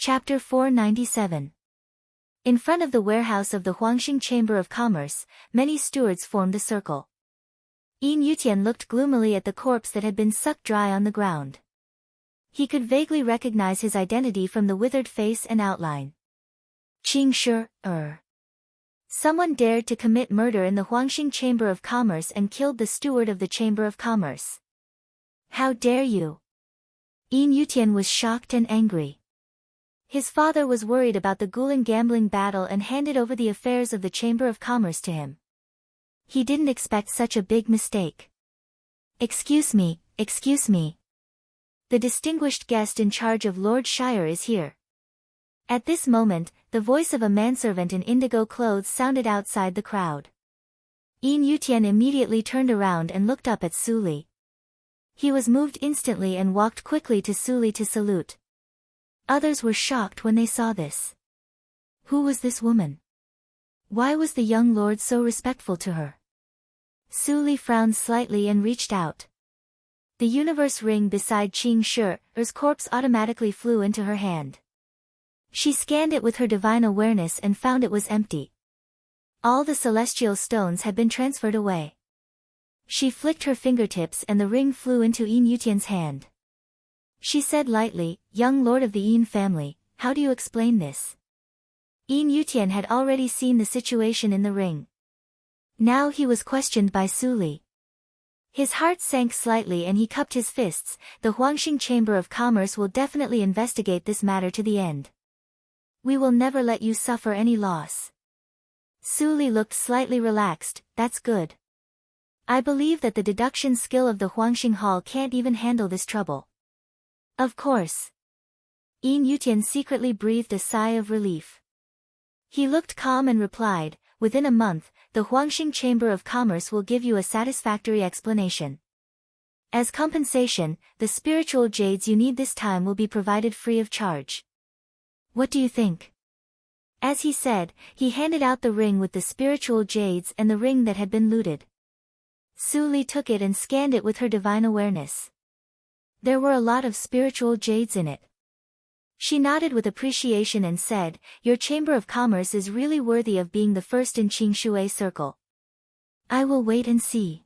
Chapter 497. In front of the warehouse of the Huangxing Chamber of Commerce, many stewards formed a circle. Yin Yutian looked gloomily at the corpse that had been sucked dry on the ground. He could vaguely recognize his identity from the withered face and outline. Qing Shi, Someone dared to commit murder in the Huangxing Chamber of Commerce and killed the steward of the Chamber of Commerce. How dare you? Yin Yutian was shocked and angry. His father was worried about the Guling gambling battle and handed over the affairs of the Chamber of Commerce to him. He didn't expect such a big mistake. Excuse me. The distinguished guest in charge of Lord Shire is here. At this moment, the voice of a manservant in indigo clothes sounded outside the crowd. Yin Yutian immediately turned around and looked up at Su Li. He was moved instantly and walked quickly to Su Li to salute. Others were shocked when they saw this. Who was this woman? Why was the young lord so respectful to her? Su Li frowned slightly and reached out. The universe ring beside Qing Shi's corpse automatically flew into her hand. She scanned it with her divine awareness and found it was empty. All the celestial stones had been transferred away. She flicked her fingertips and the ring flew into Yin Yutian's hand. She said lightly, "Young lord of the Yin family, how do you explain this?" Yin Yutian had already seen the situation in the ring. Now he was questioned by Su Li. His heart sank slightly and he cupped his fists. The Huangxing Chamber of Commerce will definitely investigate this matter to the end. We will never let you suffer any loss. Su Li looked slightly relaxed. That's good. I believe that the deduction skill of the Huangxing Hall can't even handle this trouble. Of course. Yin Yutian secretly breathed a sigh of relief. He looked calm and replied, "Within a month, the Huangxing Chamber of Commerce will give you a satisfactory explanation. As compensation, the spiritual jades you need this time will be provided free of charge. What do you think?" As he said, he handed out the ring with the spiritual jades and the ring that had been looted. Su Li took it and scanned it with her divine awareness. There were a lot of spiritual jades in it. She nodded with appreciation and said, "Your Chamber of Commerce is really worthy of being the first in Qingshui Circle. I will wait and see.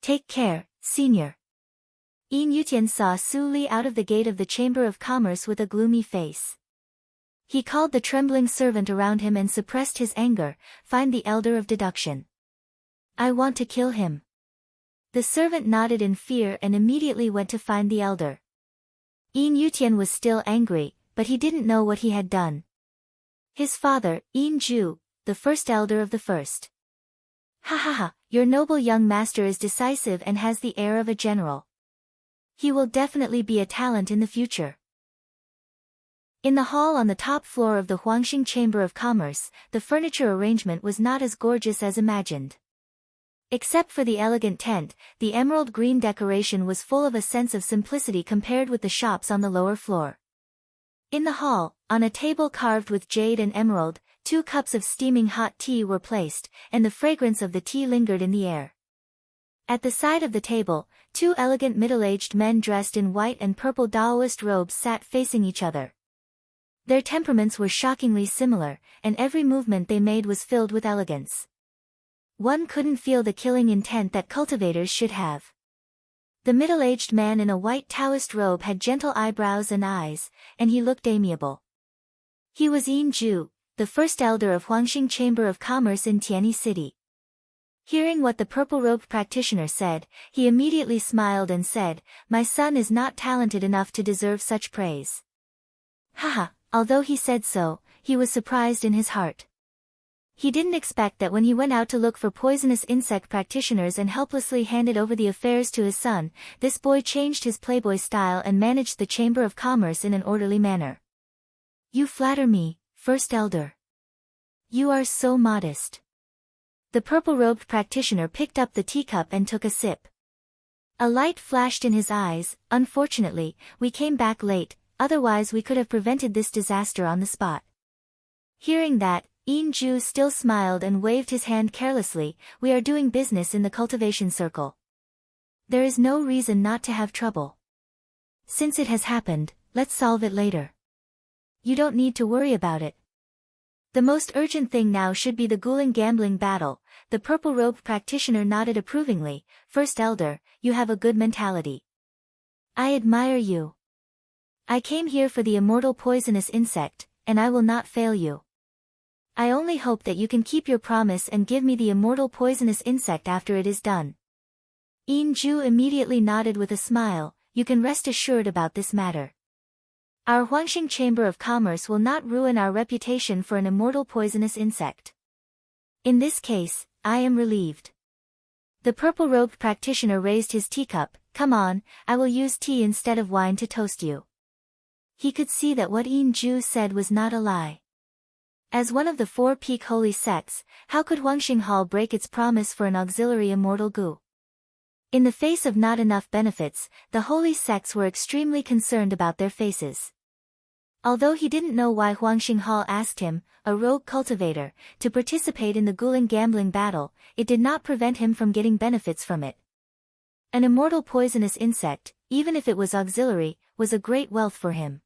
Take care, senior." Yin Yutian saw Su Li out of the gate of the Chamber of Commerce with a gloomy face. He called the trembling servant around him and suppressed his anger. "Find the elder of deduction. I want to kill him." The servant nodded in fear and immediately went to find the elder. Yin Yutian was still angry, but he didn't know what he had done. His father, Yin Ju, the first elder of the first. Ha, your noble young master is decisive and has the air of a general. He will definitely be a talent in the future. In the hall on the top floor of the Huangxing Chamber of Commerce, the furniture arrangement was not as gorgeous as imagined. Except for the elegant tent, the emerald green decoration was full of a sense of simplicity compared with the shops on the lower floor. In the hall, on a table carved with jade and emerald, 2 cups of steaming hot tea were placed, and the fragrance of the tea lingered in the air. At the side of the table, 2 elegant middle-aged men dressed in white and purple Daoist robes sat facing each other. Their temperaments were shockingly similar, and every movement they made was filled with elegance. One couldn't feel the killing intent that cultivators should have. The middle-aged man in a white Taoist robe had gentle eyebrows and eyes, and he looked amiable. He was Yin Ju, the first elder of Huangxing Chamber of Commerce in Tianyi City. Hearing what the purple-robed practitioner said, he immediately smiled and said, "My son is not talented enough to deserve such praise." Haha, although he said so, he was surprised in his heart. He didn't expect that when he went out to look for poisonous insect practitioners and helplessly handed over the affairs to his son, this boy changed his playboy style and managed the Chamber of Commerce in an orderly manner. "You flatter me, First Elder. You are so modest." The purple-robed practitioner picked up the teacup and took a sip. A light flashed in his eyes. "Unfortunately, we came back late, otherwise we could have prevented this disaster on the spot." Hearing that, Yin Ju still smiled and waved his hand carelessly. "We are doing business in the cultivation circle. There is no reason not to have trouble. Since it has happened, let's solve it later." You don't need to worry about it. The most urgent thing now should be the Guling gambling battle. The purple-robed practitioner nodded approvingly. First Elder, you have a good mentality. I admire you. I came here for the immortal poisonous insect, and I will not fail you. I only hope that you can keep your promise and give me the immortal poisonous insect after it is done. Yin Ju immediately nodded with a smile. You can rest assured about this matter. Our Huangxing Chamber of Commerce will not ruin our reputation for an immortal poisonous insect. In this case, I am relieved. The purple-robed practitioner raised his teacup. Come on, I will use tea instead of wine to toast you. He could see that what Yin Ju said was not a lie. As one of the 4 peak holy sects, how could Huangxing Hall break its promise for an auxiliary immortal gu? In the face of not enough benefits, the holy sects were extremely concerned about their faces. Although he didn't know why Huangxing Hall asked him, a rogue cultivator, to participate in the Guling gambling battle, it did not prevent him from getting benefits from it. An immortal poisonous insect, even if it was auxiliary, was a great wealth for him.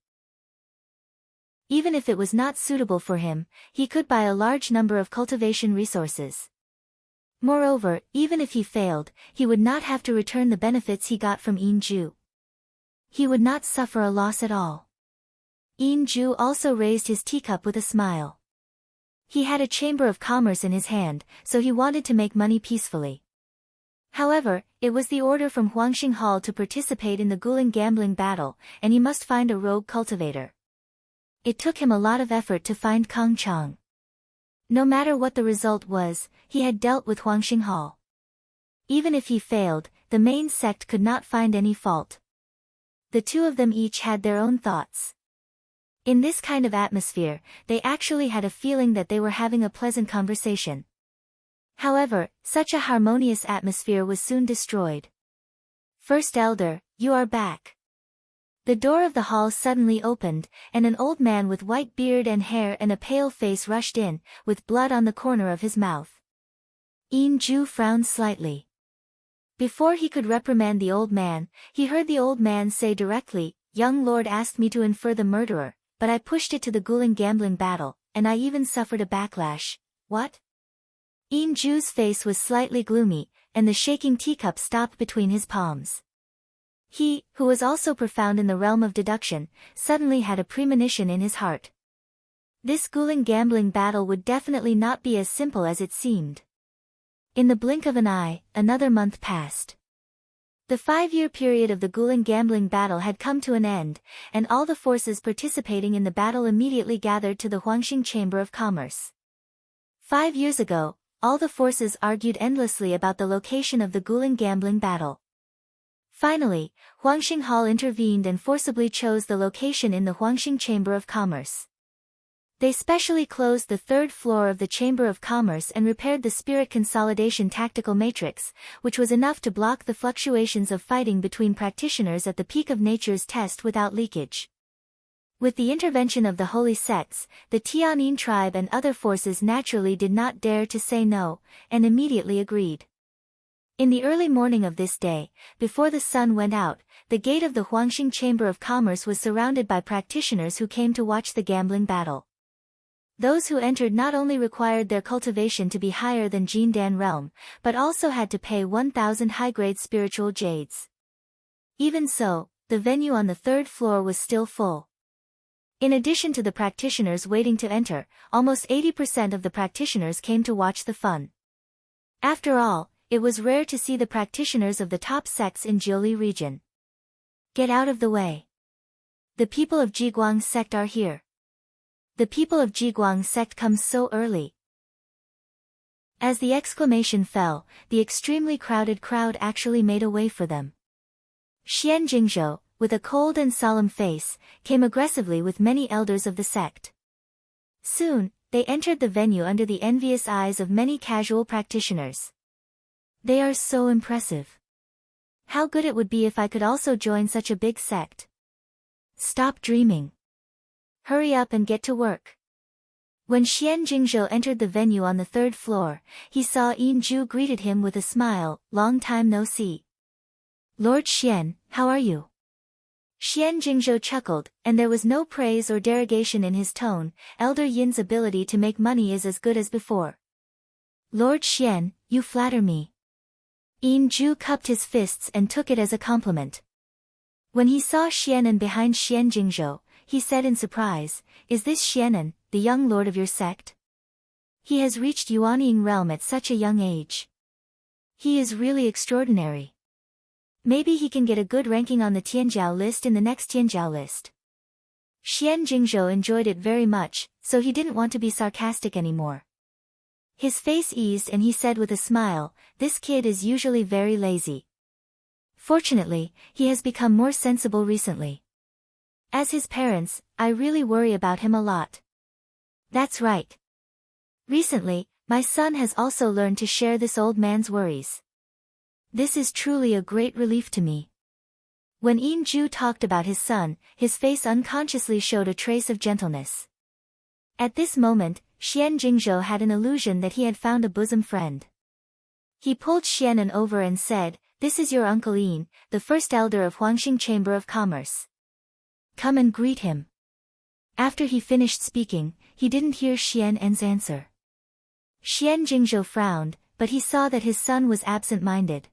Even if it was not suitable for him, he could buy a large number of cultivation resources. Moreover, even if he failed, he would not have to return the benefits he got from Yin Ju. He would not suffer a loss at all. Yin Ju also raised his teacup with a smile. He had a chamber of commerce in his hand, so he wanted to make money peacefully. However, it was the order from Huangxing Hall to participate in the Guling gambling battle, and he must find a rogue cultivator. It took him a lot of effort to find Kong Chang. No matter what the result was, he had dealt with Huangxing Hall. Even if he failed, the main sect could not find any fault. The two of them each had their own thoughts. In this kind of atmosphere, they actually had a feeling that they were having a pleasant conversation. However, such a harmonious atmosphere was soon destroyed. First Elder, you are back. The door of the hall suddenly opened, and an old man with white beard and hair and a pale face rushed in, with blood on the corner of his mouth. Yin Ju frowned slightly. Before he could reprimand the old man, he heard the old man say directly, "Young lord asked me to infer the murderer, but I pushed it to the Guling gambling battle, and I even suffered a backlash." What? Yin Ju's face was slightly gloomy, and the shaking teacup stopped between his palms. He, who was also profound in the realm of deduction, suddenly had a premonition in his heart. This Guling gambling battle would definitely not be as simple as it seemed. In the blink of an eye, another month passed. The 5-year period of the Guling gambling battle had come to an end, and all the forces participating in the battle immediately gathered to the Huangxing Chamber of Commerce. 5 years ago, all the forces argued endlessly about the location of the Guling gambling battle. Finally, Huangxing Hall intervened and forcibly chose the location in the Huangxing Chamber of Commerce. They specially closed the 3rd floor of the Chamber of Commerce and repaired the Spirit Consolidation Tactical Matrix, which was enough to block the fluctuations of fighting between practitioners at the peak of nature's test without leakage. With the intervention of the holy sects, the Tianyin tribe and other forces naturally did not dare to say no, and immediately agreed. In the early morning of this day, before the sun went out, the gate of the Huangxing Chamber of Commerce was surrounded by practitioners who came to watch the gambling battle. Those who entered not only required their cultivation to be higher than Jindan realm, but also had to pay 1,000 high-grade spiritual jades. Even so, the venue on the 3rd floor was still full. In addition to the practitioners waiting to enter, almost 80% of the practitioners came to watch the fun. After all, it was rare to see the practitioners of the top sects in Jiuli region. Get out of the way. The people of Jiguang sect are here. The people of Jiguang sect comes so early. As the exclamation fell, the extremely crowded crowd actually made a way for them. Xian Jingzhou, with a cold and solemn face, came aggressively with many elders of the sect. Soon, they entered the venue under the envious eyes of many casual practitioners. They are so impressive. How good it would be if I could also join such a big sect. Stop dreaming. Hurry up and get to work. When Xian Jingzhou entered the venue on the 3rd floor, he saw Yin Ju greeted him with a smile. Long time no see. Lord Xian, how are you? Xian Jingzhou chuckled, and there was no praise or derogation in his tone. Elder Yin's ability to make money is as good as before. Lord Xian, you flatter me. Yin Zhu cupped his fists and took it as a compliment. When he saw Xianan behind Xian Jingzhou, he said in surprise, "Is this Xianan, the young lord of your sect? He has reached Yuanying realm at such a young age. He is really extraordinary. Maybe he can get a good ranking on the Tianjiao list in the next Tianjiao list." Xian Jingzhou enjoyed it very much, so he didn't want to be sarcastic anymore. His face eased and he said with a smile, "This kid is usually very lazy. Fortunately, he has become more sensible recently. As his parents, I really worry about him a lot." "That's right. Recently, my son has also learned to share this old man's worries. This is truly a great relief to me." When Yin Zhu talked about his son, his face unconsciously showed a trace of gentleness. At this moment, Xian Jingzhou had an illusion that he had found a bosom friend. He pulled Xianan over and said, "This is your uncle Yin, the first elder of Huangxing Chamber of Commerce. Come and greet him." After he finished speaking, he didn't hear Xianan's answer. Xian Jingzhou frowned, but he saw that his son was absent-minded.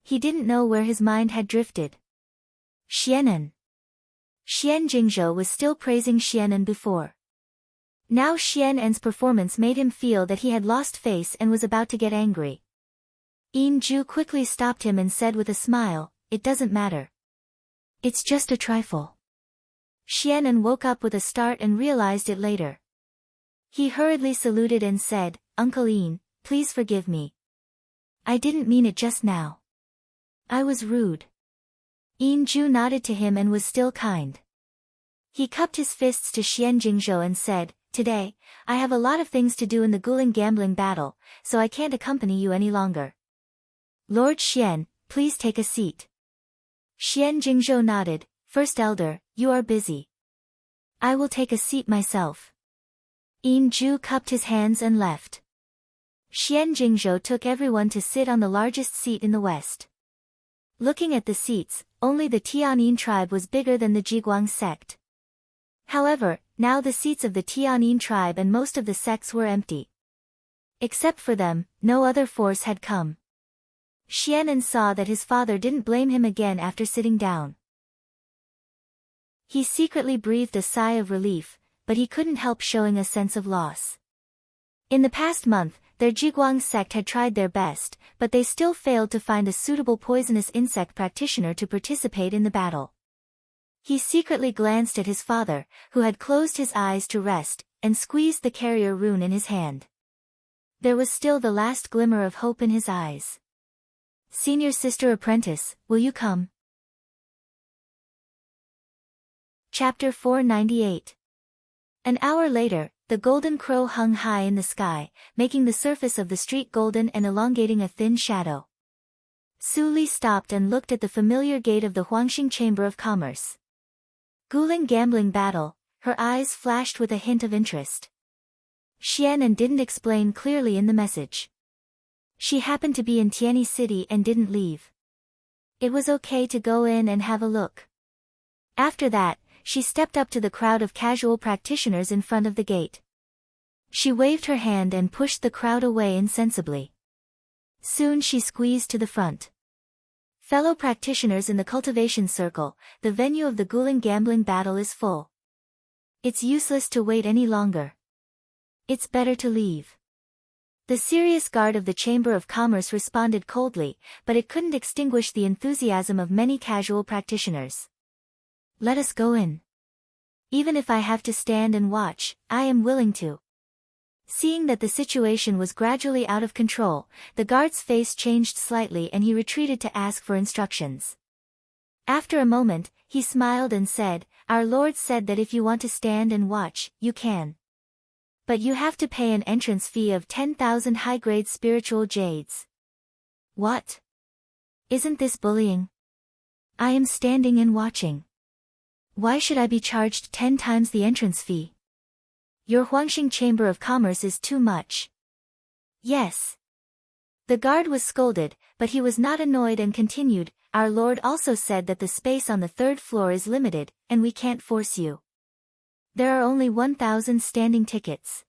He didn't know where his mind had drifted. Xianan. Xian Jingzhou was still praising Xianan before. Now Xianan's performance made him feel that he had lost face and was about to get angry. Yin Zhu quickly stopped him and said with a smile, "It doesn't matter. It's just a trifle." Xianan woke up with a start and realized it later. He hurriedly saluted and said, "Uncle Yin, please forgive me. I didn't mean it just now. I was rude." Yin Zhu nodded to him and was still kind. He cupped his fists to Xian Jingzhou and said, "Today, I have a lot of things to do in the Guling gambling battle, so I can't accompany you any longer. Lord Xian, please take a seat." Xian Jingzhou nodded, "First Elder, you are busy. I will take a seat myself." Yin Zhu cupped his hands and left. Xian Jingzhou took everyone to sit on the largest seat in the west. Looking at the seats, only the Tianyin tribe was bigger than the Jiguang sect. However, now the seats of the Tianyin tribe and most of the sects were empty. Except for them, no other force had come. Xianan saw that his father didn't blame him again after sitting down. He secretly breathed a sigh of relief, but he couldn't help showing a sense of loss. In the past month, their Jiguang sect had tried their best, but they still failed to find a suitable poisonous insect practitioner to participate in the battle. He secretly glanced at his father, who had closed his eyes to rest, and squeezed the carrier rune in his hand. There was still the last glimmer of hope in his eyes. "Senior sister apprentice, will you come?" Chapter 498. An hour later, the golden crow hung high in the sky, making the surface of the street golden and elongating a thin shadow. Su Li stopped and looked at the familiar gate of the Huangxing Chamber of Commerce. Guling gambling battle, her eyes flashed with a hint of interest. Xianan didn't explain clearly in the message. She happened to be in Tianyi City and didn't leave. It was okay to go in and have a look. After that, she stepped up to the crowd of casual practitioners in front of the gate. She waved her hand and pushed the crowd away insensibly. Soon she squeezed to the front. "Fellow practitioners in the cultivation circle, the venue of the Guling gambling battle is full. It's useless to wait any longer. It's better to leave." The serious guard of the Chamber of Commerce responded coldly, but it couldn't extinguish the enthusiasm of many casual practitioners. "Let us go in. Even if I have to stand and watch, I am willing to." Seeing that the situation was gradually out of control, the guard's face changed slightly and he retreated to ask for instructions. After a moment, he smiled and said, "Our Lord said that if you want to stand and watch, you can. But you have to pay an entrance fee of 10,000 high-grade spiritual jades." "What? Isn't this bullying? I am standing and watching. Why should I be charged 10 times the entrance fee? Your Huangxing Chamber of Commerce is too much." "Yes." The guard was scolded, but he was not annoyed and continued, our Lord also said that the space on the third floor is limited, and we can't force you. There are only 1,000 standing tickets.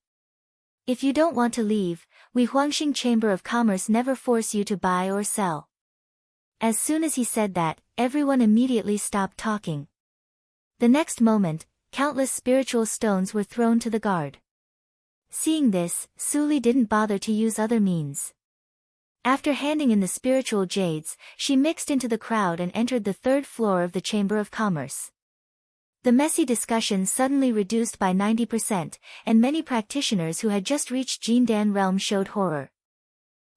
If you don't want to leave, we Huangxing Chamber of Commerce never force you to buy or sell. As soon as he said that, everyone immediately stopped talking. The next moment, countless spiritual stones were thrown to the guard. Seeing this, Su Li didn't bother to use other means. After handing in the spiritual jades, she mixed into the crowd and entered the third floor of the Chamber of Commerce. The messy discussion suddenly reduced by 90%, and many practitioners who had just reached Jindan realm showed horror.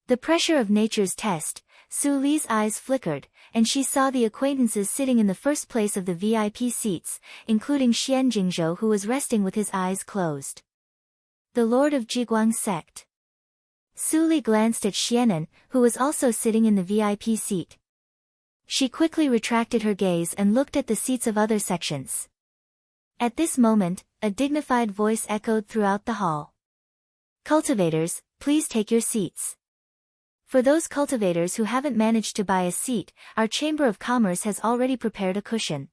The pressure of nature's test, Su Li's eyes flickered, and she saw the acquaintances sitting in the first place of the VIP seats, including Xian Jingzhou, who was resting with his eyes closed. The Lord of Jiguang sect. Su Li glanced at Xianan, who was also sitting in the VIP seat. She quickly retracted her gaze and looked at the seats of other sections. At this moment, a dignified voice echoed throughout the hall. Cultivators, please take your seats. For those cultivators who haven't managed to buy a seat, our Chamber of Commerce has already prepared a cushion.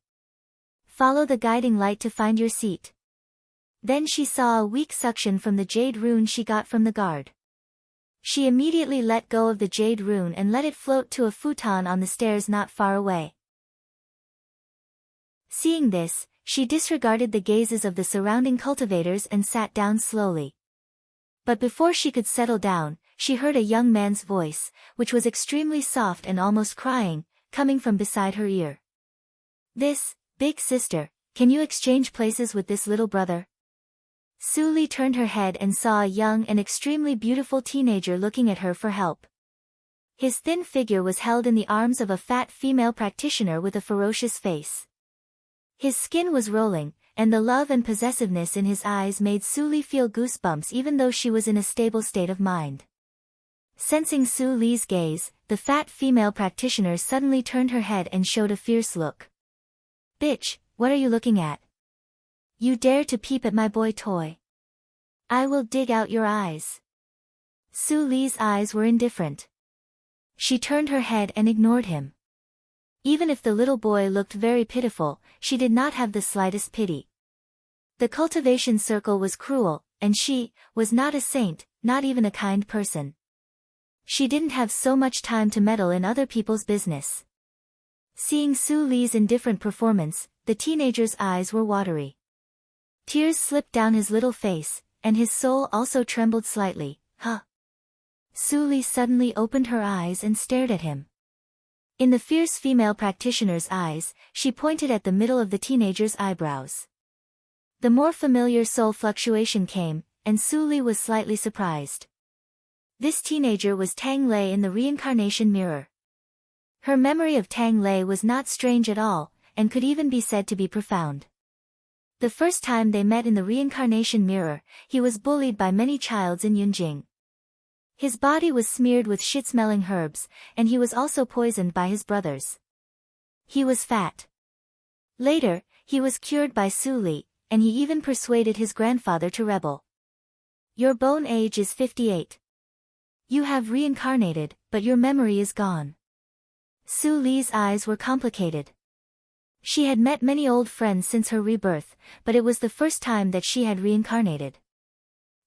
Follow the guiding light to find your seat. Then she saw a weak suction from the jade rune she got from the guard. She immediately let go of the jade rune and let it float to a futon on the stairs not far away. Seeing this, she disregarded the gazes of the surrounding cultivators and sat down slowly. But before she could settle down, she heard a young man's voice, which was extremely soft and almost crying, coming from beside her ear. "This, big sister, can you exchange places with this little brother?" Su Li turned her head and saw a young and extremely beautiful teenager looking at her for help. His thin figure was held in the arms of a fat female practitioner with a ferocious face. His skin was rolling, and the love and possessiveness in his eyes made Su Li feel goosebumps even though she was in a stable state of mind. Sensing Su Li's gaze, the fat female practitioner suddenly turned her head and showed a fierce look. "Bitch, what are you looking at? You dare to peep at my boy toy? I will dig out your eyes." Su Li's eyes were indifferent. She turned her head and ignored him. Even if the little boy looked very pitiful, she did not have the slightest pity. The cultivation circle was cruel, and she was not a saint, not even a kind person. She didn't have so much time to meddle in other people's business. Seeing Su Li's indifferent performance, the teenager's eyes were watery. Tears slipped down his little face, and his soul also trembled slightly. "Huh?" Su Li suddenly opened her eyes and stared at him. In the fierce female practitioner's eyes, she pointed at the middle of the teenager's eyebrows. The more familiar soul fluctuation came, and Su Li was slightly surprised. This teenager was Tang Lei in the reincarnation mirror. Her memory of Tang Lei was not strange at all, and could even be said to be profound. The first time they met in the reincarnation mirror, he was bullied by many childs in Yunjing. His body was smeared with shit-smelling herbs, and he was also poisoned by his brothers. He was fat. Later, he was cured by Su Li, and he even persuaded his grandfather to rebel. "Your bone age is 58. You have reincarnated, but your memory is gone." Su Li's eyes were complicated. She had met many old friends since her rebirth, but it was the first time that she had reincarnated.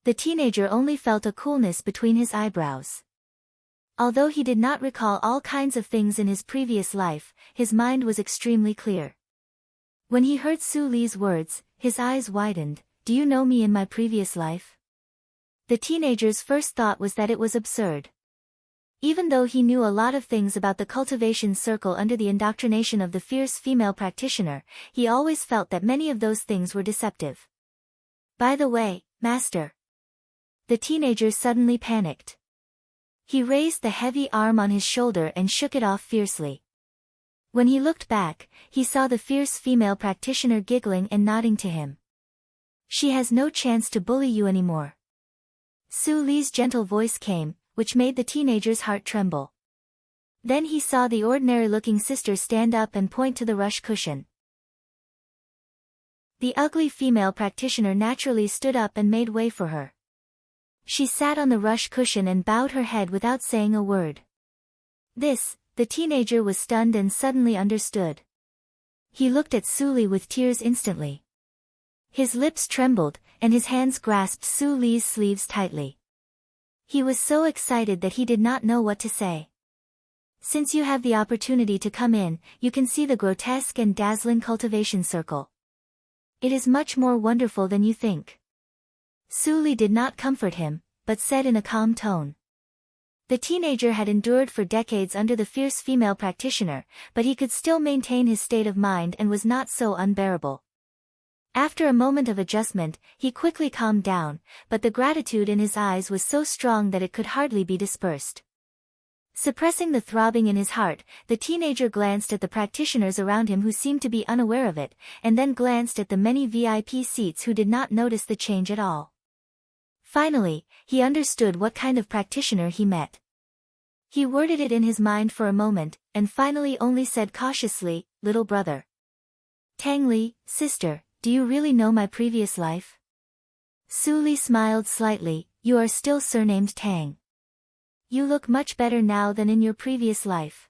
The teenager only felt a coolness between his eyebrows. Although he did not recall all kinds of things in his previous life, his mind was extremely clear. When he heard Su Li's words, his eyes widened. "Do you know me in my previous life?" The teenager's first thought was that it was absurd. Even though he knew a lot of things about the cultivation circle under the indoctrination of the fierce female practitioner, he always felt that many of those things were deceptive. "By the way, master." The teenager suddenly panicked. He raised the heavy arm on his shoulder and shook it off fiercely. When he looked back, he saw the fierce female practitioner giggling and nodding to him. "She has no chance to bully you anymore." Su Li's gentle voice came, which made the teenager's heart tremble. Then he saw the ordinary-looking sister stand up and point to the rush cushion. The ugly female practitioner naturally stood up and made way for her. She sat on the rush cushion and bowed her head without saying a word. This The teenager was stunned and suddenly understood. He looked at Su Li with tears instantly. His lips trembled, and his hands grasped Su Li's sleeves tightly. He was so excited that he did not know what to say. Since you have the opportunity to come in, you can see the grotesque and dazzling cultivation circle. It is much more wonderful than you think. Su Li did not comfort him, but said in a calm tone. The teenager had endured for decades under the fierce female practitioner, but he could still maintain his state of mind and was not so unbearable. After a moment of adjustment, he quickly calmed down, but the gratitude in his eyes was so strong that it could hardly be dispersed. Suppressing the throbbing in his heart, the teenager glanced at the practitioners around him who seemed to be unaware of it, and then glanced at the many VIP seats who did not notice the change at all. Finally, he understood what kind of practitioner he met. He worded it in his mind for a moment, and finally only said cautiously, "Little brother." "Tang Li, sister, do you really know my previous life?" Su Li smiled slightly. "You are still surnamed Tang. You look much better now than in your previous life."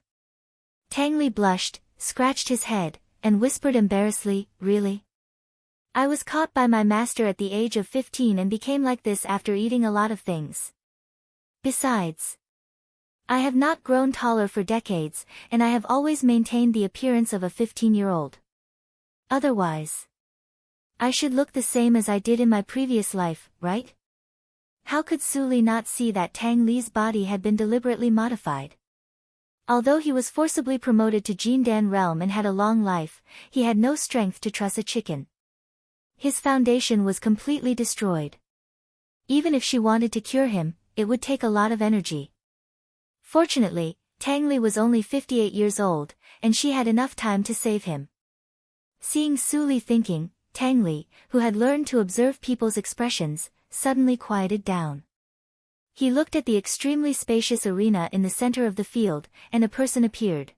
Tang Li blushed, scratched his head, and whispered embarrassedly, "Really? I was caught by my master at the age of 15 and became like this after eating a lot of things. Besides, I have not grown taller for decades, and I have always maintained the appearance of a 15-year-old. Otherwise, I should look the same as I did in my previous life, right?" How could Su Li not see that Tang Li's body had been deliberately modified? Although he was forcibly promoted to Jindan realm and had a long life, he had no strength to truss a chicken. His foundation was completely destroyed. Even if she wanted to cure him, it would take a lot of energy. Fortunately, Tang Li was only 58 years old, and she had enough time to save him. Seeing Su Li thinking, Tang Li, who had learned to observe people's expressions, suddenly quieted down. He looked at the extremely spacious arena in the center of the field, and a person appeared.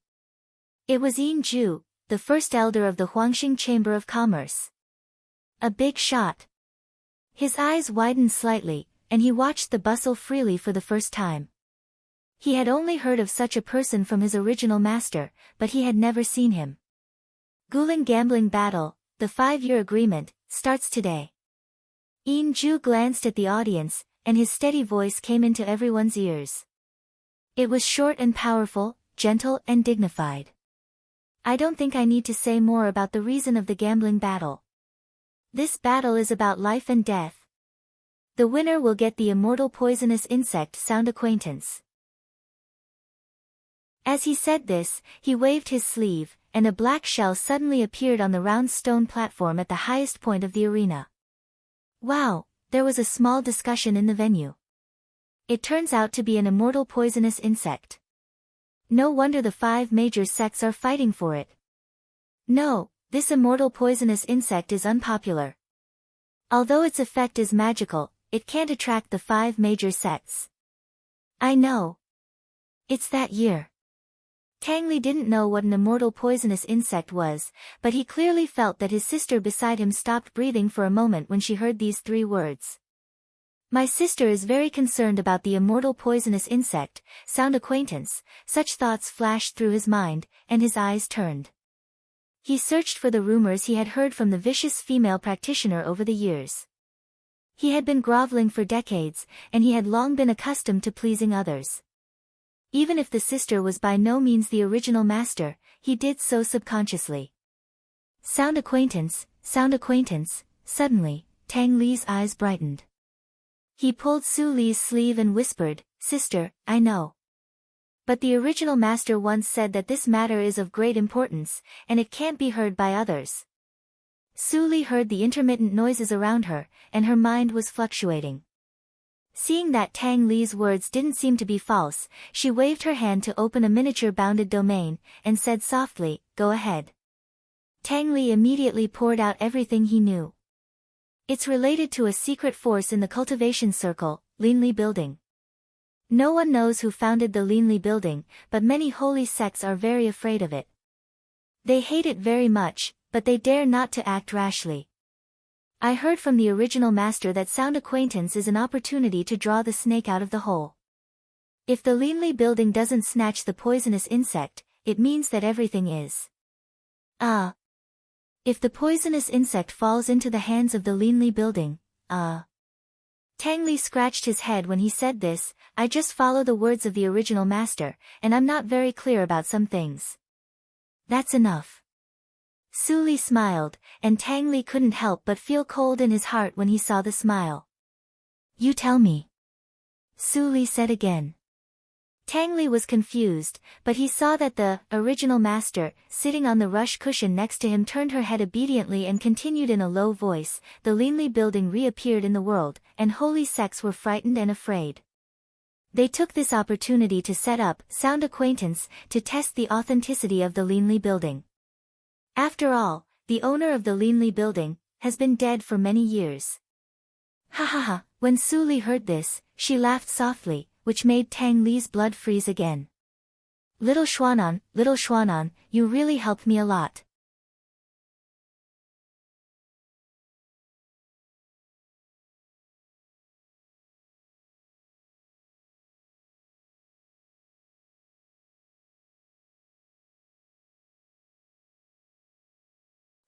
It was Yin Ju, the first elder of the Huangxing Chamber of Commerce. A big shot. His eyes widened slightly, and he watched the bustle freely for the first time. He had only heard of such a person from his original master, but he had never seen him. Guling Gambling Battle, the 5-year agreement, starts today. Yin Ju glanced at the audience, and his steady voice came into everyone's ears. It was short and powerful, gentle and dignified. "I don't think I need to say more about the reason of the gambling battle. This battle is about life and death. The winner will get the immortal poisonous insect Sound Acquaintance." As he said this, he waved his sleeve, and a black shell suddenly appeared on the round stone platform at the highest point of the arena. Wow, there was a small discussion in the venue. It turns out to be an immortal poisonous insect. No wonder the 5 major sects are fighting for it. No, this immortal poisonous insect is unpopular. Although its effect is magical, it can't attract the 5 major sects. I know. It's that year. Tang Li didn't know what an immortal poisonous insect was, but he clearly felt that his sister beside him stopped breathing for a moment when she heard these 3 words. My sister is very concerned about the immortal poisonous insect, Sound Acquaintance. Such thoughts flashed through his mind, and his eyes turned. He searched for the rumors he had heard from the vicious female practitioner over the years. He had been groveling for decades, and he had long been accustomed to pleasing others. Even if the sister was by no means the original master, he did so subconsciously. Sound Acquaintance, Sound Acquaintance. Suddenly, Tang Li's eyes brightened. He pulled Su Li's sleeve and whispered, Sister, I know. But the original master once said that this matter is of great importance, and it can't be heard by others. Su Li heard the intermittent noises around her, and her mind was fluctuating. Seeing that Tang Li's words didn't seem to be false, she waved her hand to open a miniature bounded domain, and said softly, Go ahead. Tang Li immediately poured out everything he knew. It's related to a secret force in the cultivation circle, Linli Building. No one knows who founded the Linli Building, but many holy sects are very afraid of it. They hate it very much, but they dare not to act rashly. I heard from the original master that Sound Acquaintance is an opportunity to draw the snake out of the hole. If the Linli building doesn't snatch the poisonous insect, it means that everything is. If the poisonous insect falls into the hands of the Linli building, Tang Li scratched his head when he said this. I just follow the words of the original master, and I'm not very clear about some things. That's enough. Su Li smiled, and Tang Li couldn't help but feel cold in his heart when he saw the smile. You tell me. Su Li said again. Tang Li was confused, but he saw that the original master, sitting on the rush cushion next to him, turned her head obediently and continued in a low voice. The Linli building reappeared in the world, and holy sects were frightened and afraid. They took this opportunity to set up sound acquaintance to test the authenticity of the Linli building. After all, the owner of the Linli building has been dead for many years. Ha ha ha! When Su Li heard this, she laughed softly, which made Tang Li's blood freeze again. Little Xuanan, you really helped me a lot.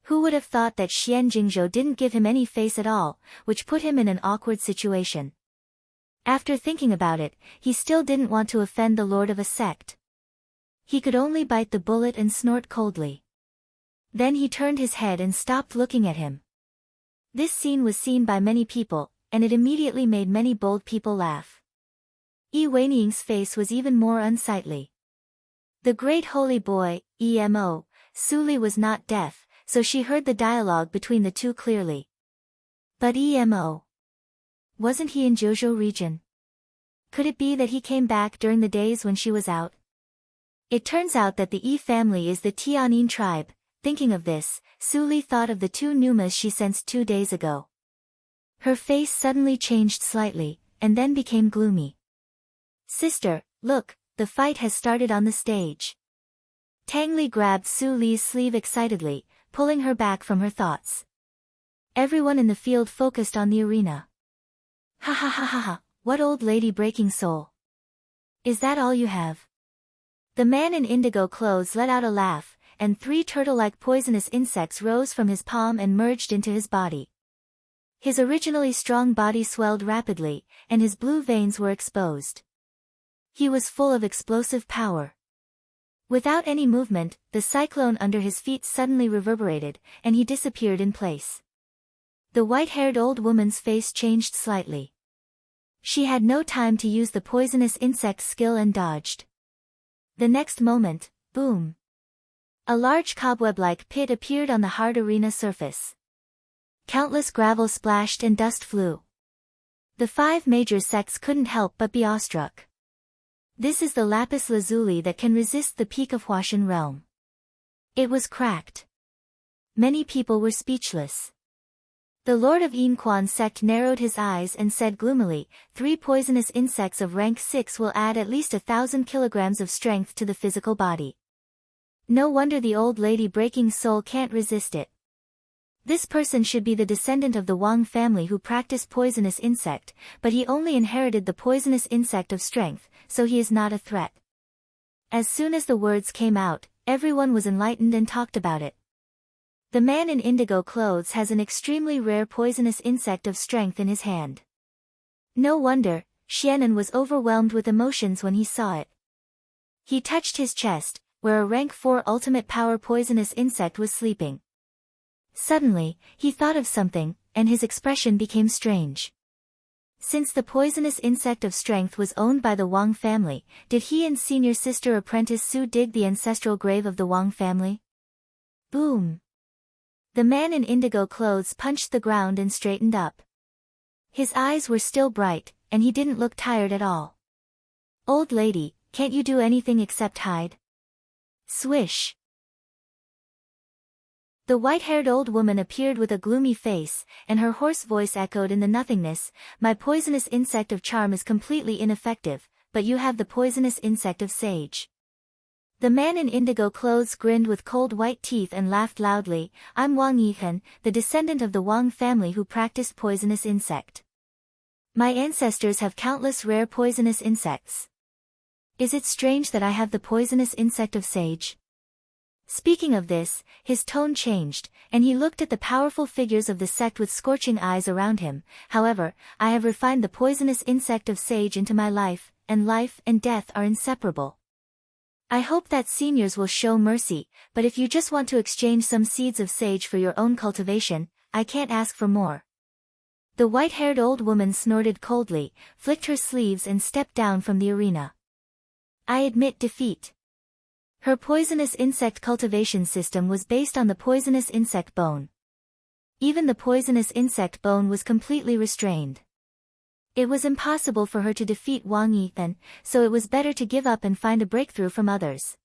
Who would have thought that Xian Jingzhou didn't give him any face at all, which put him in an awkward situation. After thinking about it, he still didn't want to offend the lord of a sect. He could only bite the bullet and snort coldly. Then he turned his head and stopped looking at him. This scene was seen by many people, and it immediately made many bold people laugh. Yi Weiniing's face was even more unsightly. The great holy boy, Emo, Su Li was not deaf, so she heard the dialogue between the two clearly. But Emo. Wasn't he in Zhouzhou region? Could it be that he came back during the days when she was out? It turns out that the Yi family is the Tianyin tribe. Thinking of this, Su Li thought of the two Numas she sensed 2 days ago. Her face suddenly changed slightly, and then became gloomy. Sister, look, the fight has started on the stage. Tang Li grabbed Su Li's sleeve excitedly, pulling her back from her thoughts. Everyone in the field focused on the arena. Ha ha ha ha ha, what old lady breaking soul. Is that all you have? The man in indigo clothes let out a laugh, and 3 turtle-like poisonous insects rose from his palm and merged into his body. His originally strong body swelled rapidly, and his blue veins were exposed. He was full of explosive power. Without any movement, the cyclone under his feet suddenly reverberated, and he disappeared in place. The white-haired old woman's face changed slightly. She had no time to use the poisonous insect's skill and dodged. The next moment, boom! A large cobweb-like pit appeared on the hard arena surface. Countless gravel splashed and dust flew. The 5 major sects couldn't help but be awestruck. This is the lapis lazuli that can resist the peak of Huashan realm. It was cracked. Many people were speechless. The Lord of Yinquan sect narrowed his eyes and said gloomily, 3 poisonous insects of rank 6 will add at least 1,000 kilograms of strength to the physical body. No wonder the old lady breaking soul can't resist it. This person should be the descendant of the Wang family who practiced poisonous insect, but he only inherited the poisonous insect of strength, so he is not a threat. As soon as the words came out, everyone was enlightened and talked about it. The man in indigo clothes has an extremely rare poisonous insect of strength in his hand. No wonder, Xianan was overwhelmed with emotions when he saw it. He touched his chest, where a rank 4 ultimate power poisonous insect was sleeping. Suddenly, he thought of something, and his expression became strange. Since the poisonous insect of strength was owned by the Wang family, did he and senior sister apprentice Su dig the ancestral grave of the Wang family? Boom! The man in indigo clothes punched the ground and straightened up. His eyes were still bright, and he didn't look tired at all. Old lady, can't you do anything except hide? Swish! The white-haired old woman appeared with a gloomy face, and her hoarse voice echoed in the nothingness, my poisonous insect of charm is completely ineffective, but you have the poisonous insect of sage. The man in indigo clothes grinned with cold white teeth and laughed loudly, I'm Wang Yihan, the descendant of the Wang family who practiced poisonous insect. My ancestors have countless rare poisonous insects. Is it strange that I have the poisonous insect of sage? Speaking of this, his tone changed, and he looked at the powerful figures of the sect with scorching eyes around him. However, I have refined the poisonous insect of sage into my life and death are inseparable. I hope that seniors will show mercy, but if you just want to exchange some seeds of sage for your own cultivation, I can't ask for more. The white-haired old woman snorted coldly, flicked her sleeves and stepped down from the arena. I admit defeat. Her poisonous insect cultivation system was based on the poisonous insect bone. Even the poisonous insect bone was completely restrained. It was impossible for her to defeat Wang Yi then, so it was better to give up and find a breakthrough from others.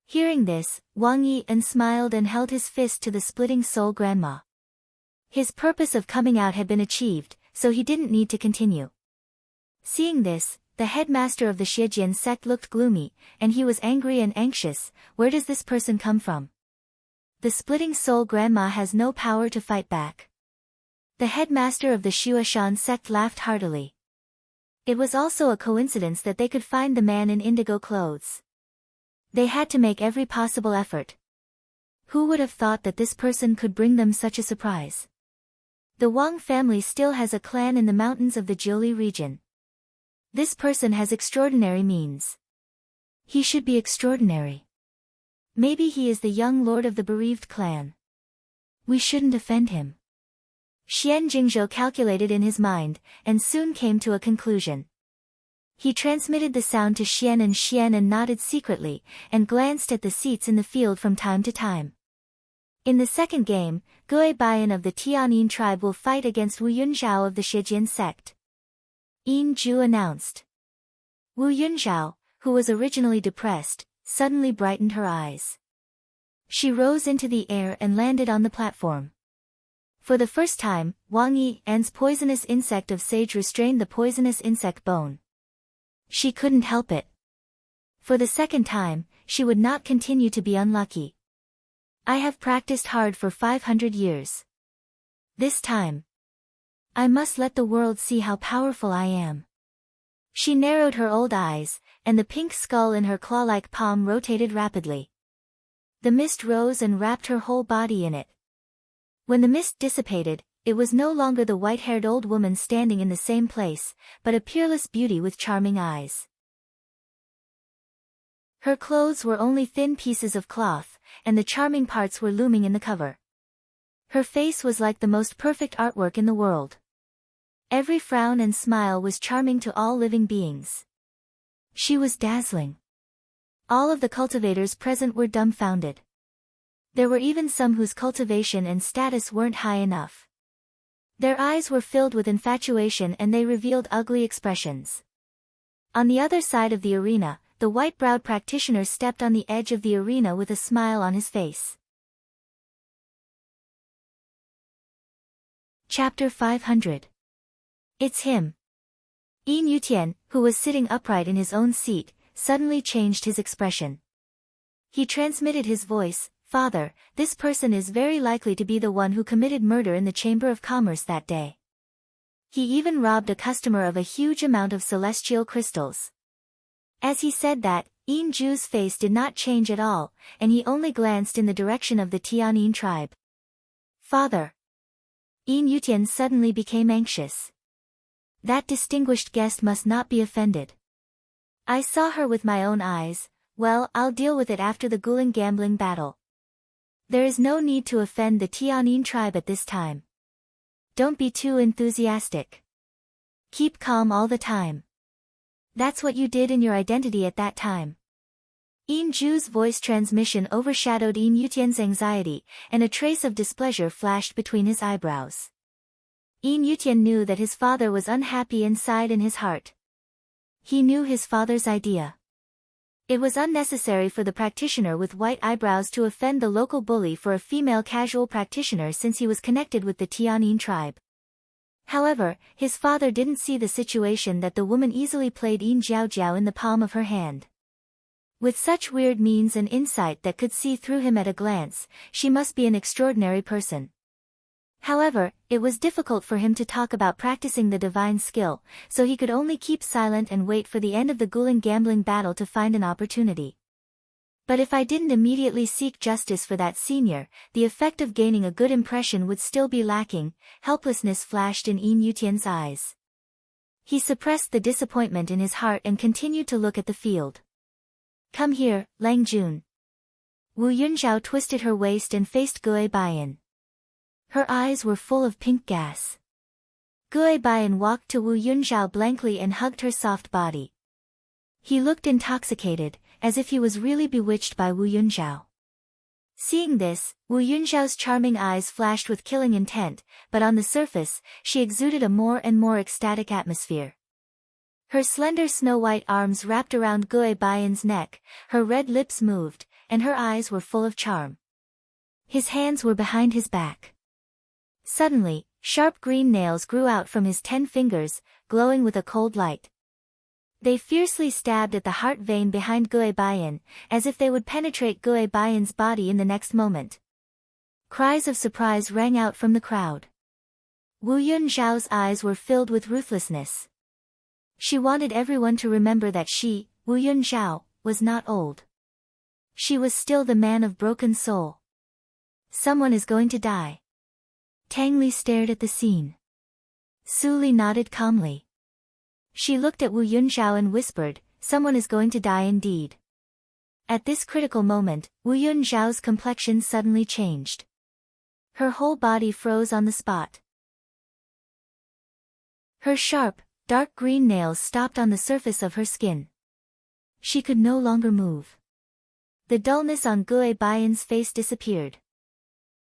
Hearing this, Wang Yi smiled and held his fist to the splitting soul grandma. His purpose of coming out had been achieved, so he didn't need to continue. Seeing this, the headmaster of the Xiejian sect looked gloomy, and he was angry and anxious. Where does this person come from? The splitting soul grandma has no power to fight back. The headmaster of the Shuashan sect laughed heartily. It was also a coincidence that they could find the man in indigo clothes. They had to make every possible effort. Who would have thought that this person could bring them such a surprise? The Wang family still has a clan in the mountains of the Jiuli region. This person has extraordinary means. He should be extraordinary. Maybe he is the young lord of the bereaved clan. We shouldn't offend him. Xian Jingzhou calculated in his mind, and soon came to a conclusion. He transmitted the sound to Xian and nodded secretly, and glanced at the seats in the field from time to time. In the second game, Gui Baiyan of the Tianyin tribe will fight against Wu Yunzhao of the Shijian sect. Yin Zhu announced. Wu Yunzhao, who was originally depressed, suddenly brightened her eyes. She rose into the air and landed on the platform. For the first time, Wang Yi's poisonous insect of sage restrained the poisonous insect bone. She couldn't help it. For the second time, she would not continue to be unlucky. I have practiced hard for 500 years. This time, I must let the world see how powerful I am. She narrowed her old eyes, and the pink skull in her claw-like palm rotated rapidly. The mist rose and wrapped her whole body in it. When the mist dissipated, it was no longer the white-haired old woman standing in the same place, but a peerless beauty with charming eyes. Her clothes were only thin pieces of cloth, and the charming parts were looming in the cover. Her face was like the most perfect artwork in the world. Every frown and smile was charming to all living beings. She was dazzling. All of the cultivators present were dumbfounded. There were even some whose cultivation and status weren't high enough. Their eyes were filled with infatuation and they revealed ugly expressions. On the other side of the arena, the white-browed practitioner stepped on the edge of the arena with a smile on his face. Chapter 500. It's him. Yin Yutian, who was sitting upright in his own seat, suddenly changed his expression. He transmitted his voice. Father, this person is very likely to be the one who committed murder in the Chamber of Commerce that day. He even robbed a customer of a huge amount of celestial crystals. As he said that, Yin Zhu's face did not change at all, and he only glanced in the direction of the Tianyin tribe. Father. Yin Yutian suddenly became anxious. That distinguished guest must not be offended. I saw her with my own eyes. Well, I'll deal with it after the Guling gambling battle. There is no need to offend the Tianyin tribe at this time. Don't be too enthusiastic. Keep calm all the time. That's what you did in your identity at that time. Yin Zhu's voice transmission overshadowed Yin Yutian's anxiety, and a trace of displeasure flashed between his eyebrows. Yin Yutian knew that his father was unhappy inside in his heart. He knew his father's idea. It was unnecessary for the practitioner with white eyebrows to offend the local bully for a female casual practitioner since he was connected with the Tianyin tribe. However, his father didn't see the situation that the woman easily played Yin Jiaojiao in the palm of her hand. With such weird means and insight that could see through him at a glance, she must be an extraordinary person. However, it was difficult for him to talk about practicing the divine skill, so he could only keep silent and wait for the end of the Guling gambling battle to find an opportunity. But if I didn't immediately seek justice for that senior, the effect of gaining a good impression would still be lacking. Helplessness flashed in Yin Yutian's eyes. He suppressed the disappointment in his heart and continued to look at the field. Come here, Lang Jun. Wu Yunzhao twisted her waist and faced Gue Baiyan. Her eyes were full of pink gas. Gue Baiyan walked to Wu Yunzhao blankly and hugged her soft body. He looked intoxicated, as if he was really bewitched by Wu Yunzhao. Seeing this, Wu Yunzhao's charming eyes flashed with killing intent, but on the surface, she exuded a more and more ecstatic atmosphere. Her slender snow-white arms wrapped around Gue Baiyan's neck, her red lips moved, and her eyes were full of charm. His hands were behind his back. Suddenly, sharp green nails grew out from his 10 fingers, glowing with a cold light. They fiercely stabbed at the heart vein behind Gue Baiyan, as if they would penetrate Gue Baiyan's body in the next moment. Cries of surprise rang out from the crowd. Wu Yunzhao's eyes were filled with ruthlessness. She wanted everyone to remember that she, Wu Yunzhao, was not old. She was still the man of broken soul. Someone is going to die. Tang Li stared at the scene. Su Li nodded calmly. She looked at Wu Yunzhao and whispered, someone is going to die indeed. At this critical moment, Wu Yunzhao's complexion suddenly changed. Her whole body froze on the spot. Her sharp, dark green nails stopped on the surface of her skin. She could no longer move. The dullness on Gue Baiyan's face disappeared.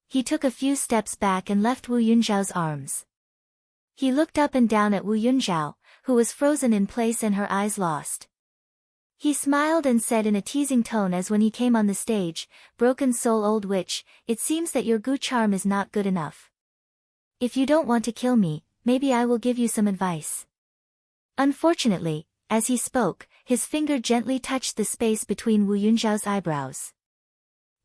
He took a few steps back and left Wu Yunzhao's arms. He looked up and down at Wu Yunzhao, who was frozen in place and her eyes lost. He smiled and said in a teasing tone as when he came on the stage, "Broken soul old witch, it seems that your gu charm is not good enough. If you don't want to kill me, maybe I will give you some advice." Unfortunately, as he spoke, his finger gently touched the space between Wu Yunzhao's eyebrows.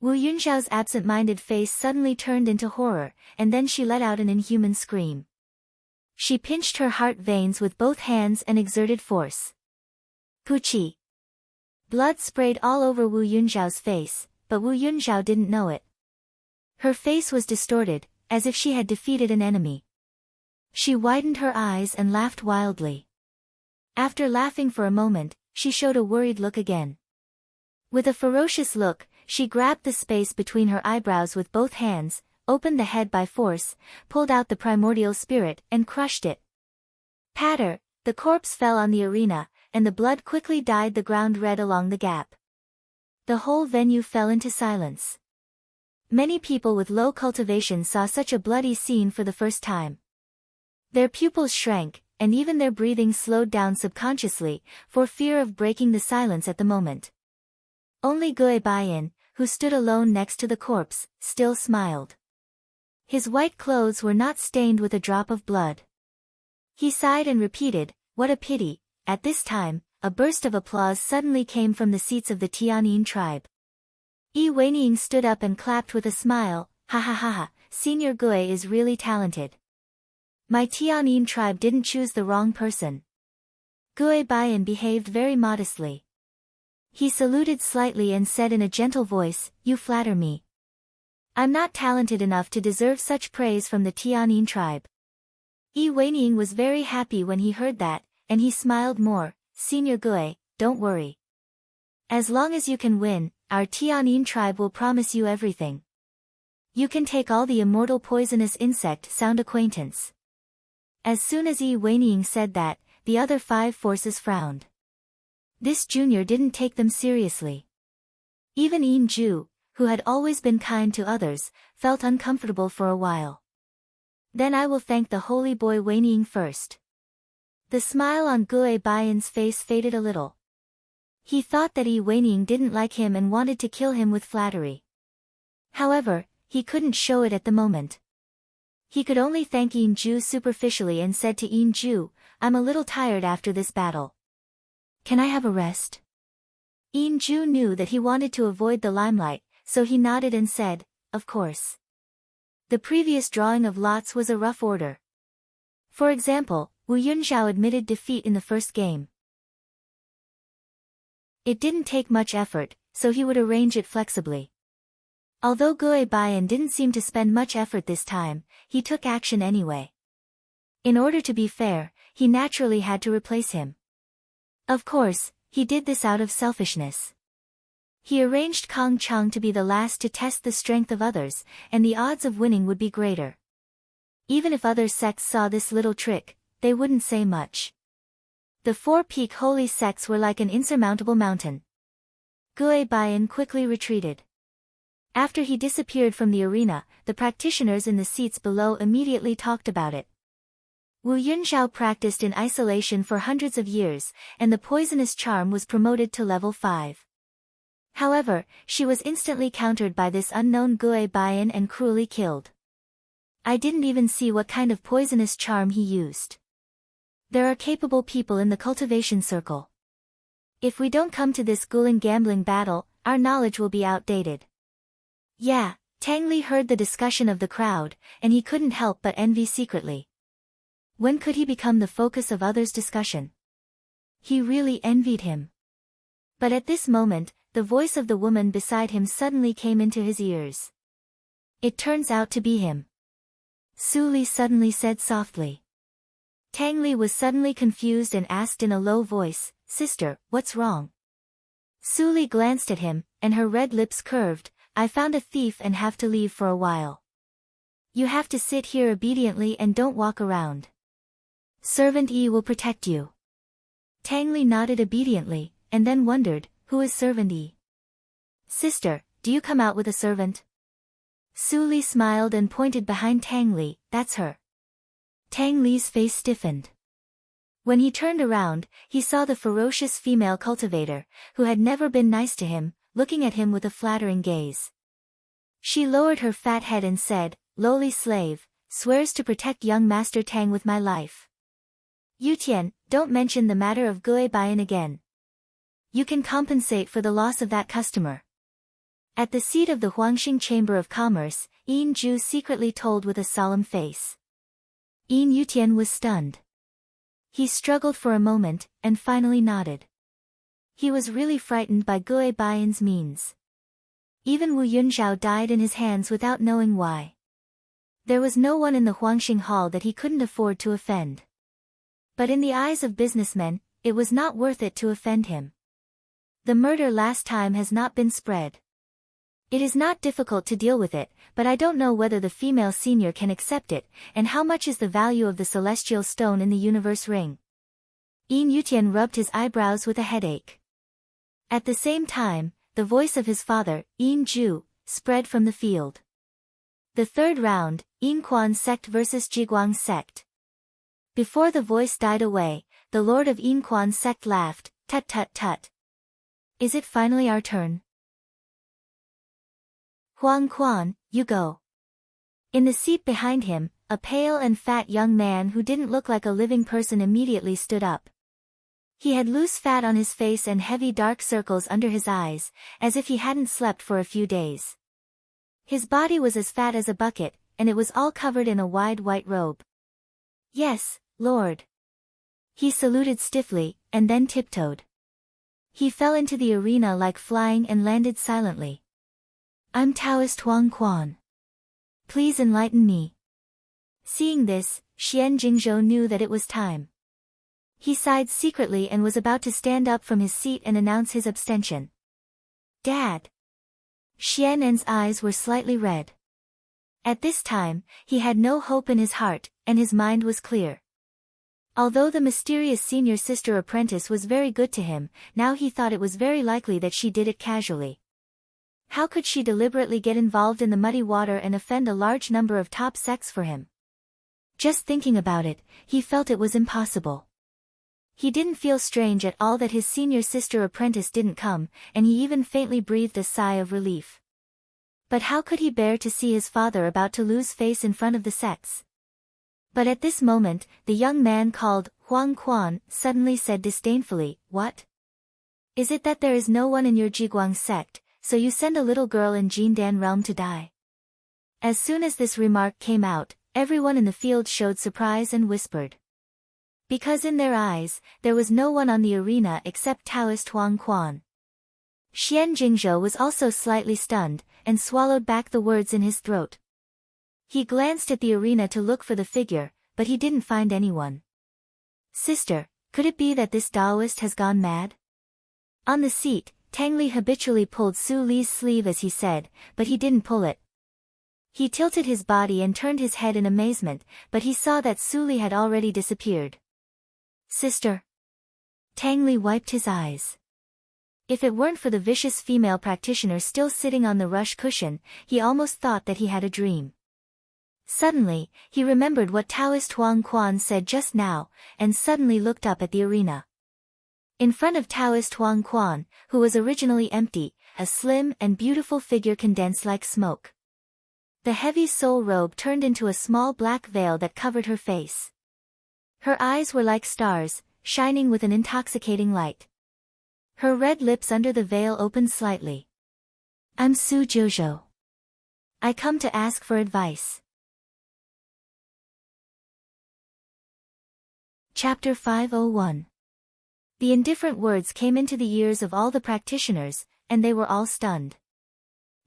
Wu Yunzhao's absent-minded face suddenly turned into horror, and then she let out an inhuman scream. She pinched her heart veins with both hands and exerted force. Puchi! Blood sprayed all over Wu Yunzhao's face, but Wu Yunzhao didn't know it. Her face was distorted, as if she had defeated an enemy. She widened her eyes and laughed wildly. After laughing for a moment, she showed a worried look again. With a ferocious look, she grabbed the space between her eyebrows with both hands, opened the head by force, pulled out the primordial spirit and crushed it. Patter! The corpse fell on the arena, and the blood quickly dyed the ground red along the gap. The whole venue fell into silence. Many people with low cultivation saw such a bloody scene for the first time. Their pupils shrank, and even their breathing slowed down subconsciously, for fear of breaking the silence at the moment. Only Gue Baiyan, who stood alone next to the corpse, still smiled. His white clothes were not stained with a drop of blood. He sighed and repeated, "What a pity." At this time, a burst of applause suddenly came from the seats of the Tianyin tribe. Yi Weining stood up and clapped with a smile, "Ha ha ha ha, Senior Gue is really talented. My Tianyin tribe didn't choose the wrong person." Gue Baiyan behaved very modestly. He saluted slightly and said in a gentle voice, "You flatter me. I'm not talented enough to deserve such praise from the Tianyin tribe." Yi Weining was very happy when he heard that, and he smiled more, "Senior Gue, don't worry. As long as you can win, our Tianyin tribe will promise you everything. You can take all the immortal poisonous insect sound acquaintance." As soon as Yi Weining said that, the other 5 forces frowned. This junior didn't take them seriously. Even Yin Ju, who had always been kind to others, felt uncomfortable for a while. "Then I will thank the holy boy Weining first." The smile on Gue Baiyan's face faded a little. He thought that Yi Weining didn't like him and wanted to kill him with flattery. However, he couldn't show it at the moment. He could only thank Yin Ju superficially and said to Yin Ju, "I'm a little tired after this battle. Can I have a rest?" Yin Ju knew that he wanted to avoid the limelight, so he nodded and said, "Of course." The previous drawing of lots was a rough order. For example, Wu Yunzhao admitted defeat in the first game. It didn't take much effort, so he would arrange it flexibly. Although Gue Baiyan didn't seem to spend much effort this time, he took action anyway. In order to be fair, he naturally had to replace him. Of course, he did this out of selfishness. He arranged Kong Cheng to be the last to test the strength of others, and the odds of winning would be greater. Even if other sects saw this little trick, they wouldn't say much. The four-peak holy sects were like an insurmountable mountain. Gue Baiyan quickly retreated. After he disappeared from the arena, the practitioners in the seats below immediately talked about it. Wu Yunzhao practiced in isolation for hundreds of years, and the poisonous charm was promoted to level 5. However, she was instantly countered by this unknown Gue Baiyan and cruelly killed. I didn't even see what kind of poisonous charm he used. There are capable people in the cultivation circle. If we don't come to this ghouling gambling battle, our knowledge will be outdated. Yeah, Tang Li heard the discussion of the crowd, and he couldn't help but envy secretly. When could he become the focus of others' discussion? He really envied him. But at this moment, the voice of the woman beside him suddenly came into his ears. It turns out to be him. Su Li suddenly said softly. Tang Li was suddenly confused and asked in a low voice, "Sister, what's wrong?" Su Li glanced at him, and her red lips curved. "I found a thief and have to leave for a while. You have to sit here obediently and don't walk around. Servant Yi will protect you." Tang Li nodded obediently, and then wondered, who is Servant Yi? "Sister, do you come out with a servant?" Su Li smiled and pointed behind Tang Li, "That's her." Tang Li's face stiffened. When he turned around, he saw the ferocious female cultivator, who had never been nice to him, looking at him with a flattering gaze. She lowered her fat head and said, "Lowly slave, swears to protect young Master Tang with my life. Yutian, don't mention the matter of Gue Baiyan again. You can compensate for the loss of that customer." At the seat of the Huangxing Chamber of Commerce, Yin Ju secretly told with a solemn face. Yin Yutian was stunned. He struggled for a moment, and finally nodded. He was really frightened by Gue Baiyan's means. Even Wu Yunzhao died in his hands without knowing why. There was no one in the Huangxing Hall that he couldn't afford to offend. But in the eyes of businessmen, it was not worth it to offend him. The murder last time has not been spread. It is not difficult to deal with it, but I don't know whether the female senior can accept it, and how much is the value of the celestial stone in the universe ring. Yin Yutian rubbed his eyebrows with a headache. At the same time, the voice of his father, Yin Ju, spread from the field. The third round, Yin Quan sect versus Jiguang sect. Before the voice died away, the lord of Yin Quan sect laughed, "Tut tut tut. Is it finally our turn? Huang Quan, you go." In the seat behind him, a pale and fat young man who didn't look like a living person immediately stood up. He had loose fat on his face and heavy dark circles under his eyes, as if he hadn't slept for a few days. His body was as fat as a bucket, and it was all covered in a wide white robe. "Yes, Lord." He saluted stiffly, and then tiptoed. He fell into the arena like flying and landed silently. "I'm Taoist Huang Quan. Please enlighten me." Seeing this, Xian Jingzhou knew that it was time. He sighed secretly and was about to stand up from his seat and announce his abstention. "Dad." Xian's eyes were slightly red. At this time, he had no hope in his heart, and his mind was clear. Although the mysterious senior sister apprentice was very good to him, now he thought it was very likely that she did it casually. How could she deliberately get involved in the muddy water and offend a large number of top sects for him? Just thinking about it, he felt it was impossible. He didn't feel strange at all that his senior sister apprentice didn't come, and he even faintly breathed a sigh of relief. But how could he bear to see his father about to lose face in front of the sects? But at this moment, the young man called Huang Quan suddenly said disdainfully, "What? Is it that there is no one in your Jiguang sect, so you send a little girl in Jindan realm to die?" As soon as this remark came out, everyone in the field showed surprise and whispered. Because in their eyes, there was no one on the arena except Taoist Huang Quan. Xian Jingzhou was also slightly stunned, and swallowed back the words in his throat. He glanced at the arena to look for the figure, but he didn't find anyone. Sister, could it be that this Taoist has gone mad? On the seat, Tang Li habitually pulled Su Li's sleeve as he said, but he didn't pull it. He tilted his body and turned his head in amazement, but he saw that Su Li had already disappeared. Sister. Tang Li wiped his eyes. If it weren't for the vicious female practitioner still sitting on the rush cushion, he almost thought that he had a dream. Suddenly, he remembered what Taoist Huang Quan said just now, and suddenly looked up at the arena. In front of Taoist Huang Quan, who was originally empty, a slim and beautiful figure condensed like smoke. The heavy soul robe turned into a small black veil that covered her face. Her eyes were like stars, shining with an intoxicating light. Her red lips under the veil opened slightly. I'm Su Jojo. I come to ask for advice. Chapter 501. The indifferent words came into the ears of all the practitioners, and they were all stunned.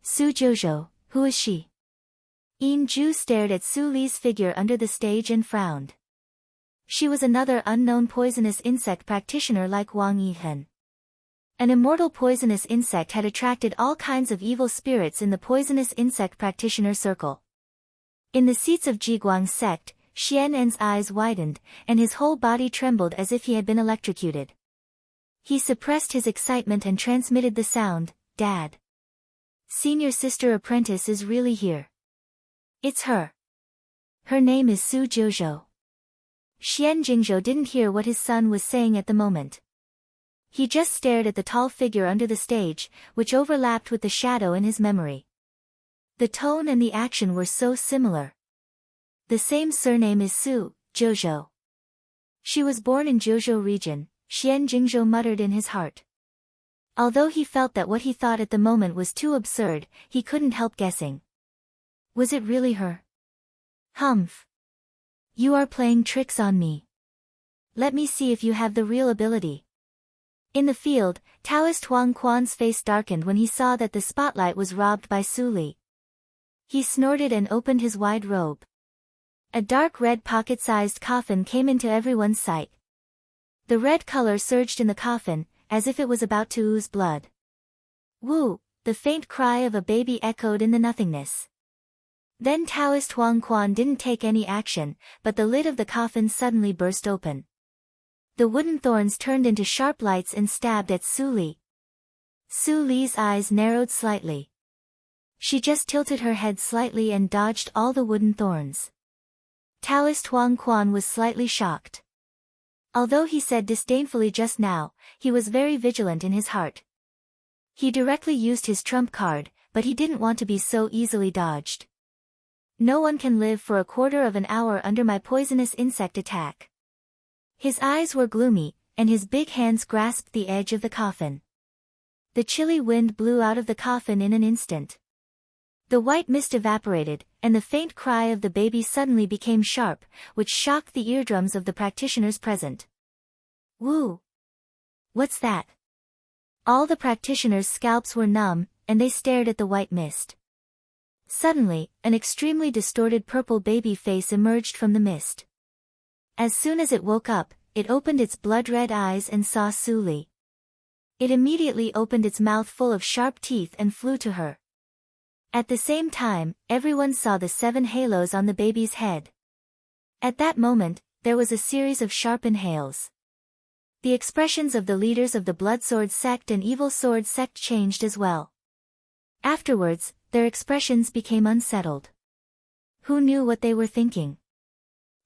Su Jojo, who is she? Yin Ju stared at Su Li's figure under the stage and frowned. She was another unknown poisonous insect practitioner like Wang Yihen. An immortal poisonous insect had attracted all kinds of evil spirits in the poisonous insect practitioner circle. In the seats of Jiguang's sect, Xian En's eyes widened, and his whole body trembled as if he had been electrocuted. He suppressed his excitement and transmitted the sound, Dad. Senior sister apprentice is really here. It's her. Her name is Su Jojo. Xian Jingzhou didn't hear what his son was saying at the moment. He just stared at the tall figure under the stage, which overlapped with the shadow in his memory. The tone and the action were so similar. The same surname is Su, Jojo. She was born in Jojo region, Xian Jingzhou muttered in his heart. Although he felt that what he thought at the moment was too absurd, he couldn't help guessing. Was it really her? Humph. You are playing tricks on me. Let me see if you have the real ability. In the field, Taoist Huang Quan's face darkened when he saw that the spotlight was robbed by Su Li. He snorted and opened his wide robe. A dark red pocket-sized coffin came into everyone's sight. The red color surged in the coffin, as if it was about to ooze blood. Woo! The faint cry of a baby echoed in the nothingness. Then Taoist Huang Quan didn't take any action, but the lid of the coffin suddenly burst open. The wooden thorns turned into sharp lights and stabbed at Su Li. Su Li's eyes narrowed slightly. She just tilted her head slightly and dodged all the wooden thorns. Taoist Huang Quan was slightly shocked. Although he said disdainfully just now, he was very vigilant in his heart. He directly used his trump card, but he didn't want to be so easily dodged. No one can live for a quarter of an hour under my poisonous insect attack. His eyes were gloomy, and his big hands grasped the edge of the coffin. The chilly wind blew out of the coffin in an instant. The white mist evaporated, and the faint cry of the baby suddenly became sharp, which shocked the eardrums of the practitioners present. Woo! What's that? All the practitioners' scalps were numb, and they stared at the white mist. Suddenly, an extremely distorted purple baby face emerged from the mist. As soon as it woke up, it opened its blood-red eyes and saw Su Li. It immediately opened its mouth full of sharp teeth and flew to her. At the same time, everyone saw the 7 halos on the baby's head. At that moment, there was a series of sharp inhales. The expressions of the leaders of the Blood Sword sect and Evil Sword sect changed as well. Afterwards, their expressions became unsettled. Who knew what they were thinking?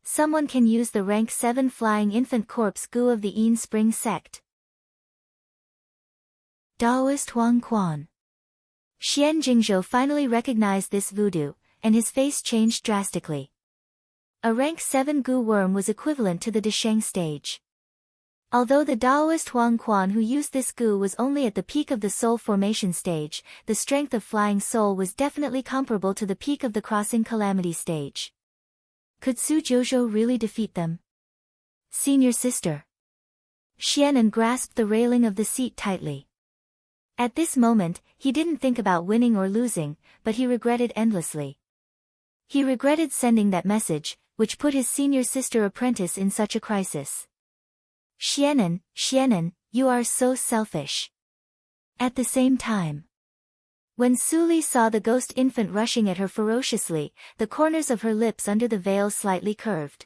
Someone can use the rank 7 flying infant corpse goo of the Yin Spring sect. Taoist Huang Quan. Xian Jingzhou finally recognized this voodoo, and his face changed drastically. A rank 7 goo worm was equivalent to the Desheng stage. Although the Taoist Huang Quan who used this gu was only at the peak of the soul formation stage, the strength of flying soul was definitely comparable to the peak of the crossing calamity stage. Could Su Jouzhou really defeat them? Senior sister. Xianan grasped the railing of the seat tightly. At this moment, he didn't think about winning or losing, but he regretted endlessly. He regretted sending that message, which put his senior sister apprentice in such a crisis. Xianan, you are so selfish. At the same time, when Su Li saw the ghost infant rushing at her ferociously, the corners of her lips under the veil slightly curved.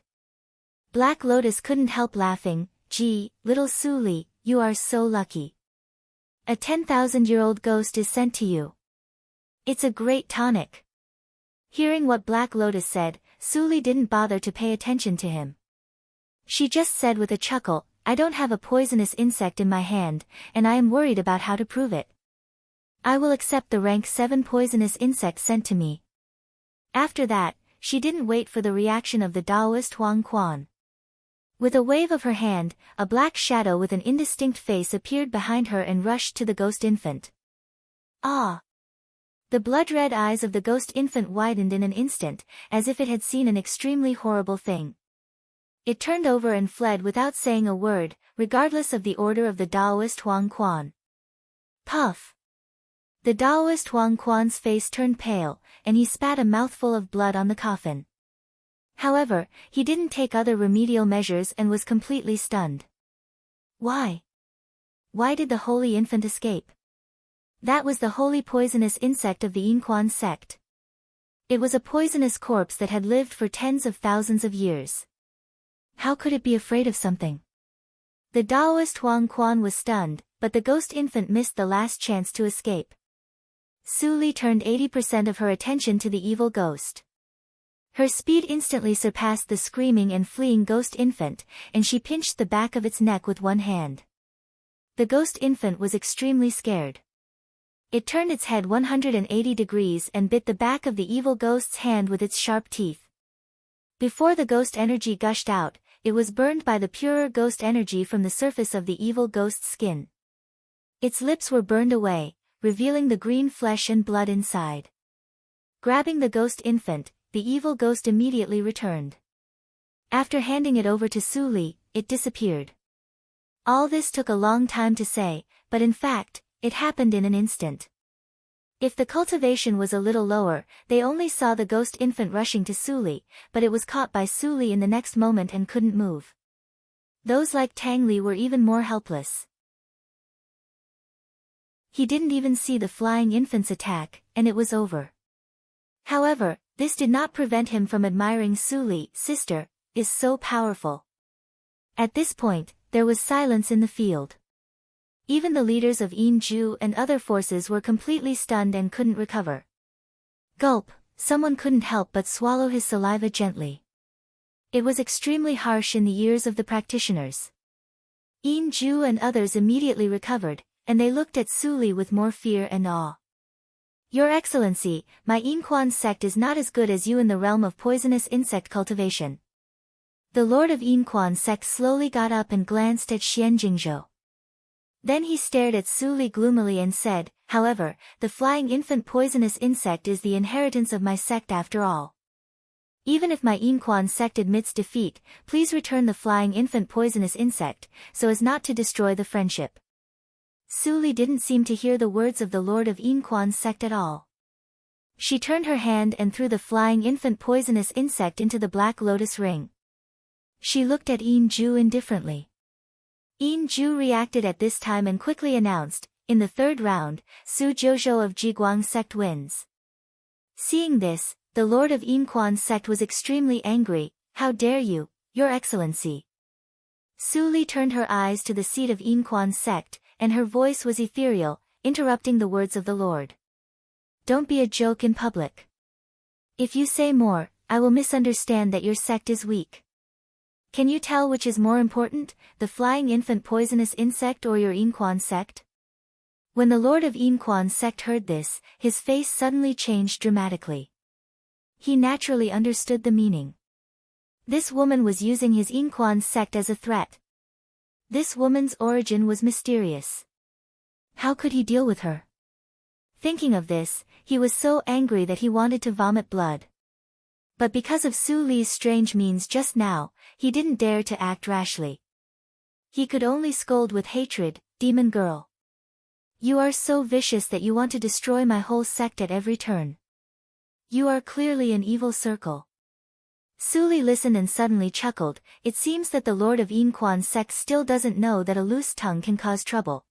Black Lotus couldn't help laughing. Gee, little Su Li, you are so lucky. A 10,000-year-old ghost is sent to you. It's a great tonic. Hearing what Black Lotus said, Su Li didn't bother to pay attention to him. She just said with a chuckle, I don't have a poisonous insect in my hand, and I am worried about how to prove it. I will accept the rank 7 poisonous insect sent to me. After that, she didn't wait for the reaction of the Taoist Huang Quan. With a wave of her hand, a black shadow with an indistinct face appeared behind her and rushed to the ghost infant. Ah! The blood-red eyes of the ghost infant widened in an instant, as if it had seen an extremely horrible thing. It turned over and fled without saying a word, regardless of the order of the Taoist Huang Quan. Puff! The Taoist Huang Quan's face turned pale, and he spat a mouthful of blood on the coffin. However, he didn't take other remedial measures and was completely stunned. Why? Why did the holy infant escape? That was the holy poisonous insect of the Yinquan sect. It was a poisonous corpse that had lived for tens of thousands of years. How could it be afraid of something? The Taoist Huang Quan was stunned, but the ghost infant missed the last chance to escape. Su Li turned 80% of her attention to the evil ghost. Her speed instantly surpassed the screaming and fleeing ghost infant, and she pinched the back of its neck with one hand. The ghost infant was extremely scared. It turned its head 180 degrees and bit the back of the evil ghost's hand with its sharp teeth. Before the ghost energy gushed out, it was burned by the purer ghost energy from the surface of the evil ghost's skin. Its lips were burned away, revealing the green flesh and blood inside. Grabbing the ghost infant, the evil ghost immediately returned. After handing it over to Su Li, it disappeared. All this took a long time to say, but in fact, it happened in an instant. If the cultivation was a little lower, they only saw the ghost infant rushing to Su Li, but it was caught by Su Li in the next moment and couldn't move. Those like Tang Li were even more helpless. He didn't even see the flying infant's attack, and it was over. However, this did not prevent him from admiring Su Li. Sister, is so powerful. At this point, there was silence in the field. Even the leaders of Yin Ju and other forces were completely stunned and couldn't recover. Gulp, someone couldn't help but swallow his saliva gently. It was extremely harsh in the ears of the practitioners. Yin Ju and others immediately recovered, and they looked at Su Li with more fear and awe. Your Excellency, my Yinquan sect is not as good as you in the realm of poisonous insect cultivation. The Lord of Yinquan sect slowly got up and glanced at Xian Jingzhou. Then he stared at Su Li gloomily and said, however, the flying infant poisonous insect is the inheritance of my sect after all. Even if my Yinquan sect admits defeat, please return the flying infant poisonous insect, so as not to destroy the friendship. Su Li didn't seem to hear the words of the Lord of Yinquan sect at all. She turned her hand and threw the flying infant poisonous insect into the black lotus ring. She looked at Yin Ju indifferently. Yin Ju reacted at this time and quickly announced, in the third round, Su Jouzhou of Jiguang sect wins. Seeing this, the Lord of Yinquan sect was extremely angry. How dare you, Your Excellency? Su Li turned her eyes to the seat of Yinquan sect, and her voice was ethereal, interrupting the words of the Lord. Don't be a joke in public. If you say more, I will misunderstand that your sect is weak. Can you tell which is more important, the flying infant poisonous insect or your Yinquan sect? When the Lord of Yinquan sect heard this, his face suddenly changed dramatically. He naturally understood the meaning. This woman was using his Yinquan sect as a threat. This woman's origin was mysterious. How could he deal with her? Thinking of this, he was so angry that he wanted to vomit blood. But because of Su Li's strange means just now, he didn't dare to act rashly. He could only scold with hatred, "Demon girl. You are so vicious that you want to destroy my whole sect at every turn. You are clearly an evil circle." Su Li listened and suddenly chuckled. It seems that the Lord of Yin Quan's sect still doesn't know that a loose tongue can cause trouble.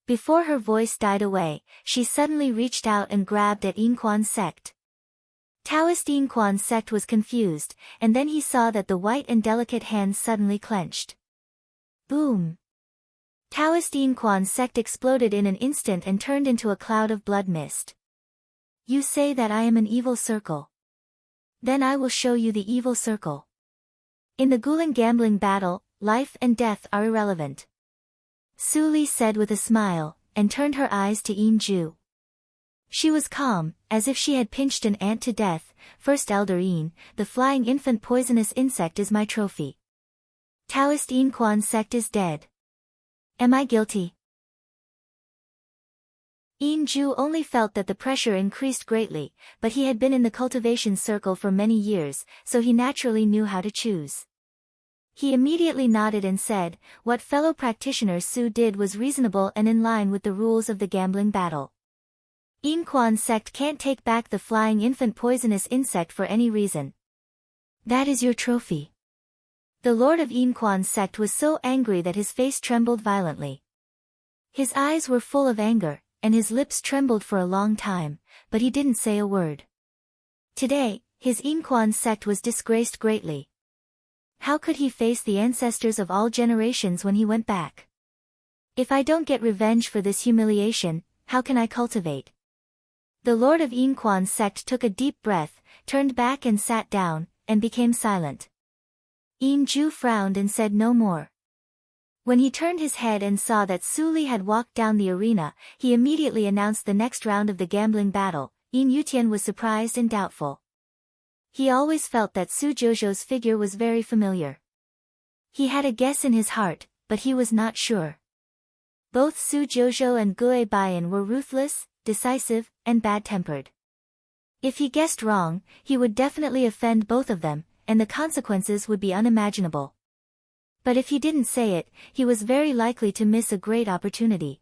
Before her voice died away, she suddenly reached out and grabbed at Yin Quan's sect. Taoist Yin Quan's sect was confused, and then he saw that the white and delicate hands suddenly clenched. Boom! Taoist Yin Quan's sect exploded in an instant and turned into a cloud of blood mist. You say that I am an evil circle. Then I will show you the evil circle. In the Guling gambling battle, life and death are irrelevant. Su Li said with a smile, and turned her eyes to Yin Ju. She was calm, as if she had pinched an ant to death. First Elder Yin, the flying infant poisonous insect is my trophy. Taoist Yin Quan's sect is dead. Am I guilty? Yin Ju only felt that the pressure increased greatly, but he had been in the cultivation circle for many years, so he naturally knew how to choose. He immediately nodded and said, what fellow practitioner Su did was reasonable and in line with the rules of the gambling battle. Yin Quan's sect can't take back the flying infant poisonous insect for any reason. That is your trophy. The Lord of Yin Quan's sect was so angry that his face trembled violently. His eyes were full of anger, and his lips trembled for a long time, but he didn't say a word. Today, his Yin Quan sect was disgraced greatly. How could he face the ancestors of all generations when he went back? If I don't get revenge for this humiliation, how can I cultivate? The Lord of Yin Quan's sect took a deep breath, turned back and sat down, and became silent. Yin Ju frowned and said no more. When he turned his head and saw that Su Li had walked down the arena, he immediately announced the next round of the gambling battle. Yin Yutian was surprised and doubtful. He always felt that Su Jojo's figure was very familiar. He had a guess in his heart, but he was not sure. Both Su Jojo and Gue Bayan were ruthless, decisive, and bad-tempered. If he guessed wrong, he would definitely offend both of them, and the consequences would be unimaginable. But if he didn't say it, he was very likely to miss a great opportunity.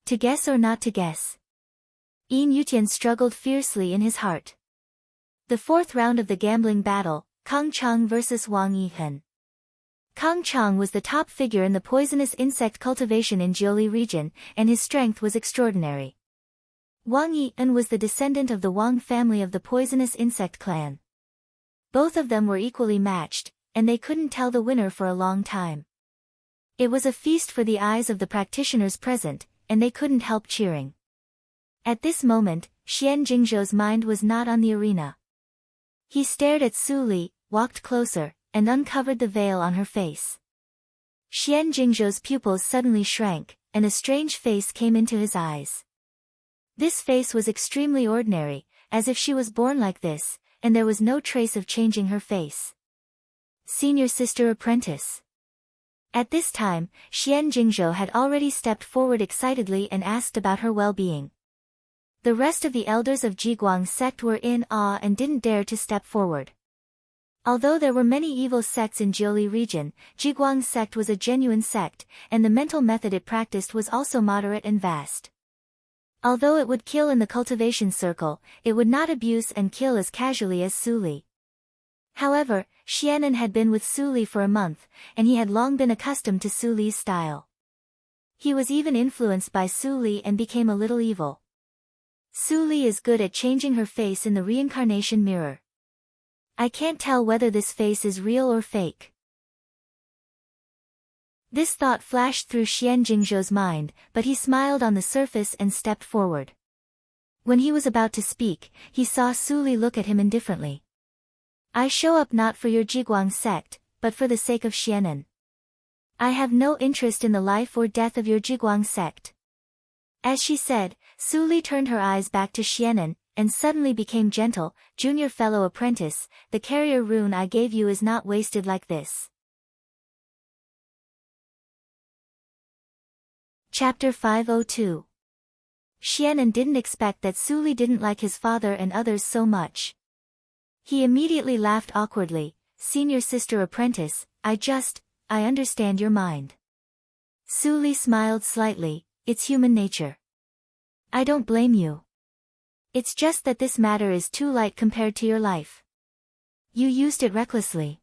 To guess or not to guess? Yin Yutian struggled fiercely in his heart. The fourth round of the gambling battle, Kang Chang vs. Wang Yihen. Kang Chang was the top figure in the poisonous insect cultivation in Jiuli region, and his strength was extraordinary. Wang Yihen was the descendant of the Wang family of the poisonous insect clan. Both of them were equally matched, and they couldn't tell the winner for a long time. It was a feast for the eyes of the practitioners present, and they couldn't help cheering. At this moment, Xian Jingzhou's mind was not on the arena. He stared at Su Li, walked closer, and uncovered the veil on her face. Xian Jingzhou's pupils suddenly shrank, and a strange face came into his eyes. This face was extremely ordinary, as if she was born like this, and there was no trace of changing her face. Senior sister apprentice. At this time, Xian Jingzhou had already stepped forward excitedly and asked about her well-being. The rest of the elders of Jiguang's sect were in awe and didn't dare to step forward. Although there were many evil sects in Jiuli region, Jiguang's sect was a genuine sect, and the mental method it practiced was also moderate and vast. Although it would kill in the cultivation circle, it would not abuse and kill as casually as Su Li. However, Xianan had been with Su Li for a month, and he had long been accustomed to Su Li's style. He was even influenced by Su Li and became a little evil. Su Li is good at changing her face in the reincarnation mirror. I can't tell whether this face is real or fake. This thought flashed through Xian Jingzhou's mind, but he smiled on the surface and stepped forward. When he was about to speak, he saw Su Li look at him indifferently. I show up not for your Jiguang sect, but for the sake of Xianan. I have no interest in the life or death of your Jiguang sect. As she said, Su Li turned her eyes back to Xianan, and suddenly became gentle. Junior fellow apprentice, the carrier rune I gave you is not wasted like this. Chapter 502. Xianan didn't expect that Su Li didn't like his father and others so much. He immediately laughed awkwardly. Senior sister apprentice, I understand your mind. Su Li smiled slightly. It's human nature. I don't blame you. It's just that this matter is too light compared to your life. You used it recklessly.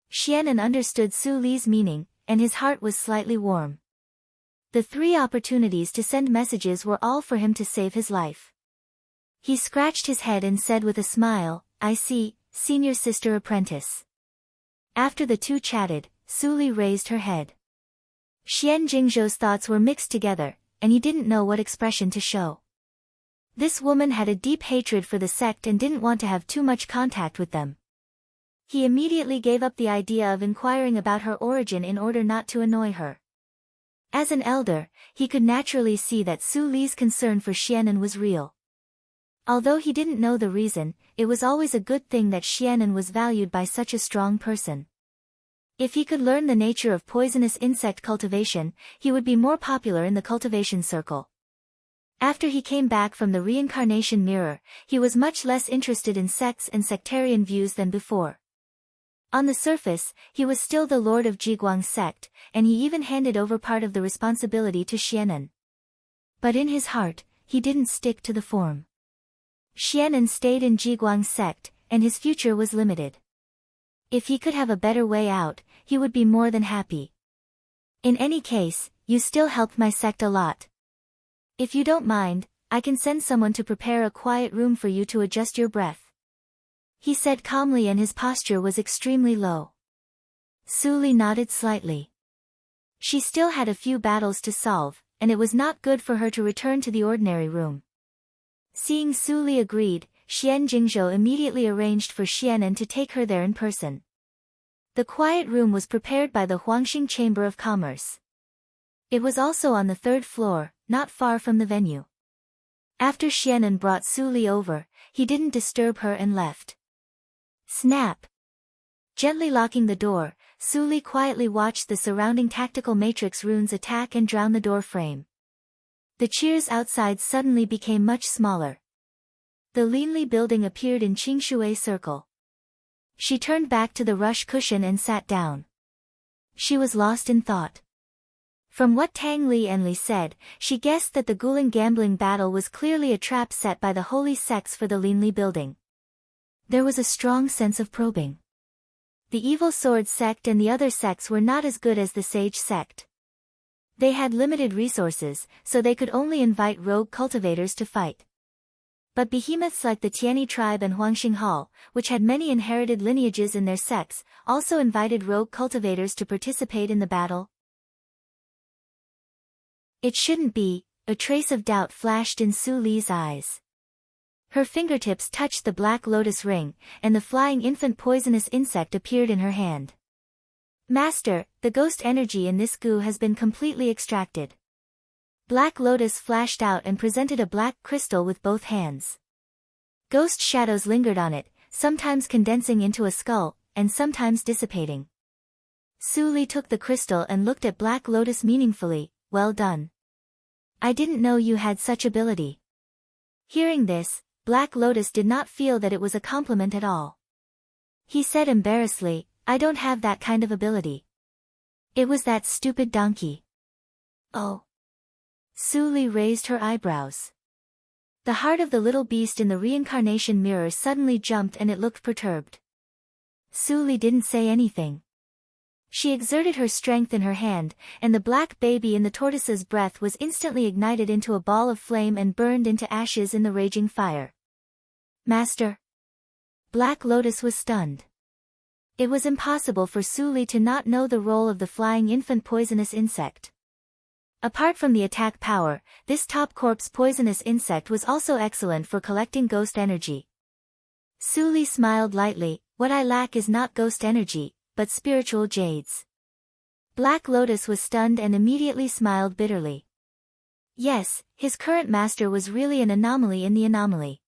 Xianan understood Su Li's meaning, and his heart was slightly warm. The 3 opportunities to send messages were all for him to save his life. He scratched his head and said with a smile, I see, senior sister apprentice. After the 2 chatted, Su Li raised her head. Xian Jingzhou's thoughts were mixed together, and he didn't know what expression to show. This woman had a deep hatred for the sect and didn't want to have too much contact with them. He immediately gave up the idea of inquiring about her origin in order not to annoy her. As an elder, he could naturally see that Su Li's concern for Xianan was real. Although he didn't know the reason, it was always a good thing that Xianan was valued by such a strong person. If he could learn the nature of poisonous insect cultivation, he would be more popular in the cultivation circle. After he came back from the reincarnation mirror, he was much less interested in sects and sectarian views than before. On the surface, he was still the lord of Jiguang's sect, and he even handed over part of the responsibility to Xianan. But in his heart, he didn't stick to the form. Xianan stayed in Jiguang's sect, and his future was limited. If he could have a better way out, he would be more than happy. In any case, you still helped my sect a lot. If you don't mind, I can send someone to prepare a quiet room for you to adjust your breath. He said calmly, and his posture was extremely low. Su Li nodded slightly. She still had a few battles to solve, and it was not good for her to return to the ordinary room. Seeing Su Li agreed, Xian Jingzhou immediately arranged for Xianan to take her there in person. The quiet room was prepared by the Huangxing Chamber of Commerce. It was also on the 3rd floor, not far from the venue. After Xianan brought Su Li over, he didn't disturb her and left. Snap! Gently locking the door, Su Li quietly watched the surrounding tactical matrix runes attack and drown the door frame. The cheers outside suddenly became much smaller. The Linli building appeared in Qingshui Circle. She turned back to the rush cushion and sat down. She was lost in thought. From what Tang Li and Li said, she guessed that the Guling gambling battle was clearly a trap set by the holy sects for the Linli building. There was a strong sense of probing. The evil sword sect and the other sects were not as good as the sage sect. They had limited resources, so they could only invite rogue cultivators to fight. But behemoths like the Tiani tribe and Huangxing Hall, which had many inherited lineages in their sects, also invited rogue cultivators to participate in the battle. It shouldn't be, a trace of doubt flashed in Su Li's eyes. Her fingertips touched the black lotus ring, and the flying infant poisonous insect appeared in her hand. Master, the ghost energy in this goo has been completely extracted. Black Lotus flashed out and presented a black crystal with both hands. Ghost shadows lingered on it, sometimes condensing into a skull, and sometimes dissipating. Su Li took the crystal and looked at Black Lotus meaningfully. Well done. I didn't know you had such ability. Hearing this, Black Lotus did not feel that it was a compliment at all. He said embarrassedly, I don't have that kind of ability. It was that stupid donkey. Oh. Su Li raised her eyebrows. The heart of the little beast in the reincarnation mirror suddenly jumped and it looked perturbed. Su Li didn't say anything. She exerted her strength in her hand, and the black baby in the tortoise's breath was instantly ignited into a ball of flame and burned into ashes in the raging fire. Master. Black Lotus was stunned. It was impossible for Su Li to not know the role of the flying infant poisonous insect. Apart from the attack power, this top corpse poisonous insect was also excellent for collecting ghost energy. Su Li smiled lightly, what I lack is not ghost energy, but spiritual jades. Black Lotus was stunned and immediately smiled bitterly. Yes, his current master was really an anomaly in the anomaly.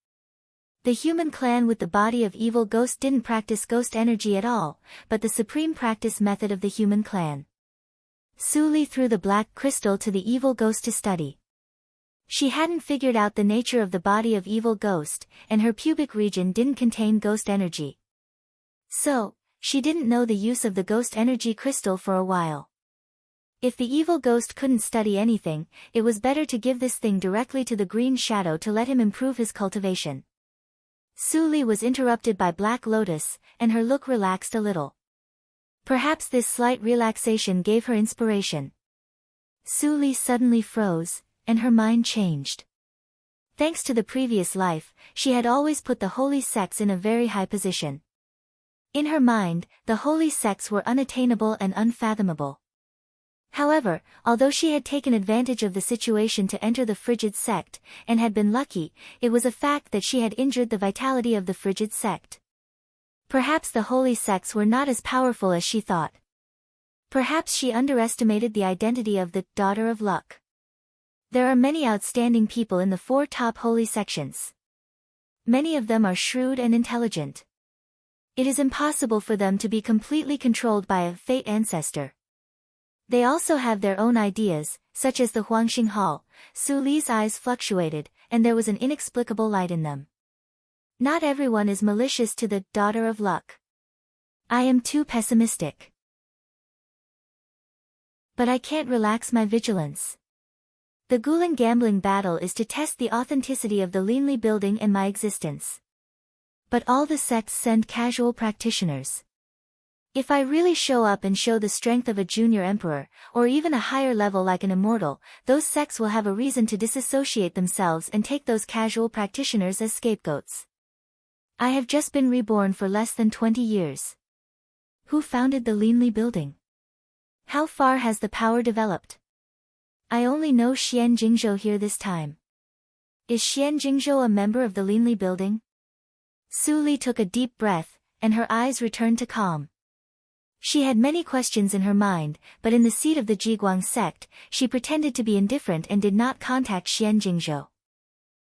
The human clan with the body of evil ghost didn't practice ghost energy at all, but the supreme practice method of the human clan. Su Li threw the black crystal to the evil ghost to study. She hadn't figured out the nature of the body of evil ghost, and her pubic region didn't contain ghost energy. So, she didn't know the use of the ghost energy crystal for a while. If the evil ghost couldn't study anything, it was better to give this thing directly to the green shadow to let him improve his cultivation. Su Li was interrupted by Black Lotus, and her look relaxed a little. Perhaps this slight relaxation gave her inspiration. Su Li suddenly froze, and her mind changed. Thanks to the previous life, she had always put the holy sects in a very high position. In her mind, the holy sects were unattainable and unfathomable. However, although she had taken advantage of the situation to enter the Frigid sect, and had been lucky, it was a fact that she had injured the vitality of the Frigid sect. Perhaps the holy sects were not as powerful as she thought. Perhaps she underestimated the identity of the Daughter of Luck. There are many outstanding people in the 4 top holy sections. Many of them are shrewd and intelligent. It is impossible for them to be completely controlled by a fate ancestor. They also have their own ideas, such as the Huangxing Hall. Su Li's eyes fluctuated, and there was an inexplicable light in them. Not everyone is malicious to the Daughter of Luck. I am too pessimistic. But I can't relax my vigilance. The Guling gambling battle is to test the authenticity of the Linli building and my existence. But all the sects send casual practitioners. If I really show up and show the strength of a junior emperor, or even a higher level like an immortal, those sects will have a reason to disassociate themselves and take those casual practitioners as scapegoats. I have just been reborn for less than 20 years. Who founded the Linli building? How far has the power developed? I only know Xian Jingzhou here this time. Is Xian Jingzhou a member of the Linli building? Su Li took a deep breath, and her eyes returned to calm. She had many questions in her mind, but in the seat of the Jiguang sect, she pretended to be indifferent and did not contact Xian Jingzhou.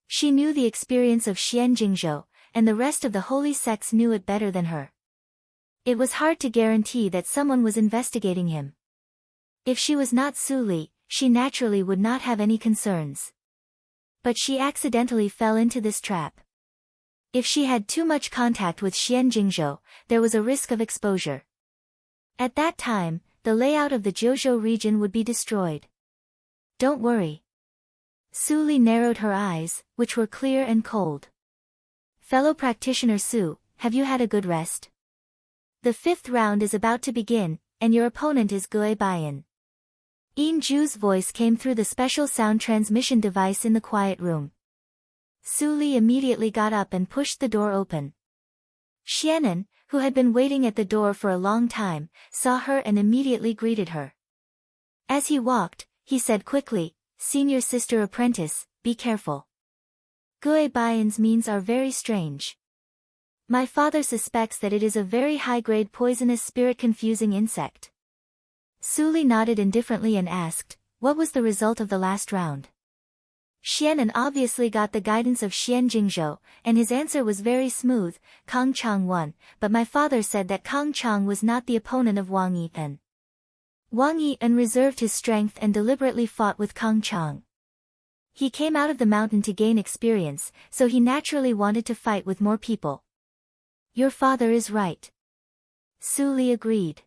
She knew the experience of Xian Jingzhou, and the rest of the holy sects knew it better than her. It was hard to guarantee that someone was investigating him. If she was not Su Li, she naturally would not have any concerns. But she accidentally fell into this trap. If she had too much contact with Xian Jingzhou, there was a risk of exposure. At that time, the layout of the Jiuzhou region would be destroyed. Don't worry. Su Li narrowed her eyes, which were clear and cold. Fellow practitioner Su, have you had a good rest? The 5th round is about to begin, and your opponent is Gue Baiyan. Yin Ju's voice came through the special sound transmission device in the quiet room. Su Li immediately got up and pushed the door open. Xianan, who had been waiting at the door for a long time, saw her and immediately greeted her. As he walked, he said quickly, "Senior sister apprentice, be careful. Gue Baiyan's means are very strange. My father suspects that it is a very high-grade poisonous spirit-confusing insect." Su Li nodded indifferently and asked, "What was the result of the last round?" Xianan obviously got the guidance of Xian Jingzhou, and his answer was very smooth. Kang Chang won, but my father said that Kang Chang was not the opponent of Wang Yian. Wang Yian reserved his strength and deliberately fought with Kang Chang. He came out of the mountain to gain experience, so he naturally wanted to fight with more people. Your father is right. Su Li agreed.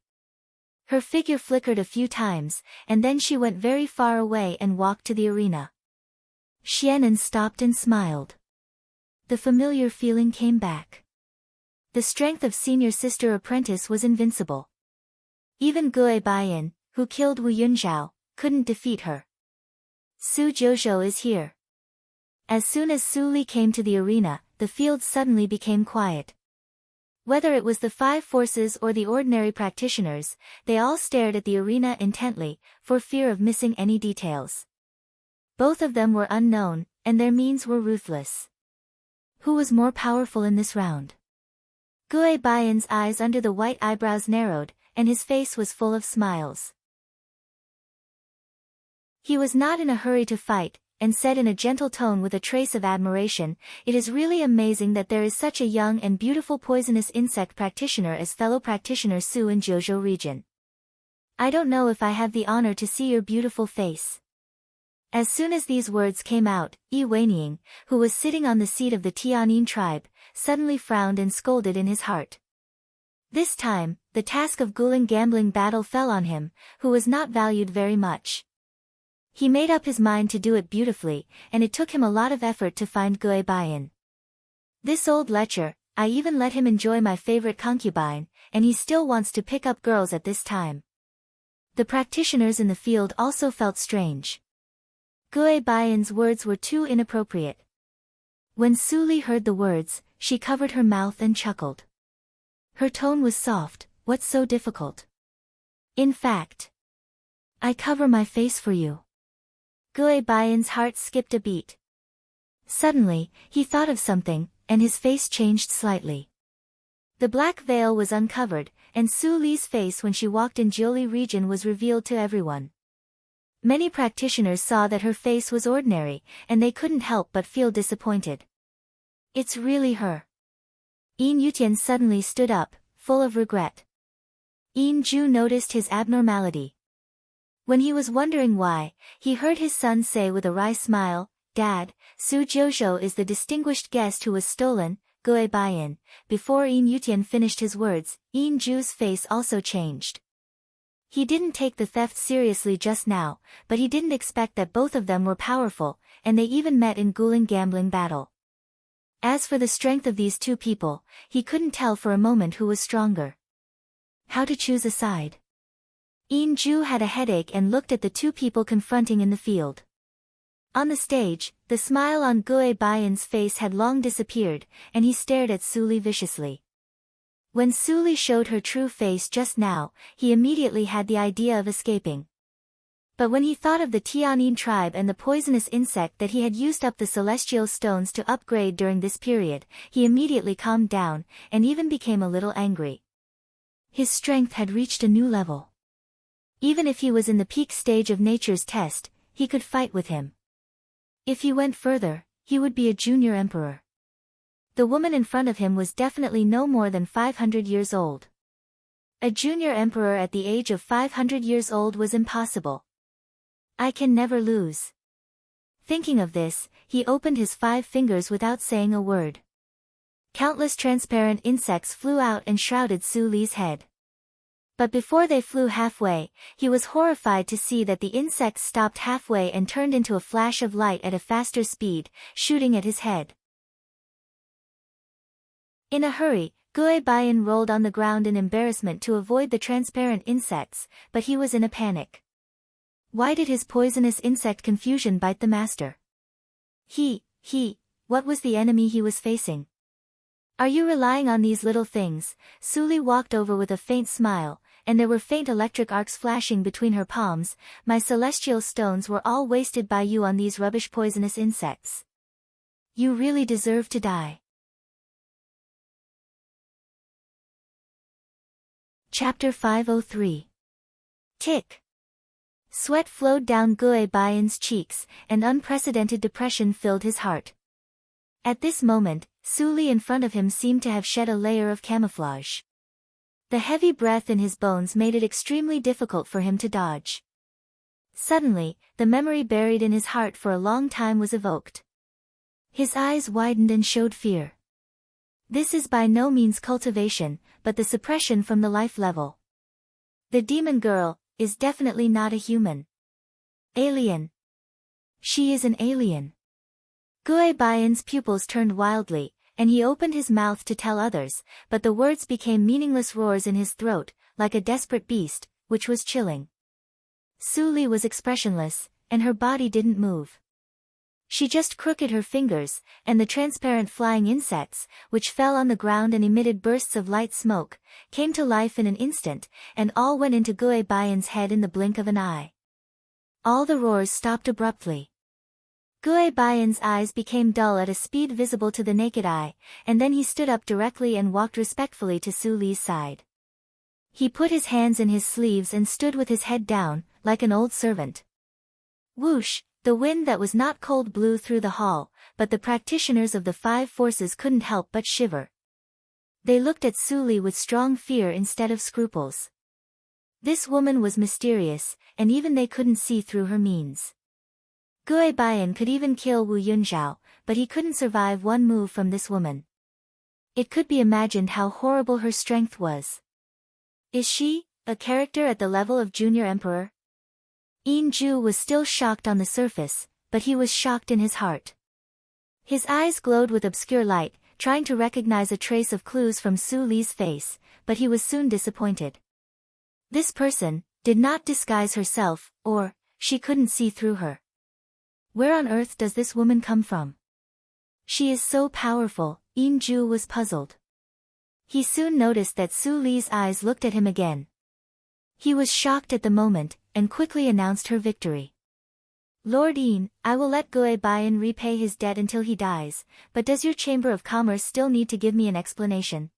Her figure flickered a few times, and then she went very far away and walked to the arena. Xianan stopped and smiled. The familiar feeling came back. The strength of senior sister apprentice was invincible. Even Gue Baiyan, who killed Wu Yunzhao, couldn't defeat her. Su Jiuzhou is here. As soon as Su Li came to the arena, the field suddenly became quiet. Whether it was the 5 forces or the ordinary practitioners, they all stared at the arena intently, for fear of missing any details. Both of them were unknown, and their means were ruthless. Who was more powerful in this round? Gue Baiyan's eyes under the white eyebrows narrowed, and his face was full of smiles. He was not in a hurry to fight, and said in a gentle tone with a trace of admiration, "It is really amazing that there is such a young and beautiful poisonous insect practitioner as fellow practitioner Su in Jiuzhou region. I don't know if I have the honor to see your beautiful face. As soon as these words came out, Yi Weining, who was sitting on the seat of the Tianyin tribe, suddenly frowned and scolded in his heart. This time, the task of Guling gambling battle fell on him, who was not valued very much. He made up his mind to do it beautifully, and it took him a lot of effort to find Gui Baiyan. This old lecher, I even let him enjoy my favorite concubine, and he still wants to pick up girls at this time. The practitioners in the field also felt strange. Gui Baiyan's words were too inappropriate. When Su Li heard the words, she covered her mouth and chuckled. Her tone was soft. What's so difficult? In fact, I cover my face for you. Gui Baiyan's heart skipped a beat. Suddenly, he thought of something, and his face changed slightly. The black veil was uncovered, and Su Li's face when she walked in Jiuli region was revealed to everyone. Many practitioners saw that her face was ordinary, and they couldn't help but feel disappointed. It's really her. Yin Yutian suddenly stood up, full of regret. Yin Ju noticed his abnormality. When he was wondering why, he heard his son say with a wry smile, Dad, Su Jiuzhou is the distinguished guest who was stolen, Gui Baiyan. Before Yin Yutian finished his words, Yin Ju's face also changed. He didn't take the theft seriously just now, but he didn't expect that both of them were powerful, and they even met in Guling gambling battle. As for the strength of these two people, he couldn't tell for a moment who was stronger. How to choose a side? Yin Ju had a headache and looked at the two people confronting in the field. On the stage, the smile on Gui Baiyan's face had long disappeared, and he stared at Su Li viciously. When Su Li showed her true face just now, he immediately had the idea of escaping. But when he thought of the Tianyin tribe and the poisonous insect that he had used up the celestial stones to upgrade during this period, he immediately calmed down, and even became a little angry. His strength had reached a new level. Even if he was in the peak stage of nature's test, he could fight with him. If he went further, he would be a junior emperor. The woman in front of him was definitely no more than 500 years old. A junior emperor at the age of 500 years old was impossible. I can never lose. Thinking of this, he opened his 5 fingers without saying a word. Countless transparent insects flew out and shrouded Su Li's head. But before they flew halfway, he was horrified to see that the insects stopped halfway and turned into a flash of light at a faster speed, shooting at his head. In a hurry, Gui Baiyan rolled on the ground in embarrassment to avoid the transparent insects, but he was in a panic. Why did his poisonous insect confusion bite the master? What was the enemy he was facing? Are you relying on these little things? Su Li walked over with a faint smile, and there were faint electric arcs flashing between her palms. My celestial stones were all wasted by you on these rubbish poisonous insects. You really deserve to die. Chapter 503. Tick. Sweat flowed down Gui Baiyan's cheeks, and unprecedented depression filled his heart. At this moment, Su Li in front of him seemed to have shed a layer of camouflage. The heavy breath in his bones made it extremely difficult for him to dodge. Suddenly, the memory buried in his heart for a long time was evoked. His eyes widened and showed fear. This is by no means cultivation, but the suppression from the life level. The demon girl is definitely not a human. Alien. She is an alien. Gui Baiyan's pupils turned wildly, and he opened his mouth to tell others, but the words became meaningless roars in his throat, like a desperate beast, which was chilling. Su Li was expressionless, and her body didn't move. She just crooked her fingers, and the transparent flying insects, which fell on the ground and emitted bursts of light smoke, came to life in an instant, and all went into Gui Baiyan's head in the blink of an eye. All the roars stopped abruptly. Gui Baiyan's eyes became dull at a speed visible to the naked eye, and then he stood up directly and walked respectfully to Su Li's side. He put his hands in his sleeves and stood with his head down, like an old servant. Whoosh! The wind that was not cold blew through the hall, but the practitioners of the 5 forces couldn't help but shiver. They looked at Su Li with strong fear instead of scruples. This woman was mysterious, and even they couldn't see through her means. Gui Baiyan could even kill Wu Yunzhao, but he couldn't survive one move from this woman. It could be imagined how horrible her strength was. Is she a character at the level of Junior Emperor? Yin Ju was still shocked on the surface, but he was shocked in his heart. His eyes glowed with obscure light, trying to recognize a trace of clues from Su Li's face, but he was soon disappointed. This person did not disguise herself, or she couldn't see through her. Where on earth does this woman come from? She is so powerful. Yin Ju was puzzled. He soon noticed that Su Li's eyes looked at him again. He was shocked at the moment, and quickly announced her victory. Lord Yin, I will let Gui Baiyan repay his debt until he dies, but does your Chamber of Commerce still need to give me an explanation?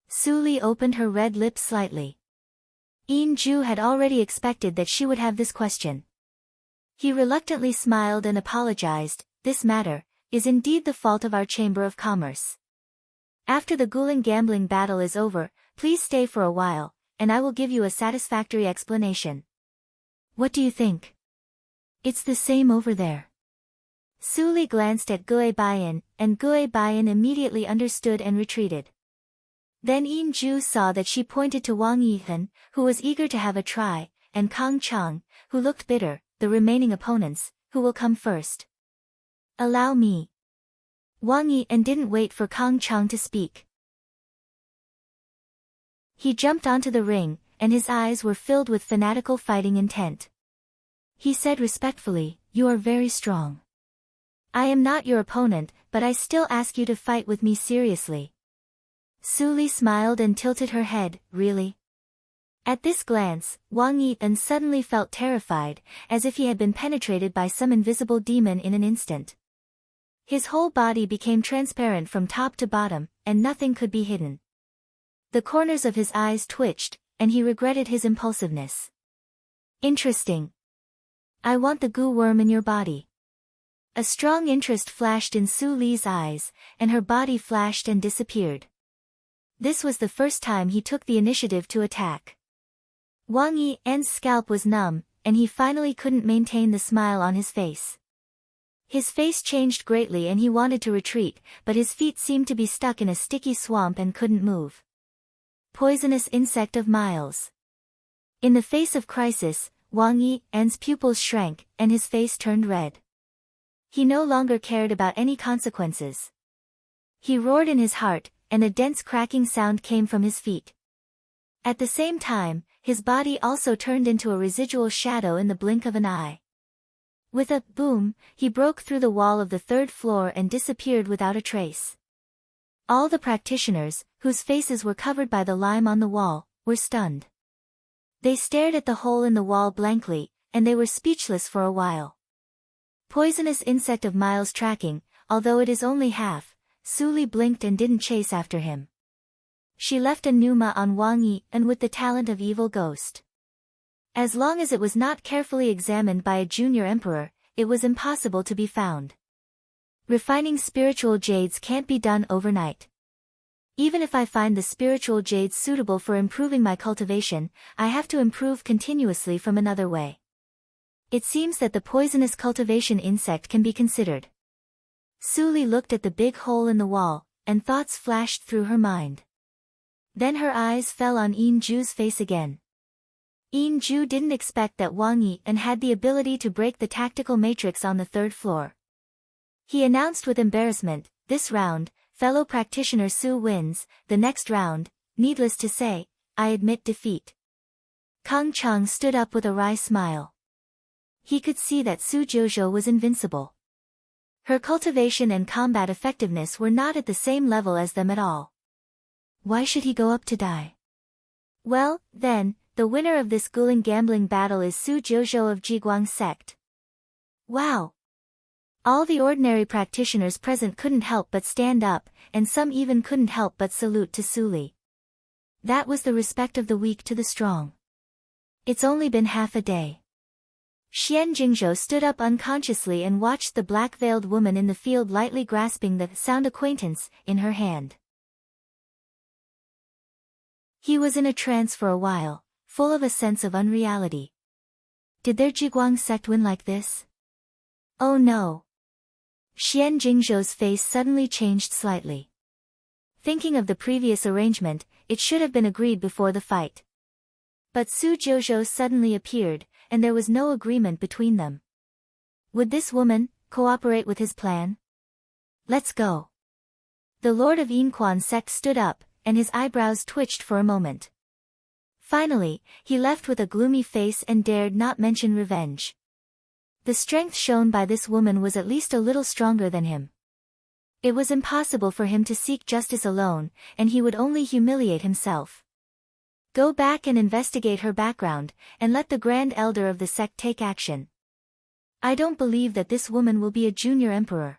Su Li opened her red lips slightly. Yin Ju had already expected that she would have this question. He reluctantly smiled and apologized. This matter is indeed the fault of our Chamber of Commerce. After the Guling gambling battle is over, please stay for a while, and I will give you a satisfactory explanation. What do you think? It's the same over there. Su Li glanced at Gui Baiyan, and Gui Baiyan immediately understood and retreated. Then Yin Ju saw that she pointed to Wang Yithan, who was eager to have a try, and Kang Chang, who looked bitter. The remaining opponents, who will come first? Allow me. Wang Yithan didn't wait for Kang Chang to speak. He jumped onto the ring, and his eyes were filled with fanatical fighting intent. He said respectfully, "You are very strong. I am not your opponent, but I still ask you to fight with me seriously." Su Li smiled and tilted her head. Really? At this glance, Wang Yithan suddenly felt terrified, as if he had been penetrated by some invisible demon in an instant. His whole body became transparent from top to bottom, and nothing could be hidden. The corners of his eyes twitched, and he regretted his impulsiveness. Interesting. I want the goo worm in your body. A strong interest flashed in Su Li's eyes, and her body flashed and disappeared. This was the first time he took the initiative to attack. Wang Yi's scalp was numb, and he finally couldn't maintain the smile on his face. His face changed greatly and he wanted to retreat, but his feet seemed to be stuck in a sticky swamp and couldn't move. Poisonous insect of miles. In the face of crisis, Wang Yi's pupils shrank, and his face turned red. He no longer cared about any consequences. He roared in his heart, and a dense cracking sound came from his feet. At the same time, his body also turned into a residual shadow in the blink of an eye. With a boom, he broke through the wall of the third floor and disappeared without a trace. All the practitioners, whose faces were covered by the lime on the wall, were stunned. They stared at the hole in the wall blankly, and they were speechless for a while. Poisonous insect of miles tracking, although it is only half. Su Li blinked and didn't chase after him. She left a pneuma on Wang Yi and with the talent of evil ghost. As long as it was not carefully examined by a junior emperor, it was impossible to be found. Refining spiritual jades can't be done overnight. Even if I find the spiritual jades suitable for improving my cultivation, I have to improve continuously from another way. It seems that the poisonous cultivation insect can be considered. Su Li looked at the big hole in the wall, and thoughts flashed through her mind. Then her eyes fell on Yin Ju's face again. Yin Ju didn't expect that Wang Yi had the ability to break the tactical matrix on the third floor. He announced with embarrassment, "This round, fellow practitioner Su wins. The next round, needless to say, I admit defeat." Kang Chang stood up with a wry smile. He could see that Su Jojo was invincible. Her cultivation and combat effectiveness were not at the same level as them at all. Why should he go up to die? Well, then, the winner of this Guling gambling battle is Su Jojo of Jiguang sect. Wow! All the ordinary practitioners present couldn't help but stand up, and some even couldn't help but salute to Su Li. That was the respect of the weak to the strong. It's only been half a day. Xian Jingzhou stood up unconsciously and watched the black-veiled woman in the field lightly grasping the sound acquaintance in her hand. He was in a trance for a while. full of a sense of unreality. Did their Jiguang sect win like this? Oh no. Xian Jingzhou's face suddenly changed slightly. Thinking of the previous arrangement, it should have been agreed before the fight. But Su Jiuzhou suddenly appeared, and there was no agreement between them. Would this woman cooperate with his plan? Let's go. The Lord of Yinquan sect stood up, and his eyebrows twitched for a moment. Finally, he left with a gloomy face and dared not mention revenge. The strength shown by this woman was at least a little stronger than him. It was impossible for him to seek justice alone, and he would only humiliate himself. Go back and investigate her background, and let the Grand Elder of the sect take action. I don't believe that this woman will be a junior emperor.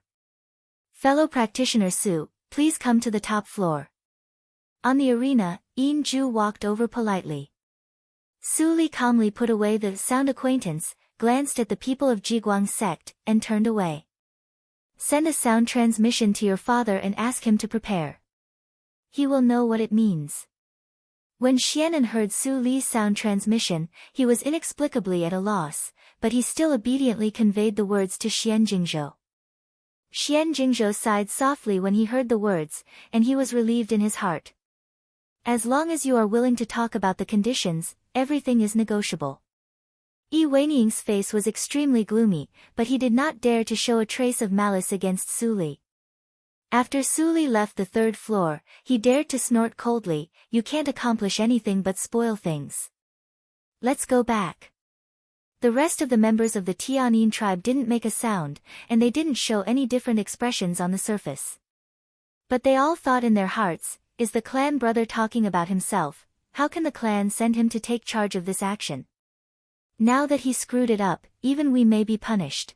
Fellow practitioner Su, please come to the top floor. On the arena, Yin Ju walked over politely. Su Li calmly put away the sound acquaintance, glanced at the people of Jiguang sect, and turned away. Send a sound transmission to your father and ask him to prepare. He will know what it means. When Xianan heard Su Li's sound transmission, he was inexplicably at a loss, but he still obediently conveyed the words to Xian Jingzhou. Xian Jingzhou sighed softly when he heard the words, and he was relieved in his heart. As long as you are willing to talk about the conditions, everything is negotiable. Yi Weiniang's face was extremely gloomy, but he did not dare to show a trace of malice against Su Li. After Su Li left the third floor, he dared to snort coldly, "You can't accomplish anything but spoil things. Let's go back." The rest of the members of the Tianyin tribe didn't make a sound, and they didn't show any different expressions on the surface. But they all thought in their hearts, is the clan brother talking about himself? How can the clan send him to take charge of this action? Now that he screwed it up, even we may be punished.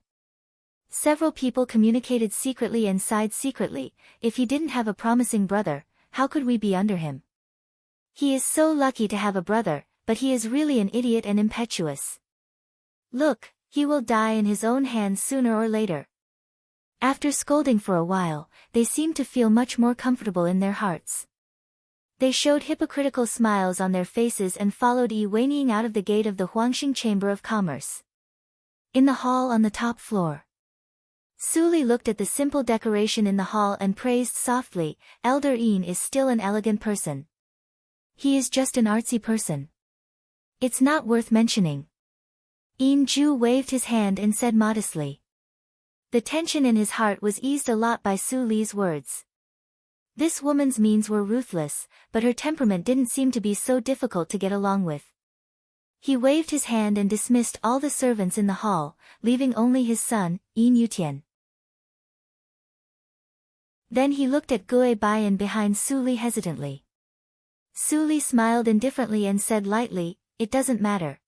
Several people communicated secretly and sighed secretly. If he didn't have a promising brother, how could we be under him? He is so lucky to have a brother, but he is really an idiot and impetuous. Look, he will die in his own hands sooner or later. After scolding for a while, they seemed to feel much more comfortable in their hearts. They showed hypocritical smiles on their faces and followed Yi Weiniang out of the gate of the Huangxing Chamber of Commerce. In the hall on the top floor, Su Li looked at the simple decoration in the hall and praised softly, "Elder Yin is still an elegant person. He is just an artsy person. It's not worth mentioning." Yin Ju waved his hand and said modestly. The tension in his heart was eased a lot by Su Li's words. This woman's means were ruthless, but her temperament didn't seem to be so difficult to get along with. He waved his hand and dismissed all the servants in the hall, leaving only his son, Yin Yutian. Then he looked at Gue Baiyan behind Su Li hesitantly. Su Li smiled indifferently and said lightly, "It doesn't matter.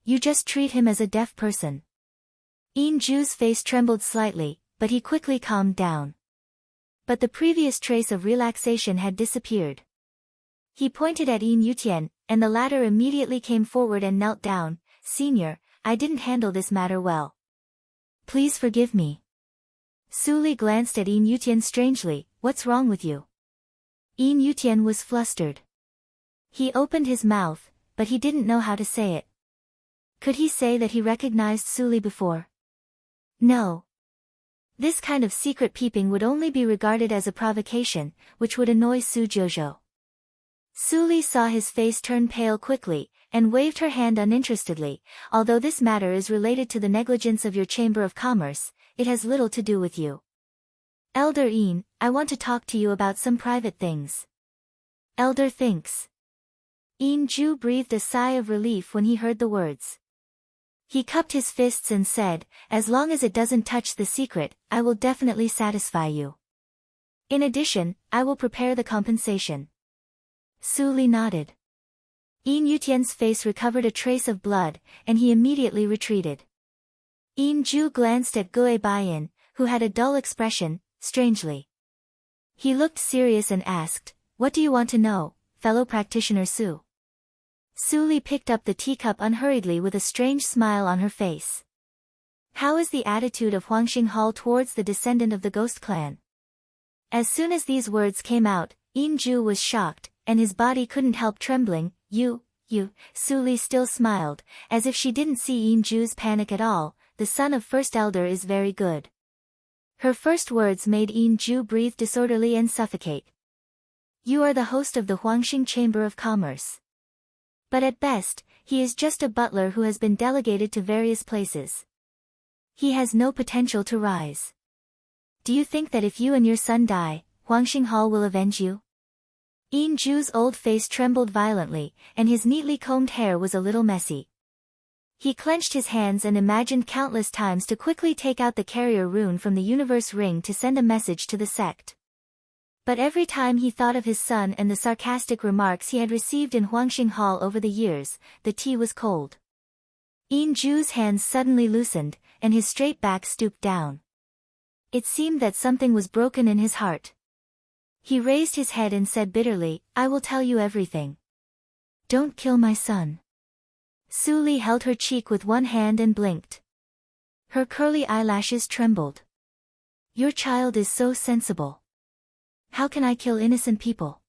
You just treat him as a deaf person." Yin Ju's face trembled slightly, but he quickly calmed down. But the previous trace of relaxation had disappeared. He pointed at Yin Yutian, and the latter immediately came forward and knelt down. "Senior, I didn't handle this matter well. Please forgive me." Su Li glanced at Yin Yutian strangely. "What's wrong with you?" Yin Yutian was flustered. He opened his mouth, but he didn't know how to say it. Could he say that he recognized Su Li before? No. This kind of secret peeping would only be regarded as a provocation, which would annoy Su Jiuzhou. Su Li saw his face turn pale quickly, and waved her hand uninterestedly. "Although this matter is related to the negligence of your Chamber of Commerce, it has little to do with you. Elder Yin, I want to talk to you about some private things." "Elder thinks." Yin Ju breathed a sigh of relief when he heard the words. He cupped his fists and said, "As long as it doesn't touch the secret, I will definitely satisfy you. In addition, I will prepare the compensation." Su Li nodded. Yin Yutian's face recovered a trace of blood, and he immediately retreated. Yin Ju glanced at Gue Baiyan, who had a dull expression, strangely. He looked serious and asked, "What do you want to know, fellow practitioner Su?" Su Li picked up the teacup unhurriedly with a strange smile on her face. "How is the attitude of Huangxing Hall towards the descendant of the Ghost Clan?" As soon as these words came out, Yin Ju was shocked, and his body couldn't help trembling. You Su still smiled, as if she didn't see Ju's panic at all. The son of first elder is very good. Her first words made Ju breathe disorderly and suffocate. You are the host of the Huangxing Chamber of Commerce. But at best, he is just a butler who has been delegated to various places. He has no potential to rise. Do you think that if you and your son die, Huangxing Hall will avenge you? Ju's old face trembled violently, and his neatly combed hair was a little messy. He clenched his hands and imagined countless times to quickly take out the carrier rune from the universe ring to send a message to the sect. But every time he thought of his son and the sarcastic remarks he had received in Huangxing Hall over the years, the tea was cold. Ju's hands suddenly loosened, and his straight back stooped down. It seemed that something was broken in his heart. He raised his head and said bitterly, I will tell you everything. Don't kill my son. Su held her cheek with one hand and blinked. Her curly eyelashes trembled. Your child is so sensible. How can I kill innocent people?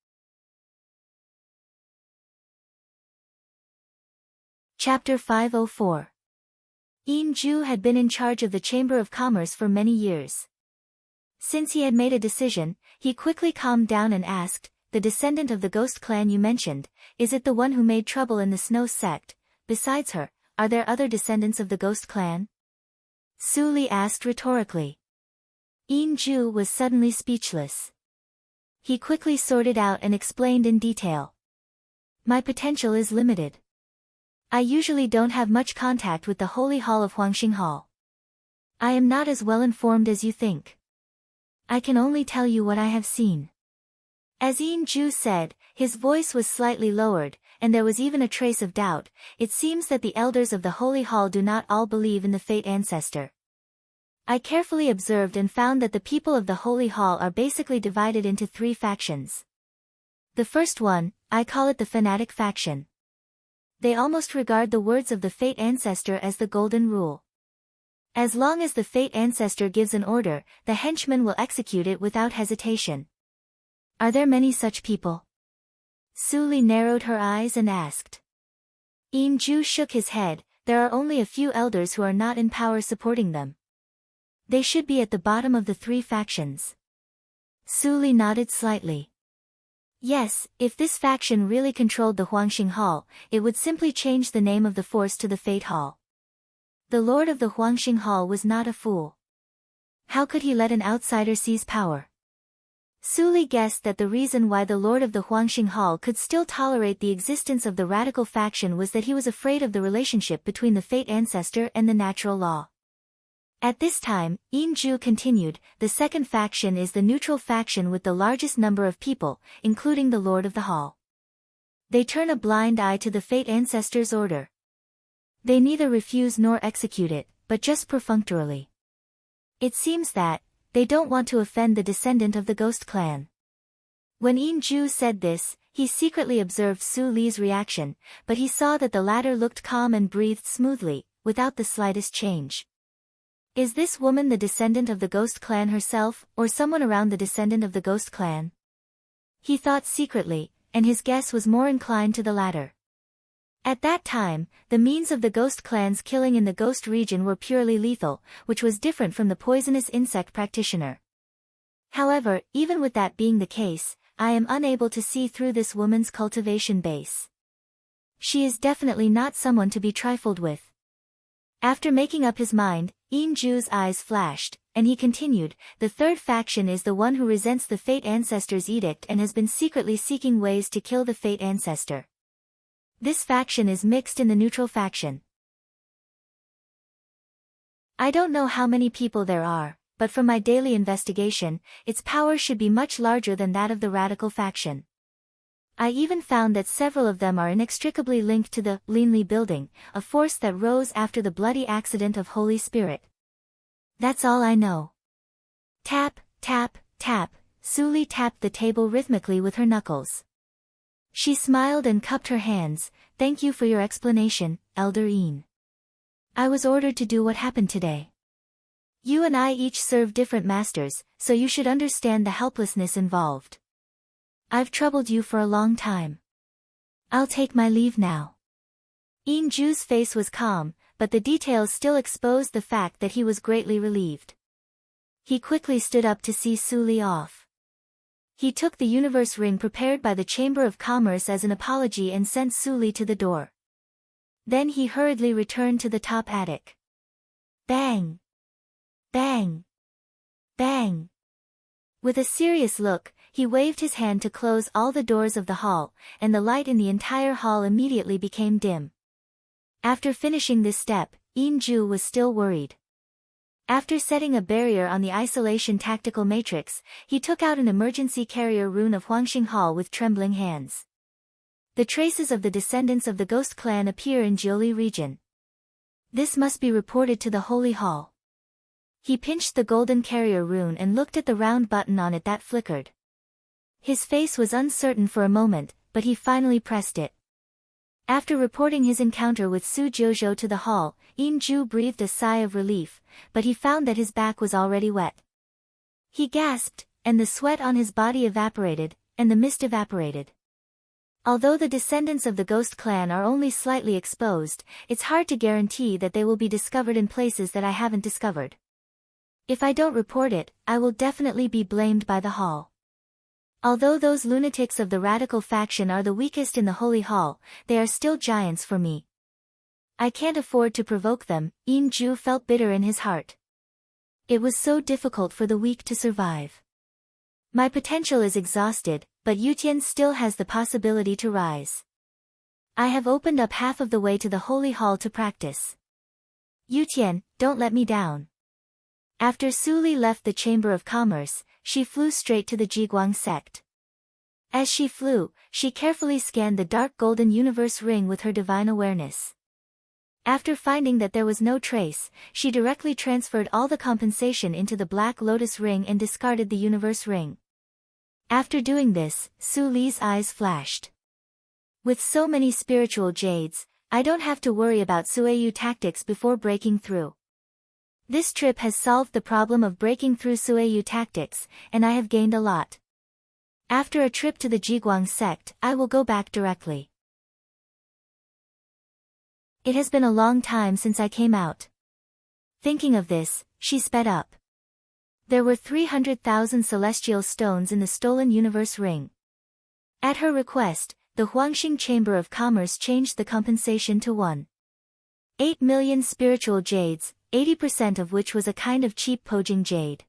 Chapter 504. Ju had been in charge of the Chamber of Commerce for many years. Since he had made a decision, he quickly calmed down and asked, the descendant of the ghost clan you mentioned, is it the one who made trouble in the Snow sect? Besides her, are there other descendants of the ghost clan? Su asked rhetorically. Ju was suddenly speechless. He quickly sorted out and explained in detail. My potential is limited. I usually don't have much contact with the Holy Hall of Huangxing Hall. I am not as well informed as you think. I can only tell you what I have seen. As Ju said, his voice was slightly lowered, and there was even a trace of doubt. It seems that the elders of the Holy Hall do not all believe in the Fate Ancestor. I carefully observed and found that the people of the Holy Hall are basically divided into 3 factions. The first one, I call it the Fanatic faction. They almost regard the words of the Fate Ancestor as the golden rule. As long as the Fate Ancestor gives an order, the henchmen will execute it without hesitation. Are there many such people? Su narrowed her eyes and asked. Ju shook his head, there are only a few elders who are not in power supporting them. They should be at the bottom of the 3 factions. Su nodded slightly. Yes, if this faction really controlled the Huangxing Hall, it would simply change the name of the force to the Fate Hall. The lord of the Huangxing Hall was not a fool. How could he let an outsider seize power? Su guessed that the reason why the lord of the Huangxing Hall could still tolerate the existence of the radical faction was that he was afraid of the relationship between the Fate Ancestor and the natural law. At this time, Ju continued, the second faction is the neutral faction with the largest number of people, including the lord of the hall. They turn a blind eye to the Fate Ancestor's order. They neither refuse nor execute it, but just perfunctorily. It seems that they don't want to offend the descendant of the ghost clan. When Ju said this, he secretly observed Su reaction, but he saw that the latter looked calm and breathed smoothly, without the slightest change. Is this woman the descendant of the ghost clan herself, or someone around the descendant of the ghost clan? He thought secretly, and his guess was more inclined to the latter. At that time, the means of the ghost clan's killing in the ghost region were purely lethal, which was different from the poisonous insect practitioner. However, even with that being the case, I am unable to see through this woman's cultivation base. She is definitely not someone to be trifled with. After making up his mind, Ju's eyes flashed, and he continued, the third faction is the one who resents the Fate Ancestor's edict and has been secretly seeking ways to kill the Fate Ancestor. This faction is mixed in the neutral faction. I don't know how many people there are, but from my daily investigation, its power should be much larger than that of the radical faction. I even found that several of them are inextricably linked to the Linli building, a force that rose after the bloody accident of Holy Spirit. That's all I know. Tap, tap, tap, Su tapped the table rhythmically with her knuckles. She smiled and cupped her hands, thank you for your explanation, Elder Een. I was ordered to do what happened today. You and I each serve different masters, so you should understand the helplessness involved. I've troubled you for a long time. I'll take my leave now. Yin Ju's face was calm, but the details still exposed the fact that he was greatly relieved. He quickly stood up to see Su Li off. He took the universe ring prepared by the Chamber of Commerce as an apology and sent Su Li to the door. Then he hurriedly returned to the top attic. Bang! Bang! Bang! With a serious look, he waved his hand to close all the doors of the hall, and the light in the entire hall immediately became dim. After finishing this step, Yin Ju was still worried. After setting a barrier on the isolation tactical matrix, he took out an emergency carrier rune of Huangxing Hall with trembling hands. The traces of the descendants of the Ghost Clan appear in Jiuli region. This must be reported to the Holy Hall. He pinched the golden carrier rune and looked at the round button on it that flickered. His face was uncertain for a moment, but he finally pressed it. After reporting his encounter with Su Jiuzhou to the hall, Yin Ju breathed a sigh of relief, but he found that his back was already wet. He gasped, and the sweat on his body evaporated, and the mist evaporated. Although the descendants of the Ghost Clan are only slightly exposed, it's hard to guarantee that they will be discovered in places that I haven't discovered. If I don't report it, I will definitely be blamed by the hall. Although those lunatics of the radical faction are the weakest in the Holy Hall, they are still giants for me. I can't afford to provoke them. Yin Ju felt bitter in his heart. It was so difficult for the weak to survive. My potential is exhausted, but Yutian still has the possibility to rise. I have opened up half of the way to the Holy Hall to practice. Yutian, don't let me down. After Su Li left the Chamber of Commerce, she flew straight to the Jiguang sect. As she flew, she carefully scanned the dark golden universe ring with her divine awareness. After finding that there was no trace, she directly transferred all the compensation into the Black Lotus ring and discarded the universe ring. After doing this, Su Li's eyes flashed. With so many spiritual jades, I don't have to worry about Sueyu tactics before breaking through. This trip has solved the problem of breaking through Sueyu tactics, and I have gained a lot. After a trip to the Jiguang sect, I will go back directly. It has been a long time since I came out. Thinking of this, she sped up. There were 300,000 celestial stones in the stolen universe ring. At her request, the Huangxing Chamber of Commerce changed the compensation to 1.8 million spiritual jades, 80% of which was a kind of cheap Pojing jade.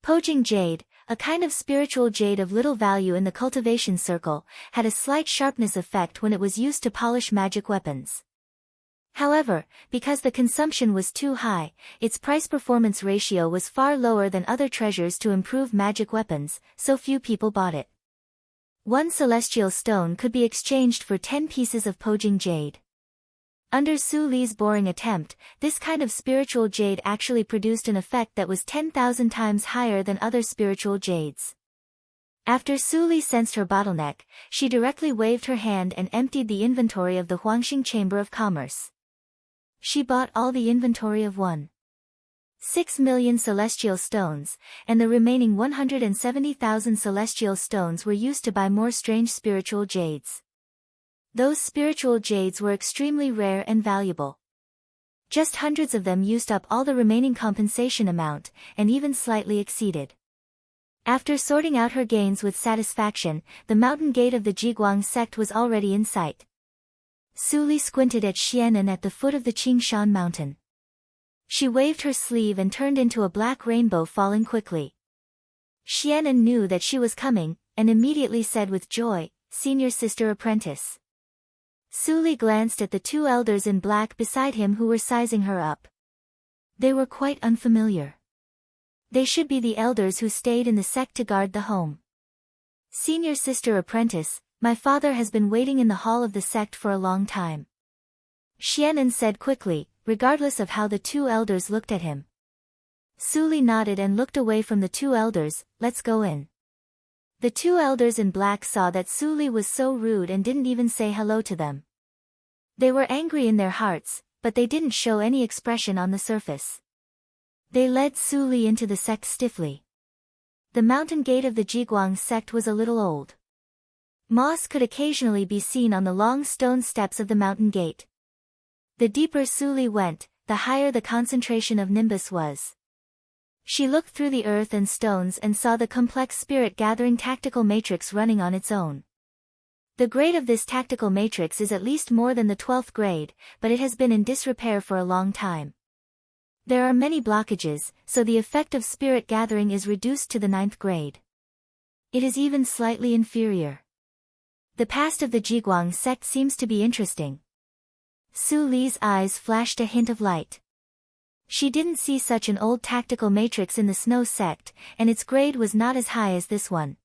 Pojing jade, a kind of spiritual jade of little value in the cultivation circle, had a slight sharpness effect when it was used to polish magic weapons. However, because the consumption was too high, its price-performance ratio was far lower than other treasures to improve magic weapons, so few people bought it. One celestial stone could be exchanged for 10 pieces of Pojing jade. Under Su Li's boring attempt, this kind of spiritual jade actually produced an effect that was 10,000 times higher than other spiritual jades. After Su Li sensed her bottleneck, she directly waved her hand and emptied the inventory of the Huangxing Chamber of Commerce. She bought all the inventory of 1.6 million celestial stones, and the remaining 170,000 celestial stones were used to buy more strange spiritual jades. Those spiritual jades were extremely rare and valuable. Just hundreds of them used up all the remaining compensation amount, and even slightly exceeded. After sorting out her gains with satisfaction, the mountain gate of the Jiguang sect was already in sight. Su Li squinted at Xianan at the foot of the Qingshan mountain. She waved her sleeve and turned into a black rainbow falling quickly. Xianan knew that she was coming, and immediately said with joy, "Senior sister apprentice." Su Li glanced at the two elders in black beside him who were sizing her up. They were quite unfamiliar. They should be the elders who stayed in the sect to guard the home. "Senior sister apprentice, my father has been waiting in the hall of the sect for a long time," Xianan said quickly, regardless of how the two elders looked at him. Su Li nodded and looked away from the two elders. "Let's go in." The two elders in black saw that Su Li was so rude and didn't even say hello to them. They were angry in their hearts, but they didn't show any expression on the surface. They led Su Li into the sect stiffly. The mountain gate of the Jiguang sect was a little old. Moss could occasionally be seen on the long stone steps of the mountain gate. The deeper Su Li went, the higher the concentration of nimbus was. She looked through the earth and stones and saw the complex spirit-gathering tactical matrix running on its own. The grade of this tactical matrix is at least more than the 12th grade, but it has been in disrepair for a long time. There are many blockages, so the effect of spirit gathering is reduced to the 9th grade. It is even slightly inferior. The past of the Jiguang sect seems to be interesting. Su Li's eyes flashed a hint of light. She didn't see such an old tactical matrix in the Snow sect, and its grade was not as high as this one.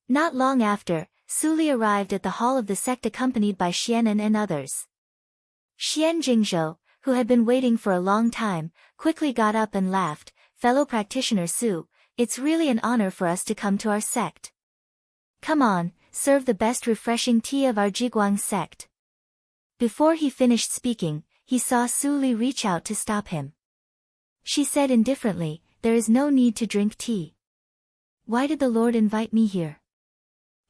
Not long after, Su Li arrived at the hall of the sect accompanied by Xianan and others. Xian Jingzhou, who had been waiting for a long time, quickly got up and laughed. "Fellow practitioner Su, it's really an honor for us to come to our sect. Come on, serve the best refreshing tea of our Jiguang sect." Before he finished speaking, he saw Su Li reach out to stop him. She said indifferently, "There is no need to drink tea. Why did the Lord invite me here?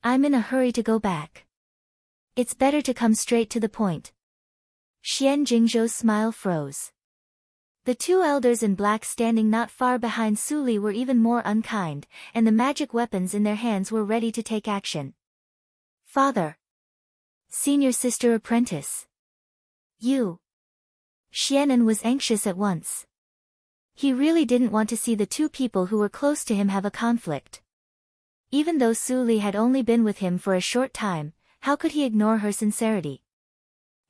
I'm in a hurry to go back. It's better to come straight to the point." Xian Jingzhou's smile froze. The two elders in black standing not far behind Su Li were even more unkind, and the magic weapons in their hands were ready to take action. "Father. Senior sister apprentice. You." Xianan was anxious at once. He really didn't want to see the two people who were close to him have a conflict. Even though Su Li had only been with him for a short time, how could he ignore her sincerity?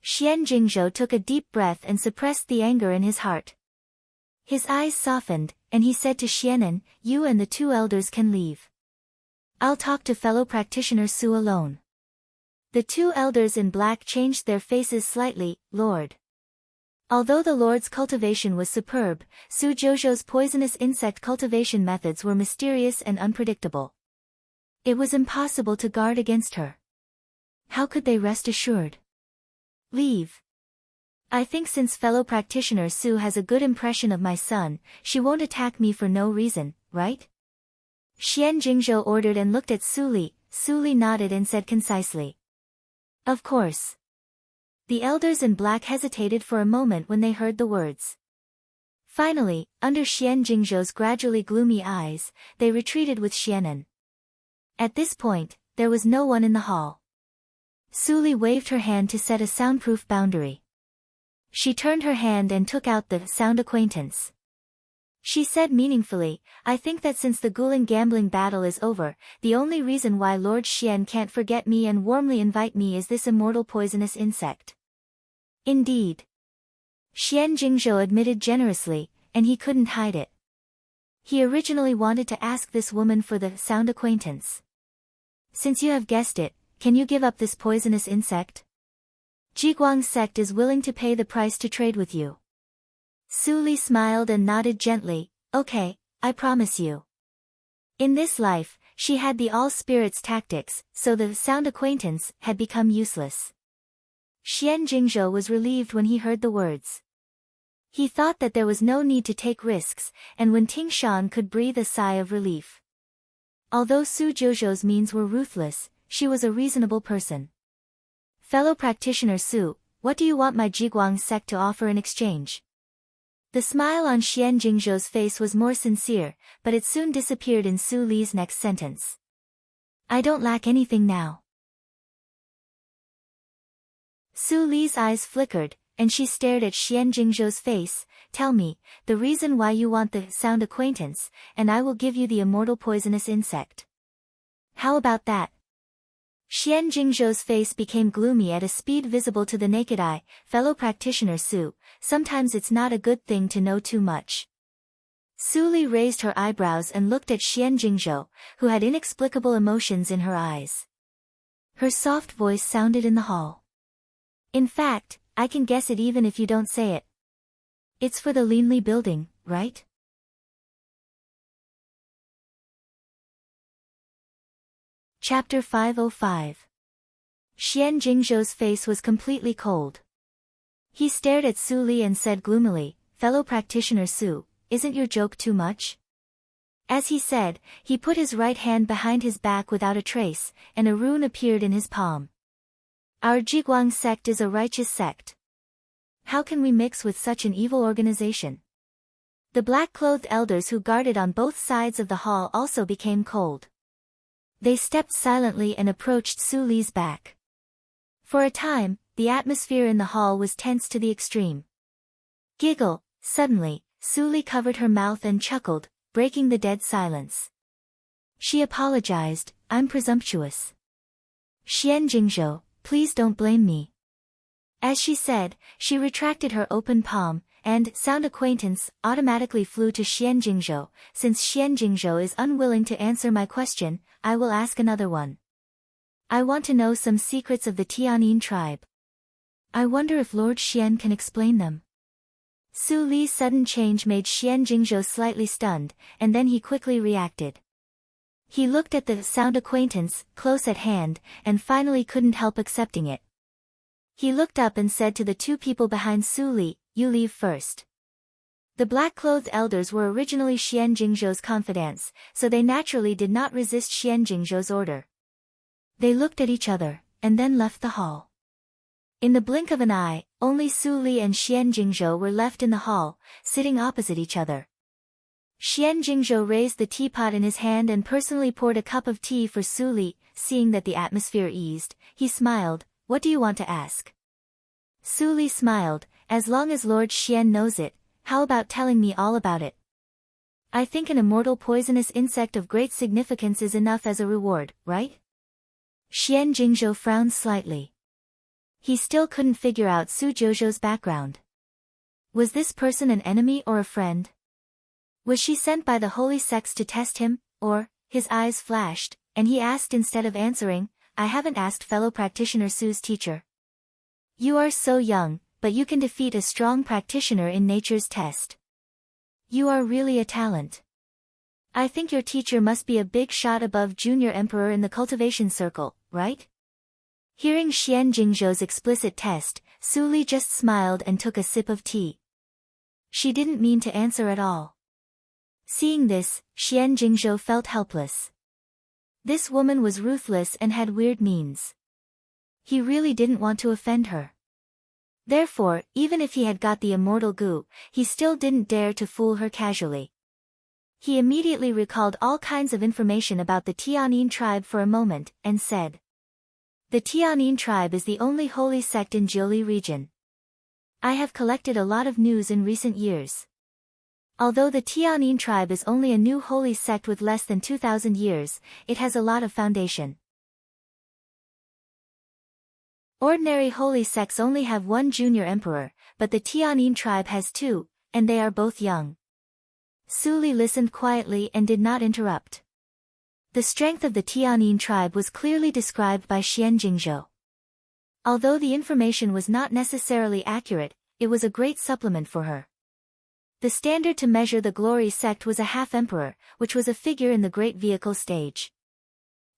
Xian Jingzhou took a deep breath and suppressed the anger in his heart. His eyes softened, and he said to Xianan, "You and the two elders can leave. I'll talk to fellow practitioner Su alone." The two elders in black changed their faces slightly. "Lord." Although the Lord's cultivation was superb, Su Jojo's poisonous insect cultivation methods were mysterious and unpredictable. It was impossible to guard against her. How could they rest assured? "Leave. I think since fellow practitioner Su has a good impression of my son, she won't attack me for no reason, right?" Xian Jingzhou ordered and looked at Su Li. Su Li nodded and said concisely, "Of course." The elders in black hesitated for a moment when they heard the words. Finally, under Xian Jingzhou's gradually gloomy eyes, they retreated with Xianan. At this point, there was no one in the hall. Su Li waved her hand to set a soundproof boundary. She turned her hand and took out the sound acquaintance. She said meaningfully, "I think that since the Guling gambling battle is over, the only reason why Lord Xian can't forget me and warmly invite me is this immortal poisonous insect." Indeed. Xian Jingzhou admitted generously, and he couldn't hide it. He originally wanted to ask this woman for the sound acquaintance. "Since you have guessed it, can you give up this poisonous insect? Jiguang sect is willing to pay the price to trade with you." Su Li smiled and nodded gently, "Okay, I promise you." In this life, she had the all-spirits tactics, so the sound acquaintance had become useless. Xian Jingzhou was relieved when he heard the words. He thought that there was no need to take risks, and when Ting Shan could breathe a sigh of relief. Although Su Jojo's means were ruthless, she was a reasonable person. "Fellow practitioner Su, what do you want my Jiguang sect to offer in exchange?" The smile on Xian Jingzhou's face was more sincere, but it soon disappeared in Su Li's next sentence. "I don't lack anything now." Su Li's eyes flickered, and she stared at Xian Jingzhou's face. "Tell me, the reason why you want the sound acquaintance, and I will give you the immortal poisonous insect. How about that?" Xian Jingzhou's face became gloomy at a speed visible to the naked eye. "Fellow practitioner Su, sometimes it's not a good thing to know too much." Su Li raised her eyebrows and looked at Xian Jingzhou, who had inexplicable emotions in her eyes. Her soft voice sounded in the hall. "In fact, I can guess it even if you don't say it. It's for the Linli building, right?" Chapter 505. Xian Jingzhou's face was completely cold. He stared at Su Li and said gloomily, "Fellow practitioner Su, isn't your joke too much? As he said, he put his right hand behind his back without a trace, and a rune appeared in his palm. Our Jiguang sect is a righteous sect. How can we mix with such an evil organization? The black-clothed elders who guarded on both sides of the hall also became cold. They stepped silently and approached Su Li's back. For a time, the atmosphere in the hall was tense to the extreme. Giggle, suddenly, Su Li covered her mouth and chuckled, breaking the dead silence. She apologized, I'm presumptuous. Xian Jingzhou, please don't blame me. As she said, she retracted her open palm, and sound acquaintance automatically flew to Xian Jingzhou. Since Xian Jingzhou is unwilling to answer my question, I will ask another one. I want to know some secrets of the Tianyin tribe. I wonder if Lord Xian can explain them. Su Li's sudden change made Xian Jingzhou slightly stunned, and then he quickly reacted. He looked at the sound acquaintance, close at hand, and finally couldn't help accepting it. He looked up and said to the two people behind Su Li, you leave first. The black-clothed elders were originally Xian Jingzhou's confidants, so they naturally did not resist Xian Jingzhou's order. They looked at each other, and then left the hall. In the blink of an eye, only Su Li and Xian Jingzhou were left in the hall, sitting opposite each other. Xian Jingzhou raised the teapot in his hand and personally poured a cup of tea for Su Li. Seeing that the atmosphere eased, he smiled, what do you want to ask? Su Li smiled, as long as Lord Xian knows it, how about telling me all about it? I think an immortal poisonous insect of great significance is enough as a reward, right? Xian Jingzhou frowned slightly. He still couldn't figure out Su Jouzhou's background. Was this person an enemy or a friend? Was she sent by the holy sects to test him, or, his eyes flashed, and he asked instead of answering, I haven't asked fellow practitioner Su's teacher. You are so young, but you can defeat a strong practitioner in nature's test. You are really a talent. I think your teacher must be a big shot above junior emperor in the cultivation circle, right? Hearing Xian Jingzhou's explicit test, Su Li just smiled and took a sip of tea. She didn't mean to answer at all. Seeing this, Xian Jingzhou felt helpless. This woman was ruthless and had weird means. He really didn't want to offend her. Therefore, even if he had got the immortal goo, he still didn't dare to fool her casually. He immediately recalled all kinds of information about the Tianyin tribe for a moment, and said, the Tianyin tribe is the only holy sect in Jiuli region. I have collected a lot of news in recent years. Although the Tianyin tribe is only a new holy sect with less than 2,000 years, it has a lot of foundation. Ordinary holy sects only have one junior emperor, but the Tianyin tribe has two, and they are both young. Su Li listened quietly and did not interrupt. The strength of the Tianyin tribe was clearly described by Xian Jingzhou. Although the information was not necessarily accurate, it was a great supplement for her. The standard to measure the glory sect was a half-emperor, which was a figure in the great vehicle stage.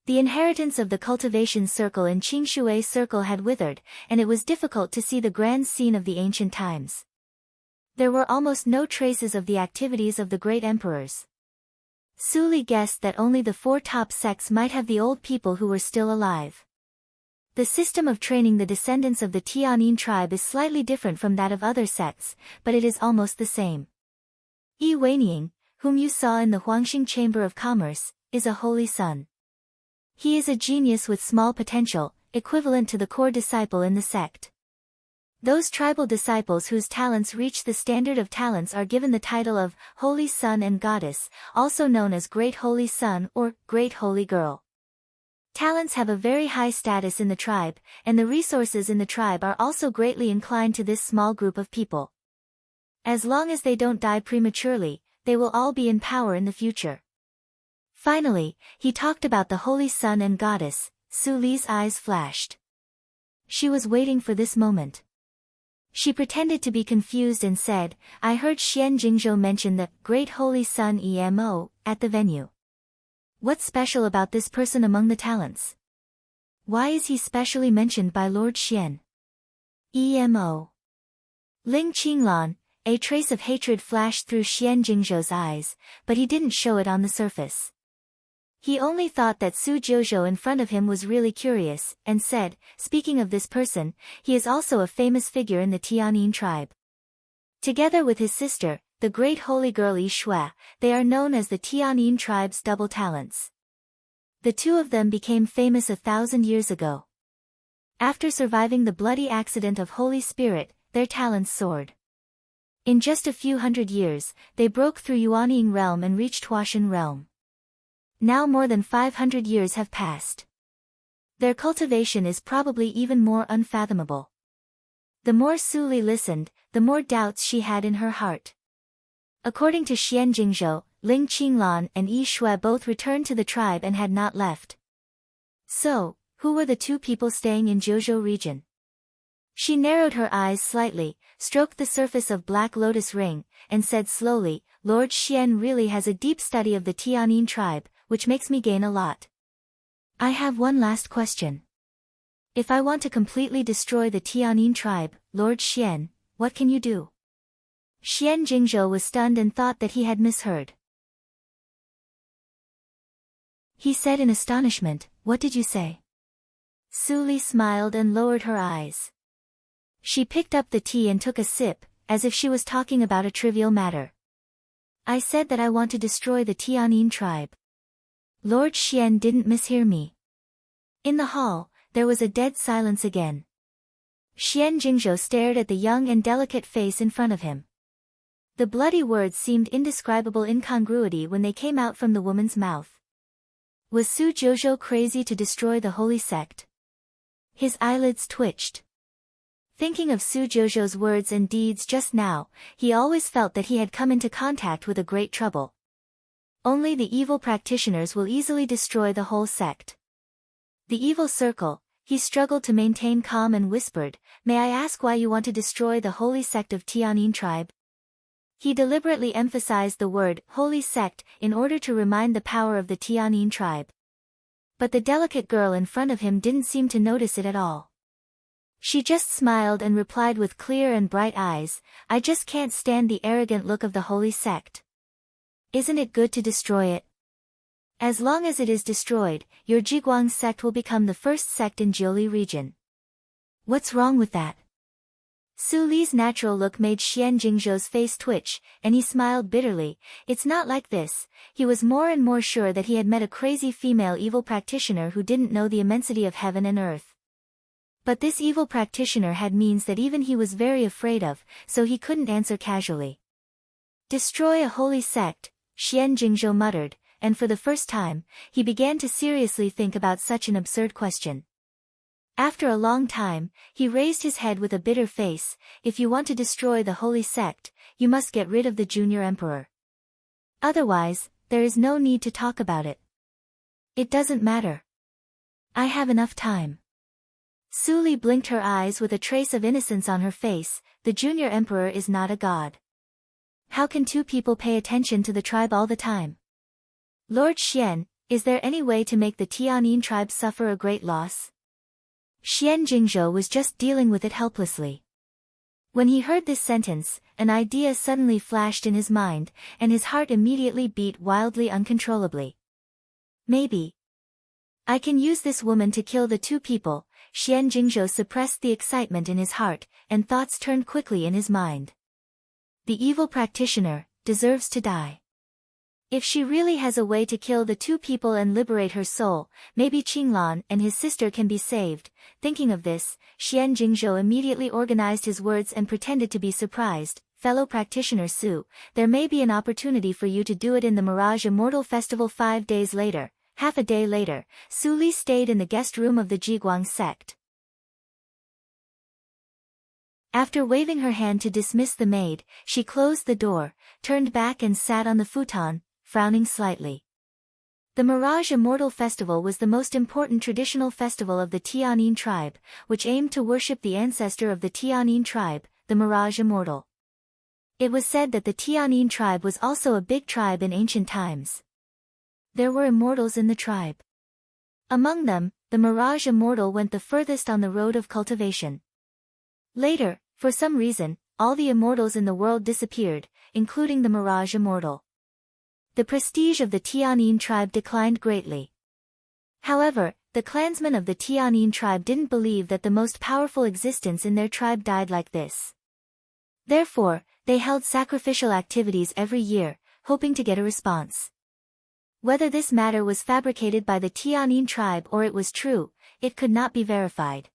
The inheritance of the cultivation circle in Qingshui circle had withered, and it was difficult to see the grand scene of the ancient times. There were almost no traces of the activities of the great emperors. Su Li guessed that only the four top sects might have the old people who were still alive. The system of training the descendants of the Tianyin tribe is slightly different from that of other sects, but it is almost the same. Yi Weining, whom you saw in the Huangxing Chamber of Commerce, is a holy son. He is a genius with small potential, equivalent to the core disciple in the sect. Those tribal disciples whose talents reach the standard of talents are given the title of Holy Son and Goddess, also known as Great Holy Son or Great Holy Girl. Talents have a very high status in the tribe, and the resources in the tribe are also greatly inclined to this small group of people. As long as they don't die prematurely, they will all be in power in the future. Finally, he talked about the Holy Son and Goddess. Su Li's eyes flashed. She was waiting for this moment. She pretended to be confused and said, I heard Xian Jingzhou mention the Great Holy Son EMO at the venue. What's special about this person among the talents? Why is he specially mentioned by Lord Xian? EMO. Ling Qinglan, a trace of hatred flashed through Xian Jingzhou's eyes, but he didn't show it on the surface. He only thought that Su Jiuzhou in front of him was really curious, and said, "Speaking of this person, he is also a famous figure in the Tianyin tribe. Together with his sister, the great holy girl Yi Shui, they are known as the Tianyin tribe's double talents. The two of them became famous 1,000 years ago. After surviving the bloody accident of Holy Spirit, their talents soared. In just a few hundred years, they broke through Yuanying realm and reached Huashan realm. Now more than 500 years have passed. Their cultivation is probably even more unfathomable." The more Su Li listened, the more doubts she had in her heart. According to Xian Jingzhou, Ling Qinglan and Yi Shui both returned to the tribe and had not left. So, who were the two people staying in Jiuzhou region? She narrowed her eyes slightly, stroked the surface of Black Lotus Ring, and said slowly, "Lord Xian really has a deep study of the Tianyin tribe, which makes me gain a lot. I have one last question. If I want to completely destroy the Tianyin tribe, Lord Xian, what can you do?" Xian Jingzhou was stunned and thought that he had misheard. He said in astonishment, "What did you say?" Su Li smiled and lowered her eyes. She picked up the tea and took a sip, as if she was talking about a trivial matter. "I said that I want to destroy the Tianyin tribe." Lord Xian didn't mishear me. In the hall, there was a dead silence again. Xian Jingzhou stared at the young and delicate face in front of him. The bloody words seemed indescribable incongruity when they came out from the woman's mouth. Was Su Jiuzhou crazy to destroy the holy sect? His eyelids twitched. Thinking of Su Jiuzhou's words and deeds just now, he always felt that he had come into contact with a great trouble. Only the evil practitioners will easily destroy the whole sect. The evil circle, he struggled to maintain calm and whispered, "May I ask why you want to destroy the holy sect of Tianyin tribe?" He deliberately emphasized the word, holy sect, in order to remind the power of the Tianyin tribe. But the delicate girl in front of him didn't seem to notice it at all. She just smiled and replied with clear and bright eyes, "I just can't stand the arrogant look of the holy sect. Isn't it good to destroy it? As long as it is destroyed, your Jiguang sect will become the first sect in Jiuli region. What's wrong with that?" Su Li's natural look made Xian Jingzhou's face twitch, and he smiled bitterly. It's not like this. He was more and more sure that he had met a crazy female evil practitioner who didn't know the immensity of heaven and earth. But this evil practitioner had means that even he was very afraid of, so he couldn't answer casually. "Destroy a holy sect," Xian Jingzhou muttered, and for the first time, he began to seriously think about such an absurd question. After a long time, he raised his head with a bitter face. "If you want to destroy the holy sect, you must get rid of the junior emperor. Otherwise, there is no need to talk about it. It doesn't matter. I have enough time." Su Li blinked her eyes with a trace of innocence on her face. "The junior emperor is not a god. How can two people pay attention to the tribe all the time? Lord Xian, is there any way to make the Tianyin tribe suffer a great loss?" Xian Jingzhou was just dealing with it helplessly. When he heard this sentence, an idea suddenly flashed in his mind, and his heart immediately beat wildly uncontrollably. "Maybe I can use this woman to kill the two people." Xian Jingzhou suppressed the excitement in his heart, and thoughts turned quickly in his mind. The evil practitioner deserves to die. If she really has a way to kill the two people and liberate her soul, maybe Qinglan and his sister can be saved. Thinking of this, Xian Jingzhou immediately organized his words and pretended to be surprised. "Fellow practitioner Su, there may be an opportunity for you to do it in the Mirage Immortal Festival 5 days later." Half a day later, Su Li stayed in the guest room of the Jiguang sect. After waving her hand to dismiss the maid, she closed the door, turned back and sat on the futon, frowning slightly. The Mirage Immortal Festival was the most important traditional festival of the Tianyin tribe, which aimed to worship the ancestor of the Tianyin tribe, the Mirage Immortal. It was said that the Tianyin tribe was also a big tribe in ancient times. There were immortals in the tribe. Among them, the Mirage Immortal went the furthest on the road of cultivation. Later, for some reason, all the immortals in the world disappeared, including the Mirage Immortal. The prestige of the Tianyin tribe declined greatly. However, the clansmen of the Tianyin tribe didn't believe that the most powerful existence in their tribe died like this. Therefore, they held sacrificial activities every year, hoping to get a response. Whether this matter was fabricated by the Tianyin tribe or it was true, it could not be verified.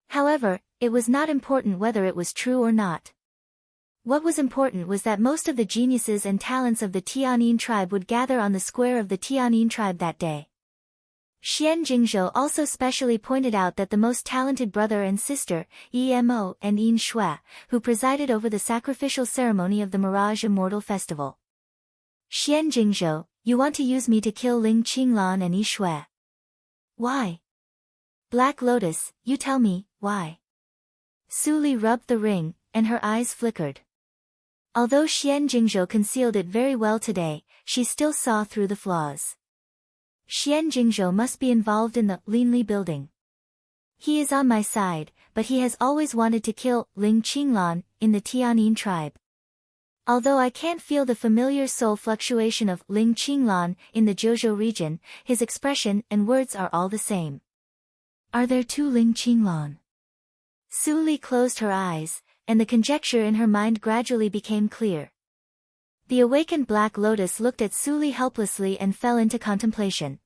However, it was not important whether it was true or not. What was important was that most of the geniuses and talents of the Tianyin tribe would gather on the square of the Tianyin tribe that day. Xian Jingzhou also specially pointed out that the most talented brother and sister, Emo and Yin Shui, who presided over the sacrificial ceremony of the Mirage Immortal Festival. Xian Jingzhou, you want to use me to kill Ling Qinglan and Yi Shui. Why? Black Lotus, you tell me, why? Su Li rubbed the ring, and her eyes flickered. Although Xian Jingzhou concealed it very well today, she still saw through the flaws. Xian Jingzhou must be involved in the Linli building. He is on my side, but he has always wanted to kill Ling Qinglan in the Tianyin tribe. Although I can't feel the familiar soul fluctuation of Ling Qinglan in the Zhouzhou region, his expression and words are all the same. Are there two Ling Qinglan? Su Li closed her eyes, and the conjecture in her mind gradually became clear. The awakened Black Lotus looked at Su Li helplessly and fell into contemplation.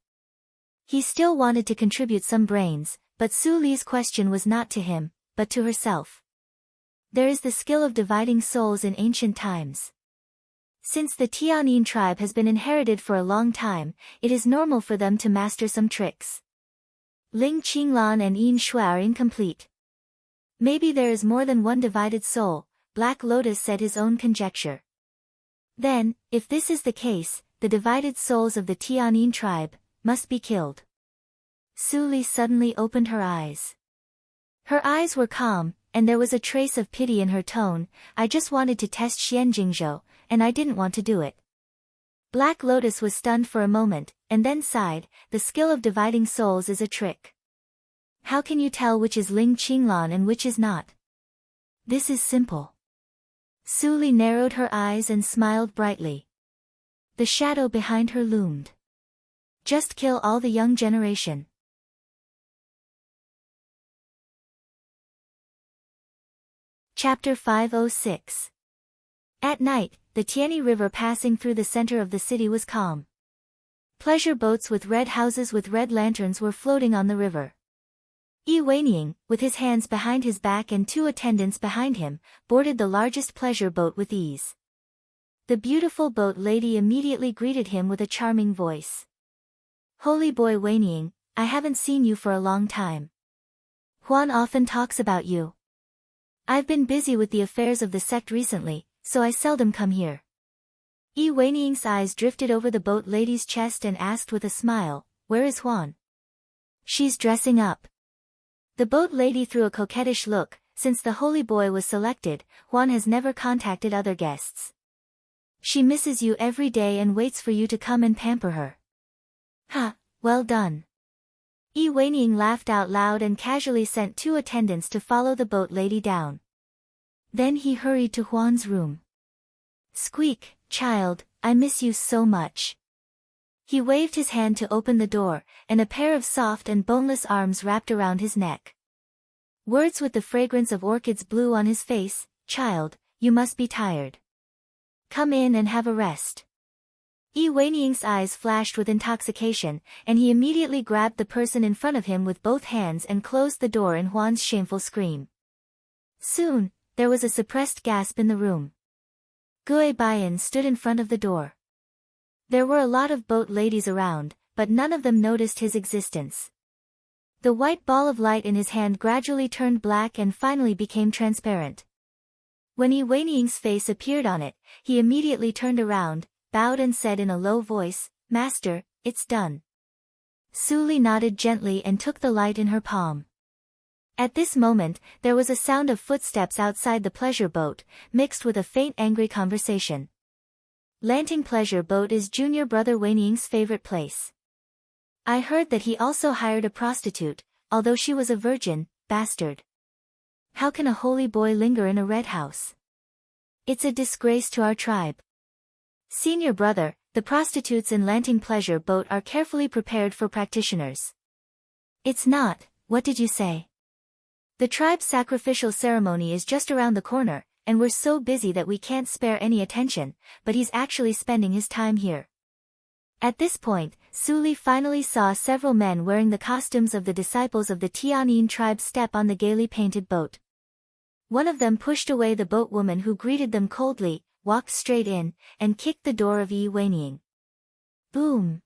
He still wanted to contribute some brains, but Su Li's question was not to him, but to herself. There is the skill of dividing souls in ancient times. Since the Tianyin tribe has been inherited for a long time, it is normal for them to master some tricks. Ling Qinglan and Yin Shui are incomplete. Maybe there is more than one divided soul, Black Lotus said his own conjecture. Then, if this is the case, the divided souls of the Tianyin tribe must be killed. Su Li suddenly opened her eyes. Her eyes were calm, and there was a trace of pity in her tone. I just wanted to test Xian Jingzhou, and I didn't want to do it. Black Lotus was stunned for a moment, and then sighed. The skill of dividing souls is a trick. How can you tell which is Ling Qinglan and which is not? This is simple. Su Li narrowed her eyes and smiled brightly. The shadow behind her loomed. Just kill all the young generation. Chapter 506. At night, the Tianyi River passing through the center of the city was calm. Pleasure boats with red houses with red lanterns were floating on the river. Yi Weining, with his hands behind his back and two attendants behind him, boarded the largest pleasure boat with ease. The beautiful boat lady immediately greeted him with a charming voice. Holy boy Weining, I haven't seen you for a long time. Huan often talks about you. I've been busy with the affairs of the sect recently, so I seldom come here. Yi Weining's eyes drifted over the boat lady's chest and asked with a smile, where is Huan? She's dressing up. The boat lady threw a coquettish look. Since the holy boy was selected, Huan has never contacted other guests. She misses you every day and waits for you to come and pamper her. Ha, well done. Yi Weining laughed out loud and casually sent two attendants to follow the boat lady down. Then he hurried to Huan's room. Squeak, child, I miss you so much. He waved his hand to open the door, and a pair of soft and boneless arms wrapped around his neck. Words with the fragrance of orchids blew on his face. Child, you must be tired. Come in and have a rest. Yi Weining's eyes flashed with intoxication, and he immediately grabbed the person in front of him with both hands and closed the door in Huan's shameful scream. Soon, there was a suppressed gasp in the room. Gui Baiyan stood in front of the door. There were a lot of boat ladies around, but none of them noticed his existence. The white ball of light in his hand gradually turned black and finally became transparent. When Yi Weining's face appeared on it, he immediately turned around, bowed and said in a low voice, Master, it's done. Su Li nodded gently and took the light in her palm. At this moment, there was a sound of footsteps outside the pleasure boat, mixed with a faint angry conversation. Lanting pleasure boat is junior brother Weining's favorite place. I heard that he also hired a prostitute, although she was a virgin, bastard. How can a holy boy linger in a red house? It's a disgrace to our tribe. Senior brother, the prostitutes in Lanting Pleasure Boat are carefully prepared for practitioners. It's not, what did you say? The tribe's sacrificial ceremony is just around the corner, and we're so busy that we can't spare any attention, but he's actually spending his time here. At this point, Suli finally saw several men wearing the costumes of the disciples of the Tianyin tribe step on the gaily painted boat. One of them pushed away the boatwoman who greeted them coldly, walked straight in, and kicked the door of Yi Weining. Boom!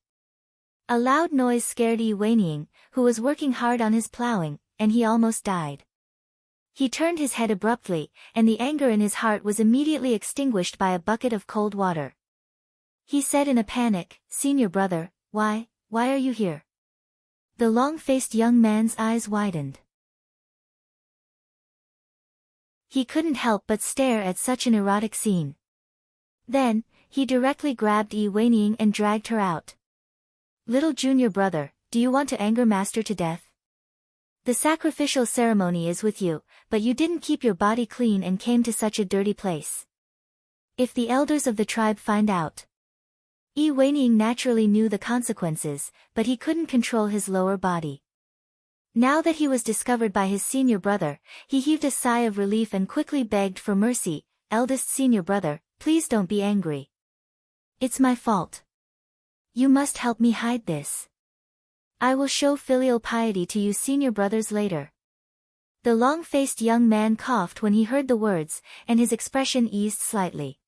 A loud noise scared Yi Weining, who was working hard on his plowing, and he almost died. He turned his head abruptly, and the anger in his heart was immediately extinguished by a bucket of cold water. He said in a panic, "Senior brother, why are you here?" The long-faced young man's eyes widened. He couldn't help but stare at such an erotic scene. Then, he directly grabbed Yi Weining and dragged her out. "Little junior brother, do you want to anger master to death? The sacrificial ceremony is with you, but you didn't keep your body clean and came to such a dirty place. If the elders of the tribe find out..." Yi Weining naturally knew the consequences, but he couldn't control his lower body. Now that he was discovered by his senior brother, he heaved a sigh of relief and quickly begged for mercy. "Eldest senior brother, please don't be angry. It's my fault. You must help me hide this. I will show filial piety to you senior brothers later." The long-faced young man coughed when he heard the words, and his expression eased slightly.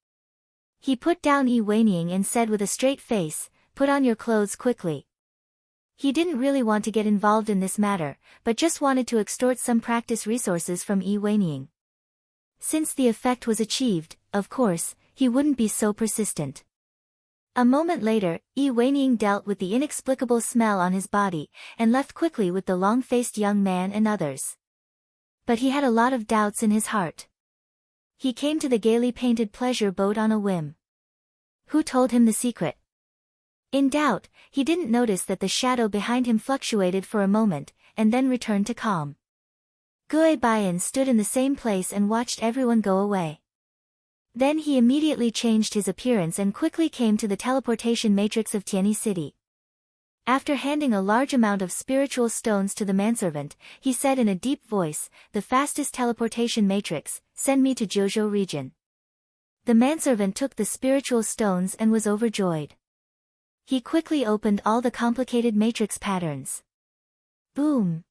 He put down Yi Weining and said with a straight face, "Put on your clothes quickly." He didn't really want to get involved in this matter, but just wanted to extort some practice resources from Yi Weining. Since the effect was achieved, of course, he wouldn't be so persistent. A moment later, Yi Weining dealt with the inexplicable smell on his body, and left quickly with the long-faced young man and others. But he had a lot of doubts in his heart. He came to the gaily painted pleasure boat on a whim. Who told him the secret? In doubt, he didn't notice that the shadow behind him fluctuated for a moment, and then returned to calm. Gue Baiyan stood in the same place and watched everyone go away. Then he immediately changed his appearance and quickly came to the teleportation matrix of Tianyi City. After handing a large amount of spiritual stones to the manservant, he said in a deep voice, "The fastest teleportation matrix, send me to Jiuzhou region." The manservant took the spiritual stones and was overjoyed. He quickly opened all the complicated matrix patterns. Boom!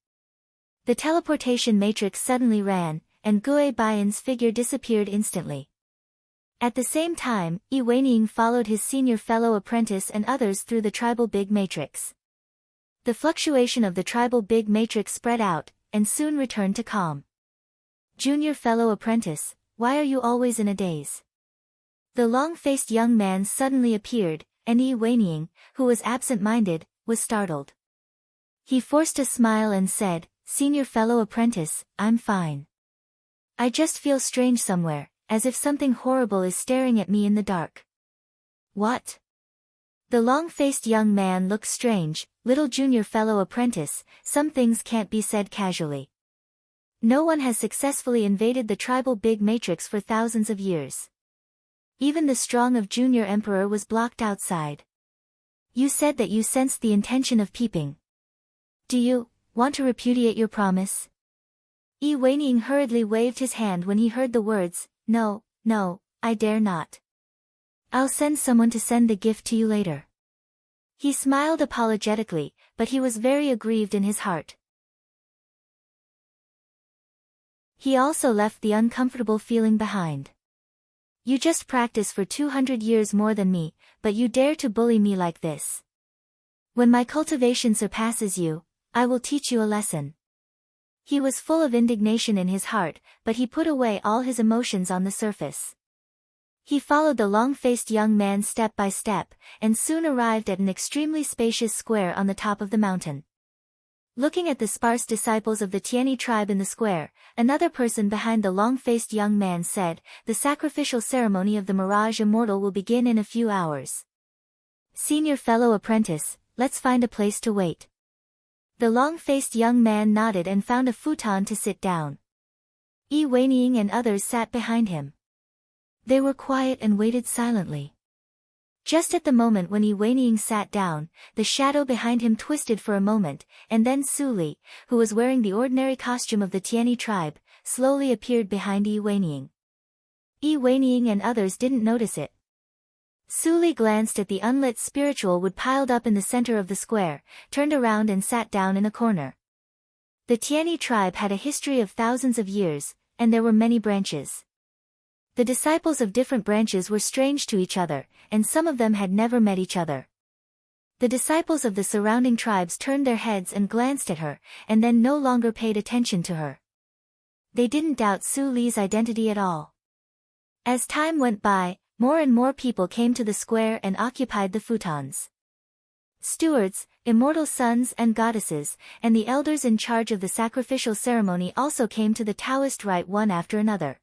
The teleportation matrix suddenly ran, and Gue Baiyan's figure disappeared instantly. At the same time, Yi Weining followed his senior fellow apprentice and others through the tribal big matrix. The fluctuation of the tribal big matrix spread out, and soon returned to calm. "Junior fellow apprentice, why are you always in a daze?" The long-faced young man suddenly appeared, and Yi Weining, who was absent-minded, was startled. He forced a smile and said, "Senior fellow apprentice, I'm fine. I just feel strange somewhere, as if something horrible is staring at me in the dark." "What?" The long-faced young man looked strange. "Little junior fellow apprentice, some things can't be said casually. No one has successfully invaded the tribal big matrix for thousands of years. Even the strong of junior emperor was blocked outside. You said that you sensed the intention of peeping. Do you want to repudiate your promise?" Yi Weining hurriedly waved his hand when he heard the words, No, I dare not. I'll send someone to send the gift to you later." He smiled apologetically, but he was very aggrieved in his heart. He also left the uncomfortable feeling behind. "You just practice for 200 years more than me, but you dare to bully me like this. When my cultivation surpasses you, I will teach you a lesson." He was full of indignation in his heart, but he put away all his emotions on the surface. He followed the long-faced young man step by step, and soon arrived at an extremely spacious square on the top of the mountain. Looking at the sparse disciples of the Tianyi tribe in the square, another person behind the long-faced young man said, "The sacrificial ceremony of the Mirage Immortal will begin in a few hours. Senior fellow apprentice, let's find a place to wait." The long-faced young man nodded and found a futon to sit down. Yi Weining and others sat behind him. They were quiet and waited silently. Just at the moment when Yi Weining sat down, the shadow behind him twisted for a moment, and then Su Li, who was wearing the ordinary costume of the Tiani tribe, slowly appeared behind Yi Weining. Yi Weining and others didn't notice it. Su Li glanced at the unlit spiritual wood piled up in the center of the square, turned around and sat down in a corner. The Tiani tribe had a history of thousands of years, and there were many branches. The disciples of different branches were strange to each other, and some of them had never met each other. The disciples of the surrounding tribes turned their heads and glanced at her, and then no longer paid attention to her. They didn't doubt Su Li's identity at all. As time went by, more and more people came to the square and occupied the futons. Stewards, immortal sons and goddesses, and the elders in charge of the sacrificial ceremony also came to the Taoist rite one after another.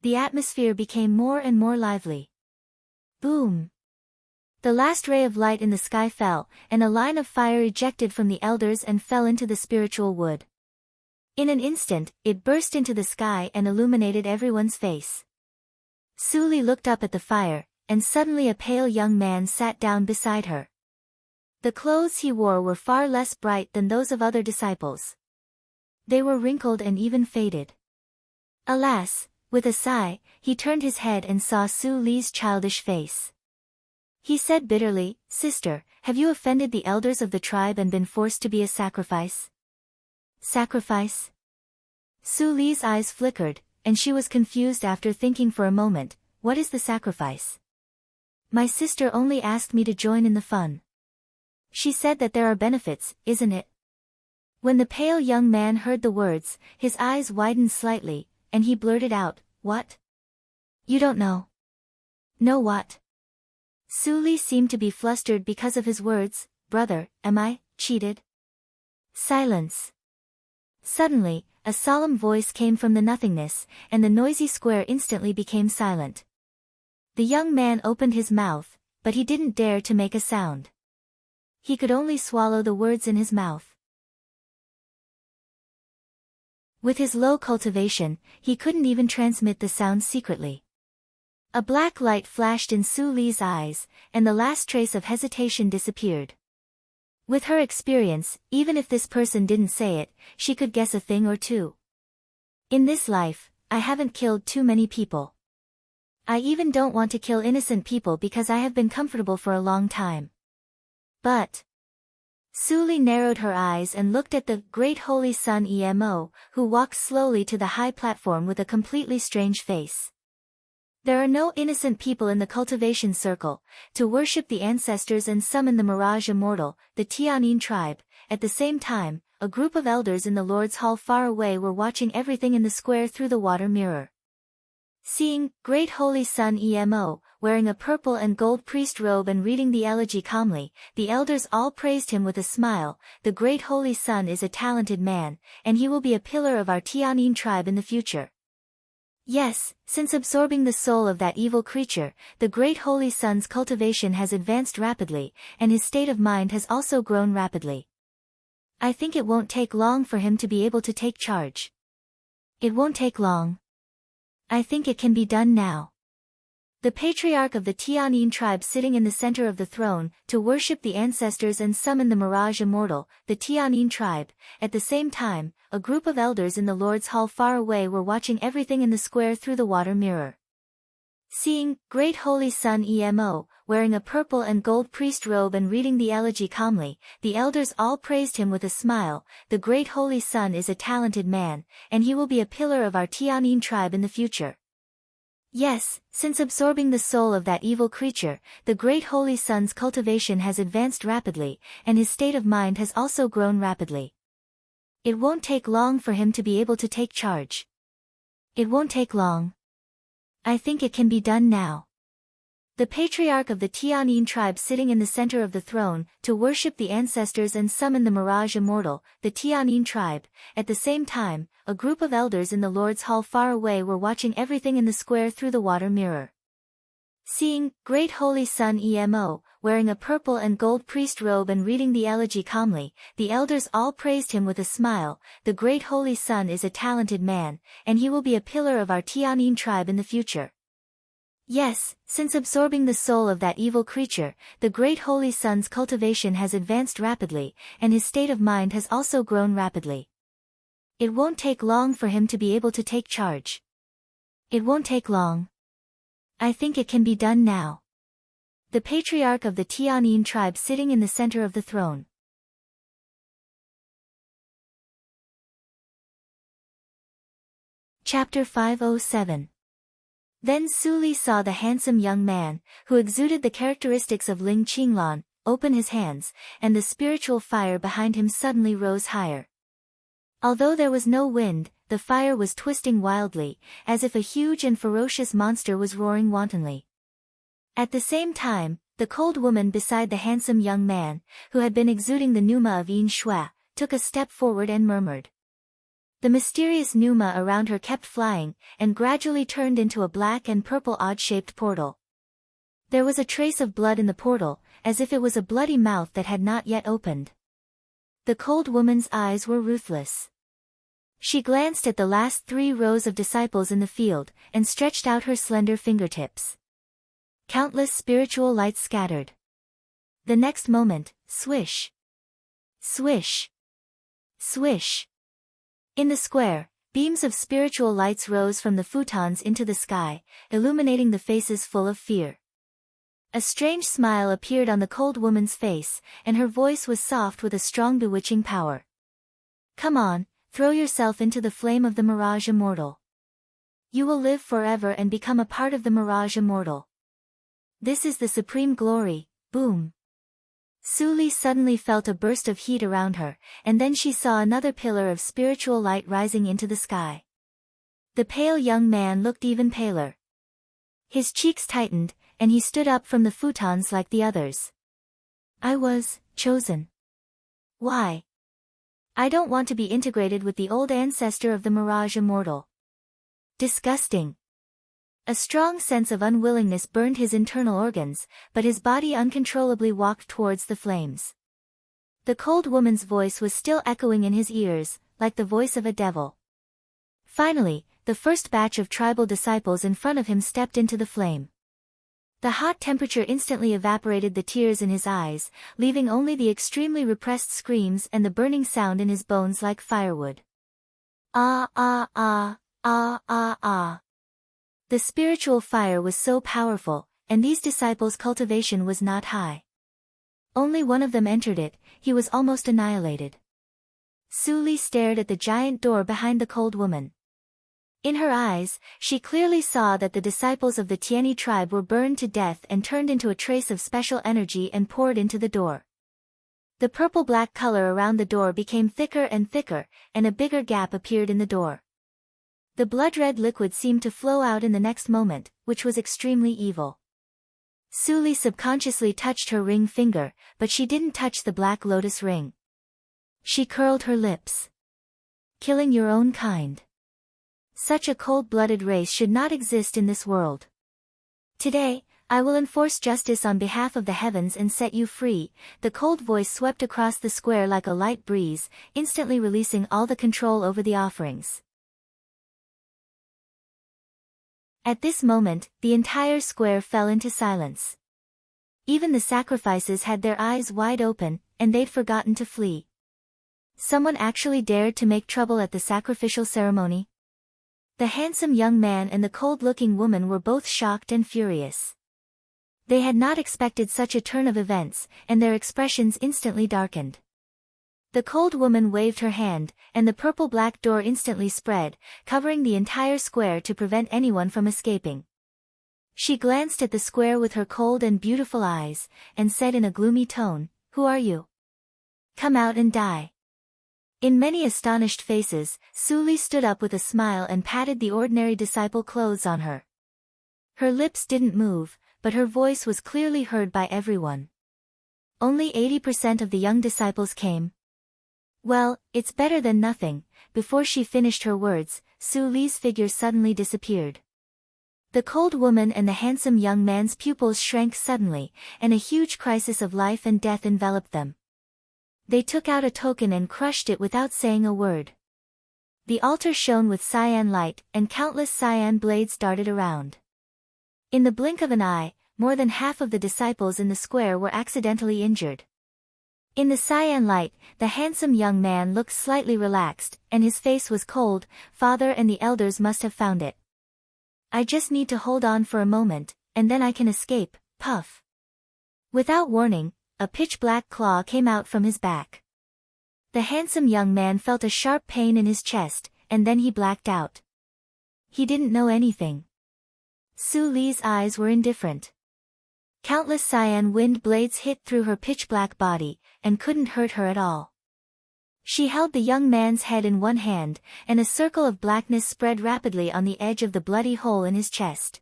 The atmosphere became more and more lively. Boom! The last ray of light in the sky fell, and a line of fire ejected from the elders and fell into the spiritual wood. In an instant, it burst into the sky and illuminated everyone's face. Su Li looked up at the fire, and suddenly a pale young man sat down beside her. The clothes he wore were far less bright than those of other disciples. They were wrinkled and even faded. Alas! With a sigh, he turned his head and saw Su Li's childish face. He said bitterly, "Sister, have you offended the elders of the tribe and been forced to be a sacrifice?" Sacrifice? Su Li's eyes flickered, and she was confused after thinking for a moment, what is the sacrifice? My sister only asked me to join in the fun. She said that there are benefits, isn't it? When the pale young man heard the words, his eyes widened slightly, and he blurted out, "What? You don't know?" "Know what?" Su Li seemed to be flustered because of his words. "Brother, am I cheated?" Silence. Suddenly, a solemn voice came from the nothingness, and the noisy square instantly became silent. The young man opened his mouth, but he didn't dare to make a sound. He could only swallow the words in his mouth. With his low cultivation, he couldn't even transmit the sound secretly. A black light flashed in Su Li's eyes, and the last trace of hesitation disappeared. With her experience, even if this person didn't say it, she could guess a thing or two. In this life, I haven't killed too many people. I even don't want to kill innocent people because I have been comfortable for a long time. But Su Li narrowed her eyes and looked at the Great Holy Sun Emo, who walked slowly to the high platform with a completely strange face. There are no innocent people in the cultivation circle, to worship the ancestors and summon the Mirage Immortal, the Tianin tribe. At the same time, a group of elders in the Lord's Hall far away were watching everything in the square through the water mirror. Seeing Great Holy Sun Emo, wearing a purple and gold priest robe and reading the elegy calmly, the elders all praised him with a smile. The Great Holy Sun is a talented man, and he will be a pillar of our Tianin tribe in the future. Yes, since absorbing the soul of that evil creature, the Great Holy Sun's cultivation has advanced rapidly, and his state of mind has also grown rapidly. I think it won't take long for him to be able to take charge. It won't take long. I think it can be done now. The patriarch of the Tianin tribe sitting in the center of the throne, to worship the ancestors and summon the Mirage Immortal, the Tianin tribe. At the same time, a group of elders in the Lord's Hall far away were watching everything in the square through the water mirror. Seeing Great Holy Sun Emo, wearing a purple and gold priest robe and reading the elegy calmly, the elders all praised him with a smile. The Great Holy Sun is a talented man, and he will be a pillar of our Tianin tribe in the future. Yes, since absorbing the soul of that evil creature, the Great Holy Sun's cultivation has advanced rapidly, and his state of mind has also grown rapidly. It won't take long for him to be able to take charge. It won't take long. I think it can be done now. The patriarch of the Tianin tribe sitting in the center of the throne, to worship the ancestors and summon the Mirage Immortal, the Tianin tribe. At the same time, a group of elders in the Lord's Hall far away were watching everything in the square through the water mirror. Seeing Great Holy Sun Emo, wearing a purple and gold priest robe and reading the elegy calmly, the elders all praised him with a smile. The Great Holy Sun is a talented man, and he will be a pillar of our Tianyin tribe in the future. Yes, since absorbing the soul of that evil creature, the Great Holy Sun's cultivation has advanced rapidly, and his state of mind has also grown rapidly. It won't take long for him to be able to take charge. It won't take long. I think it can be done now. The patriarch of the Tianyin tribe sitting in the center of the throne. Chapter 507. Then Su Li saw the handsome young man, who exuded the characteristics of Ling Qinglan, open his hands, and the spiritual fire behind him suddenly rose higher. Although there was no wind, the fire was twisting wildly, as if a huge and ferocious monster was roaring wantonly. At the same time, the cold woman beside the handsome young man, who had been exuding the pneuma of Yin Shui, took a step forward and murmured. The mysterious pneuma around her kept flying, and gradually turned into a black and purple odd-shaped portal. There was a trace of blood in the portal, as if it was a bloody mouth that had not yet opened. The cold woman's eyes were ruthless. She glanced at the last 3 rows of disciples in the field, and stretched out her slender fingertips. Countless spiritual lights scattered. The next moment, swish! Swish! Swish! In the square, beams of spiritual lights rose from the futons into the sky, illuminating the faces full of fear. A strange smile appeared on the cold woman's face, and her voice was soft with a strong bewitching power. Come on, throw yourself into the flame of the Mirage Immortal. You will live forever and become a part of the Mirage Immortal. This is the supreme glory, boom. Su Li suddenly felt a burst of heat around her, and then she saw another pillar of spiritual light rising into the sky. The pale young man looked even paler. His cheeks tightened, and he stood up from the futons like the others. I was chosen. Why? I don't want to be integrated with the old ancestor of the Mirage Immortal. Disgusting. A strong sense of unwillingness burned his internal organs, but his body uncontrollably walked towards the flames. The cold woman's voice was still echoing in his ears, like the voice of a devil. Finally, the first batch of tribal disciples in front of him stepped into the flame. The hot temperature instantly evaporated the tears in his eyes, leaving only the extremely repressed screams and the burning sound in his bones like firewood. Ah ah ah, ah ah ah. The spiritual fire was so powerful, and these disciples' cultivation was not high. Only one of them entered it, he was almost annihilated. Su Li stared at the giant door behind the cold woman. In her eyes, she clearly saw that the disciples of the Tianyi tribe were burned to death and turned into a trace of special energy and poured into the door. The purple-black color around the door became thicker and thicker, and a bigger gap appeared in the door. The blood-red liquid seemed to flow out in the next moment, which was extremely evil. Su Li subconsciously touched her ring finger, but she didn't touch the black lotus ring. She curled her lips. Killing your own kind. Such a cold-blooded race should not exist in this world. Today, I will enforce justice on behalf of the heavens and set you free. The cold voice swept across the square like a light breeze, instantly releasing all the control over the offerings. At this moment, the entire square fell into silence. Even the sacrifices had their eyes wide open, and they'd forgotten to flee. Someone actually dared to make trouble at the sacrificial ceremony? The handsome young man and the cold-looking woman were both shocked and furious. They had not expected such a turn of events, and their expressions instantly darkened. The cold woman waved her hand, and the purple-black door instantly spread, covering the entire square to prevent anyone from escaping. She glanced at the square with her cold and beautiful eyes, and said in a gloomy tone, "Who are you? Come out and die." In many astonished faces, Su Li stood up with a smile and patted the ordinary disciple clothes on her. Her lips didn't move, but her voice was clearly heard by everyone. Only 80% of the young disciples came. Well, it's better than nothing. Before she finished her words, Su Li's figure suddenly disappeared. The cold woman and the handsome young man's pupils shrank suddenly, and a huge crisis of life and death enveloped them. They took out a token and crushed it without saying a word. The altar shone with cyan light, and countless cyan blades darted around. In the blink of an eye, more than half of the disciples in the square were accidentally injured. In the cyan light, the handsome young man looked slightly relaxed, and his face was cold. Father and the elders must have found it. I just need to hold on for a moment, and then I can escape. Puff. Without warning, a pitch-black claw came out from his back. The handsome young man felt a sharp pain in his chest, and then he blacked out. He didn't know anything. Su Li's eyes were indifferent. Countless cyan wind blades hit through her pitch-black body, and couldn't hurt her at all. She held the young man's head in one hand, and a circle of blackness spread rapidly on the edge of the bloody hole in his chest.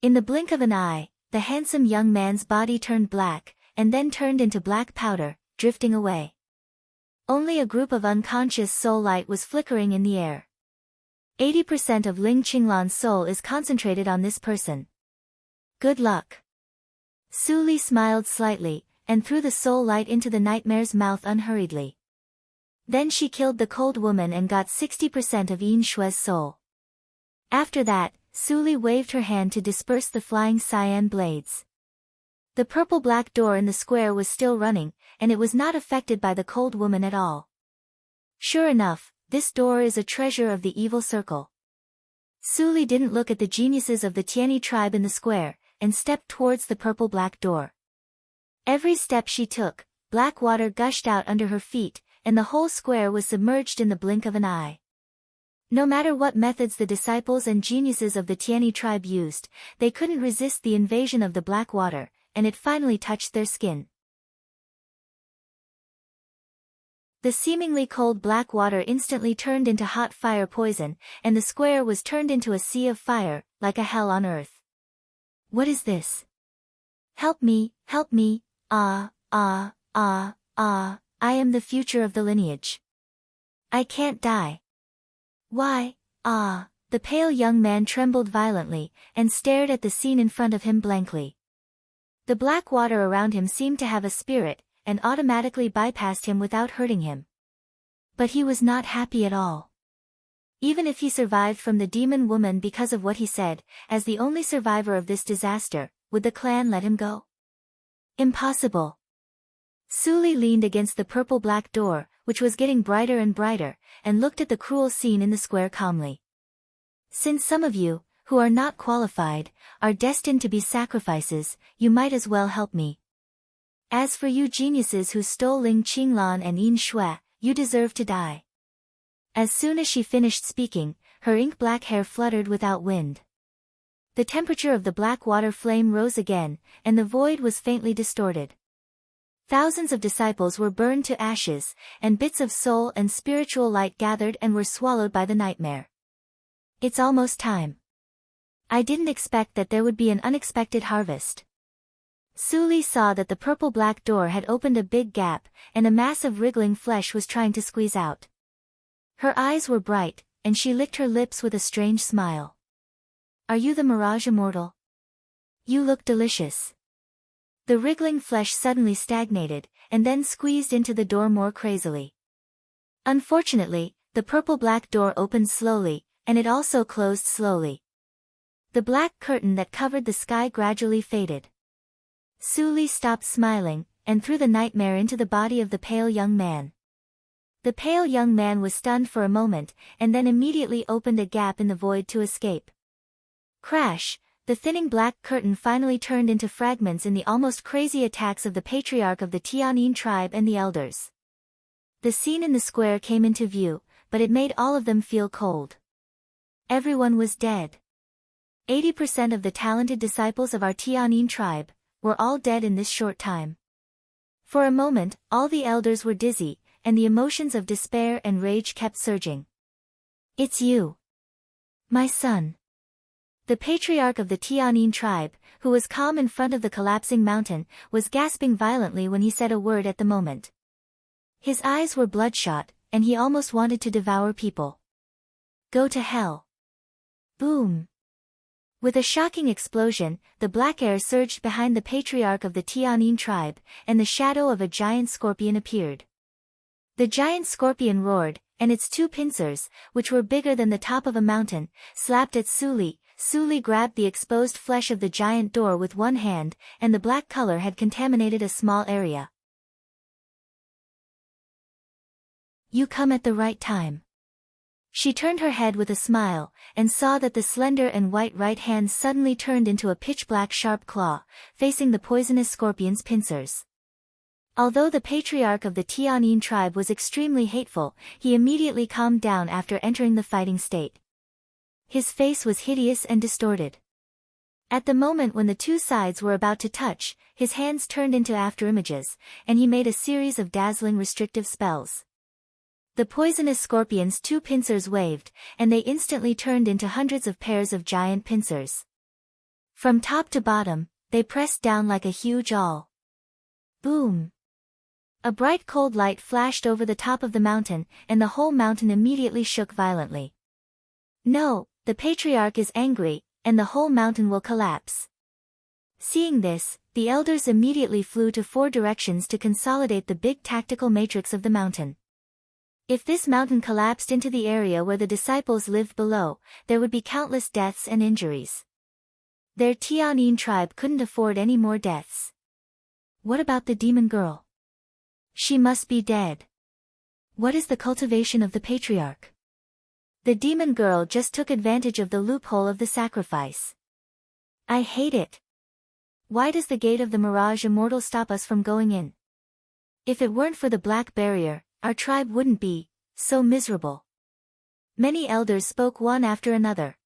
In the blink of an eye, the handsome young man's body turned black, and then turned into black powder, drifting away. Only a group of unconscious soul light was flickering in the air. 80% of Ling Qinglan's soul is concentrated on this person. Good luck. Su Li smiled slightly, and threw the soul light into the nightmare's mouth unhurriedly. Then she killed the cold woman and got 60% of Yin Shue's soul. After that, Su Li waved her hand to disperse the flying cyan blades. The purple-black door in the square was still running, and it was not affected by the cold woman at all. Sure enough, this door is a treasure of the evil circle. Su Li didn't look at the geniuses of the Tianyi tribe in the square, and stepped towards the purple-black door. Every step she took, black water gushed out under her feet, and the whole square was submerged in the blink of an eye. No matter what methods the disciples and geniuses of the Tianyi tribe used, they couldn't resist the invasion of the black water, and it finally touched their skin. The seemingly cold black water instantly turned into hot fire poison, and the square was turned into a sea of fire, like a hell on earth. What is this? Help me, I am the future of the lineage. I can't die. Why, the pale young man trembled violently, and stared at the scene in front of him blankly. The black water around him seemed to have a spirit, and automatically bypassed him without hurting him. But he was not happy at all. Even if he survived from the demon woman because of what he said, as the only survivor of this disaster, would the clan let him go? Impossible. Su Li leaned against the purple-black door, which was getting brighter and brighter, and looked at the cruel scene in the square calmly. Since some of you, who are not qualified, are destined to be sacrifices, you might as well help me. As for you geniuses who stole Ling Qinglan and Yin Shui, you deserve to die. As soon as she finished speaking, her ink-black hair fluttered without wind. The temperature of the black water flame rose again, and the void was faintly distorted. Thousands of disciples were burned to ashes, and bits of soul and spiritual light gathered and were swallowed by the nightmare. It's almost time. I didn't expect that there would be an unexpected harvest. Su Li saw that the purple-black door had opened a big gap, and a mass of wriggling flesh was trying to squeeze out. Her eyes were bright, and she licked her lips with a strange smile. Are you the Mirage Immortal? You look delicious. The wriggling flesh suddenly stagnated, and then squeezed into the door more crazily. Unfortunately, the purple-black door opened slowly, and it also closed slowly. The black curtain that covered the sky gradually faded. Su Li stopped smiling, and threw the nightmare into the body of the pale young man. The pale young man was stunned for a moment, and then immediately opened a gap in the void to escape. Crash! The thinning black curtain finally turned into fragments in the almost crazy attacks of the patriarch of the Tianyin tribe and the elders. The scene in the square came into view, but it made all of them feel cold. Everyone was dead. 80% of the talented disciples of our Tianyin tribe were all dead in this short time. For a moment, all the elders were dizzy, and the emotions of despair and rage kept surging. It's you. My son. The patriarch of the Tianyin tribe, who was calm in front of the collapsing mountain, was gasping violently when he said a word at the moment. His eyes were bloodshot, and he almost wanted to devour people. Go to hell. Boom. With a shocking explosion, the black air surged behind the patriarch of the Tianyin tribe, and the shadow of a giant scorpion appeared. The giant scorpion roared, and its two pincers, which were bigger than the top of a mountain, slapped at Su Li. Su Li grabbed the exposed flesh of the giant door with one hand, and the black color had contaminated a small area. You come at the right time. She turned her head with a smile, and saw that the slender and white right hand suddenly turned into a pitch-black sharp claw, facing the poisonous scorpion's pincers. Although the patriarch of the Tianyin tribe was extremely hateful, he immediately calmed down after entering the fighting state. His face was hideous and distorted. At the moment when the two sides were about to touch, his hands turned into afterimages, and he made a series of dazzling restrictive spells. The poisonous scorpion's two pincers waved, and they instantly turned into hundreds of pairs of giant pincers. From top to bottom, they pressed down like a huge awl. Boom! A bright cold light flashed over the top of the mountain, and the whole mountain immediately shook violently. No, the patriarch is angry, and the whole mountain will collapse. Seeing this, the elders immediately flew to 4 directions to consolidate the big tactical matrix of the mountain. If this mountain collapsed into the area where the disciples lived below, there would be countless deaths and injuries. Their Tianyin tribe couldn't afford any more deaths. What about the demon girl? She must be dead. What is the cultivation of the patriarch? The demon girl just took advantage of the loophole of the sacrifice. I hate it. Why does the gate of the Mirage Immortal stop us from going in? If it weren't for the black barrier, our tribe wouldn't be so miserable. Many elders spoke one after another.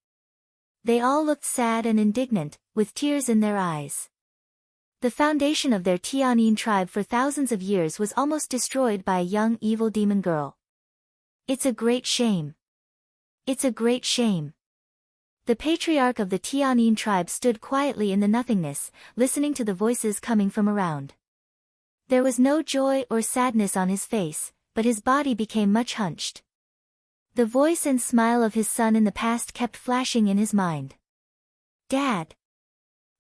They all looked sad and indignant, with tears in their eyes. The foundation of their Tianyin tribe for thousands of years was almost destroyed by a young evil demon girl. It's a great shame. It's a great shame. The patriarch of the Tianyin tribe stood quietly in the nothingness, listening to the voices coming from around. There was no joy or sadness on his face, but his body became much hunched. The voice and smile of his son in the past kept flashing in his mind. Dad!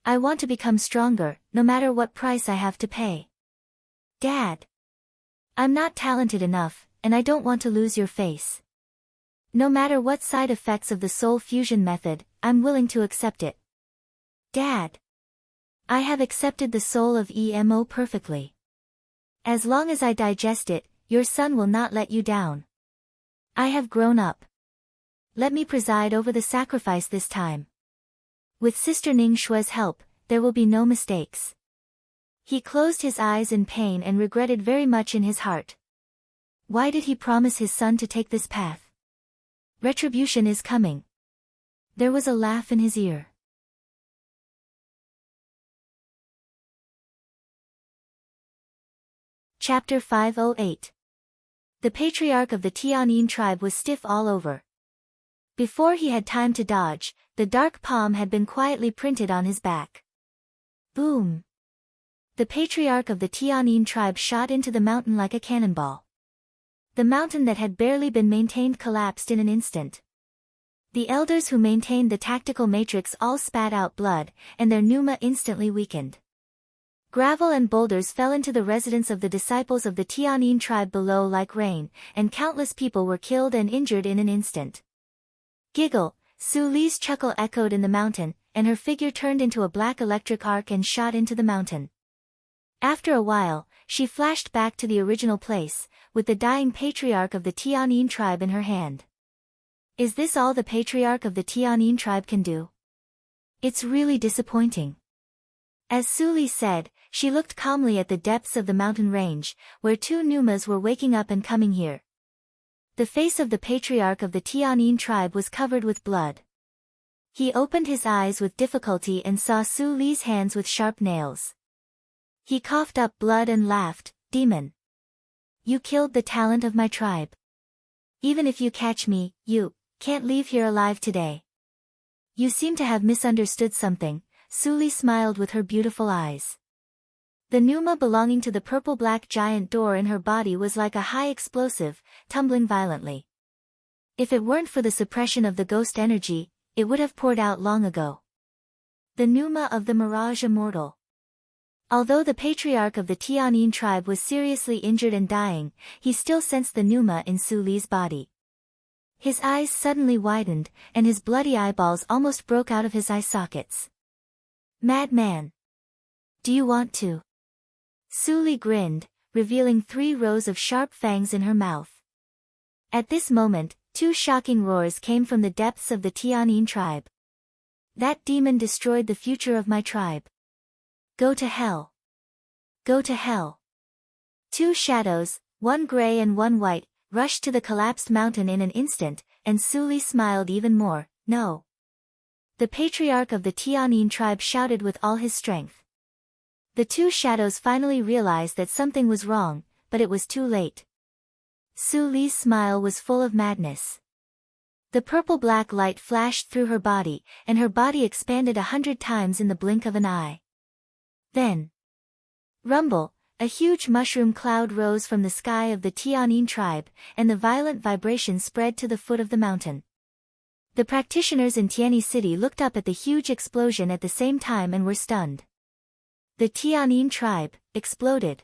I want to become stronger, no matter what price I have to pay. Dad! I'm not talented enough, and I don't want to lose your face. No matter what side effects of the soul fusion method, I'm willing to accept it. Dad! I have accepted the soul of EMO perfectly. As long as I digest it, your son will not let you down. I have grown up. Let me preside over the sacrifice this time. With Sister Ning Shue's help, there will be no mistakes. He closed his eyes in pain and regretted very much in his heart. Why did he promise his son to take this path? Retribution is coming. There was a laugh in his ear. Chapter 508. The patriarch of the Tianyin tribe was stiff all over. Before he had time to dodge, the dark palm had been quietly printed on his back. Boom! The patriarch of the Tianyin tribe shot into the mountain like a cannonball. The mountain that had barely been maintained collapsed in an instant. The elders who maintained the tactical matrix all spat out blood, and their pneuma instantly weakened. Gravel and boulders fell into the residence of the disciples of the Tianyin tribe below like rain, and countless people were killed and injured in an instant. Giggle, Su Li's chuckle echoed in the mountain, and her figure turned into a black electric arc and shot into the mountain. After a while, she flashed back to the original place, with the dying patriarch of the Tianyin tribe in her hand. Is this all the patriarch of the Tianyin tribe can do? It's really disappointing. As Su Li said, she looked calmly at the depths of the mountain range, where 2 pneumas were waking up and coming here. The face of the patriarch of the Tianyin tribe was covered with blood. He opened his eyes with difficulty and saw Su Li's hands with sharp nails. He coughed up blood and laughed, "Demon! You killed the talent of my tribe. Even if you catch me, you can't leave here alive today." You seem to have misunderstood something, Su Li smiled with her beautiful eyes. The pneuma belonging to the purple-black giant door in her body was like a high explosive, tumbling violently. If it weren't for the suppression of the ghost energy, it would have poured out long ago. The Pneuma of the Mirage Immortal. Although the patriarch of the Tianyin tribe was seriously injured and dying, he still sensed the pneuma in Su Li's body. His eyes suddenly widened, and his bloody eyeballs almost broke out of his eye sockets. Madman! Do you want to? Su Li grinned, revealing 3 rows of sharp fangs in her mouth. At this moment, 2 shocking roars came from the depths of the Tianyin tribe. That demon destroyed the future of my tribe. Go to hell. Go to hell. 2 shadows, one gray and one white, rushed to the collapsed mountain in an instant, and Su Li smiled even more. No. The patriarch of the Tianyin tribe shouted with all his strength. The 2 shadows finally realized that something was wrong, but it was too late. Su Li's smile was full of madness. The purple-black light flashed through her body, and her body expanded 100 times in the blink of an eye. Then, rumble, a huge mushroom cloud rose from the sky of the Tianyin tribe, and the violent vibration spread to the foot of the mountain. The practitioners in Tianyi City looked up at the huge explosion at the same time and were stunned. The Tianyin tribe exploded.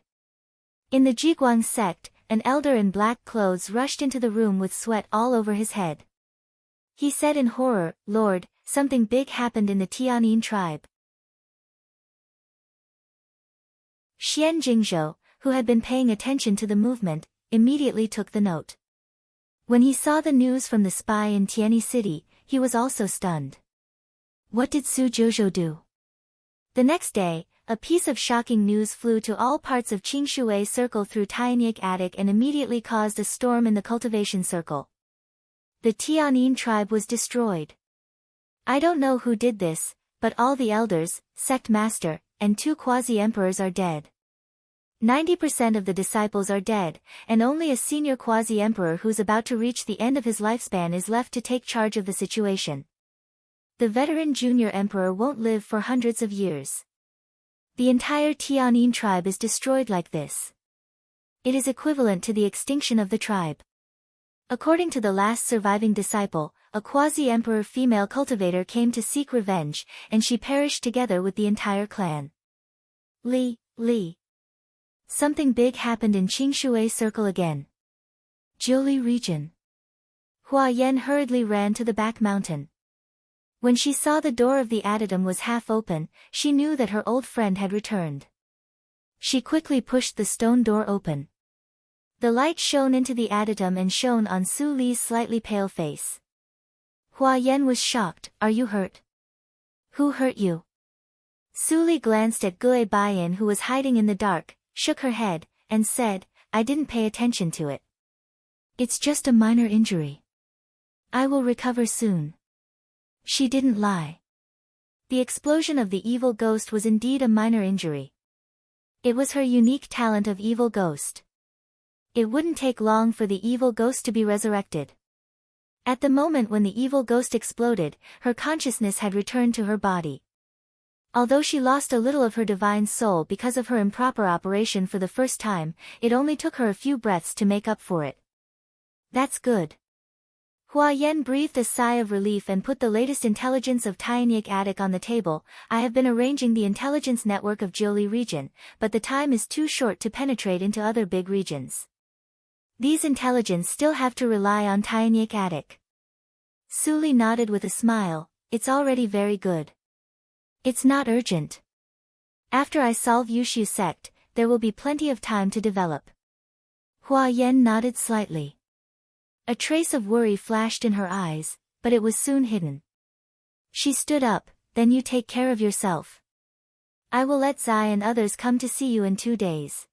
In the Jiguang sect, an elder in black clothes rushed into the room with sweat all over his head. He said in horror, "Lord, something big happened in the Tianyin tribe." Xian Jingzhou, who had been paying attention to the movement, immediately took the note. When he saw the news from the spy in Tianyi City, he was also stunned. What did Su Jouzhou do? The next day, a piece of shocking news flew to all parts of Qingshui Circle through Tianyik Attic and immediately caused a storm in the cultivation circle. The Tianyin tribe was destroyed. I don't know who did this, but all the elders, sect master, and 2 quasi-emperors are dead. 90% of the disciples are dead, and only a senior quasi-emperor who's about to reach the end of his lifespan is left to take charge of the situation. The veteran junior emperor won't live for hundreds of years. The entire Tianyin tribe is destroyed like this. It is equivalent to the extinction of the tribe. According to the last surviving disciple, a quasi-emperor female cultivator came to seek revenge, and she perished together with the entire clan. Li. Something big happened in Qingshui Circle again. Jiuli region. Hua Yan hurriedly ran to the back mountain. When she saw the door of the adytum was half open, she knew that her old friend had returned. She quickly pushed the stone door open. The light shone into the adytum and shone on Su Li's slightly pale face. Hua Yan was shocked. Are you hurt? Who hurt you? Su Li glanced at Gue Baiyan, who was hiding in the dark, shook her head, and said, I didn't pay attention to it. It's just a minor injury. I will recover soon. She didn't lie. The explosion of the evil ghost was indeed a minor injury. It was her unique talent of evil ghost. It wouldn't take long for the evil ghost to be resurrected. At the moment when the evil ghost exploded, her consciousness had returned to her body. Although she lost a little of her divine soul because of her improper operation for the first time, it only took her a few breaths to make up for it. That's good. Hua Yan breathed a sigh of relief and put the latest intelligence of Tianyik Attic on the table. I have been arranging the intelligence network of Jiuli region, but the time is too short to penetrate into other big regions. These intelligence still have to rely on Tianyik Attic. Su Li nodded with a smile. It's already very good. It's not urgent. After I solve Yushu sect, there will be plenty of time to develop. Hua Yan nodded slightly. A trace of worry flashed in her eyes, but it was soon hidden. She stood up. Then you take care of yourself. I will let Zai and others come to see you in 2 days.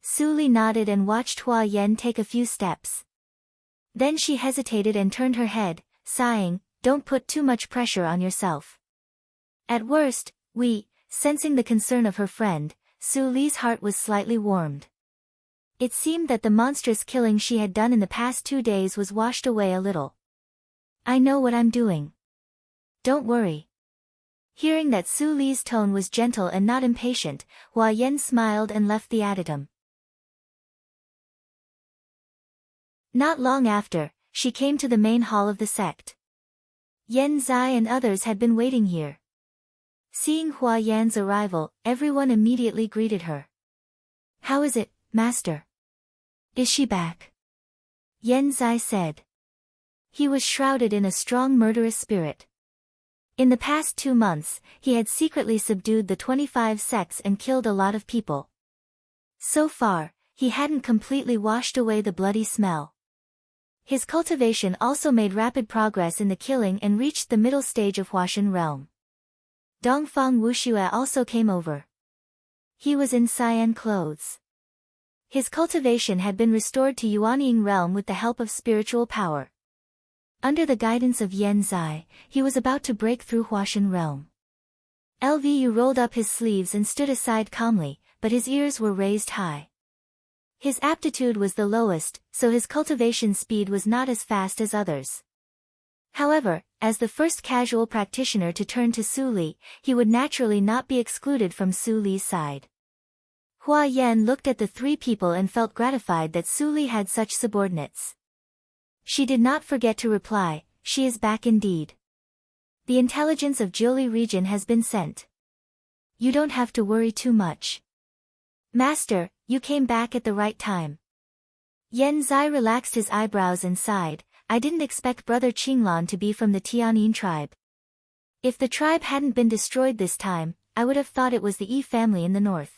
Su Li nodded and watched Hua Yan take a few steps. Then she hesitated and turned her head, sighing, don't put too much pressure on yourself. At worst, sensing the concern of her friend, Su Li's heart was slightly warmed. It seemed that the monstrous killing she had done in the past 2 days was washed away a little. I know what I'm doing. Don't worry. Hearing that Su Li's tone was gentle and not impatient, Hua Yan smiled and left the adytum. Not long after, she came to the main hall of the sect. Yan Zai and others had been waiting here. Seeing Hua Yan's arrival, everyone immediately greeted her. "How is it, master? Is she back?" Yan Zai said. He was shrouded in a strong murderous spirit. In the past 2 months, he had secretly subdued the 25 sects and killed a lot of people. So far, he hadn't completely washed away the bloody smell. His cultivation also made rapid progress in the killing and reached the middle stage of Huashan realm. Dongfang Wuxue also came over. He was in cyan clothes. His cultivation had been restored to Yuanying realm with the help of spiritual power. Under the guidance of Yan Zai, he was about to break through Huashan realm. Lvu rolled up his sleeves and stood aside calmly, but his ears were raised high. His aptitude was the lowest, so his cultivation speed was not as fast as others. However, as the first casual practitioner to turn to Su Li, he would naturally not be excluded from Su Li's side. Hua Yan looked at the 3 people and felt gratified that Su Li had such subordinates. She did not forget to reply, "She is back indeed. The intelligence of Jiuli region has been sent. You don't have to worry too much. Master, you came back at the right time." Yan Zai relaxed his eyebrows and sighed, "I didn't expect Brother Qinglan to be from the Tianyin tribe. If the tribe hadn't been destroyed this time, I would have thought it was the Yi family in the north.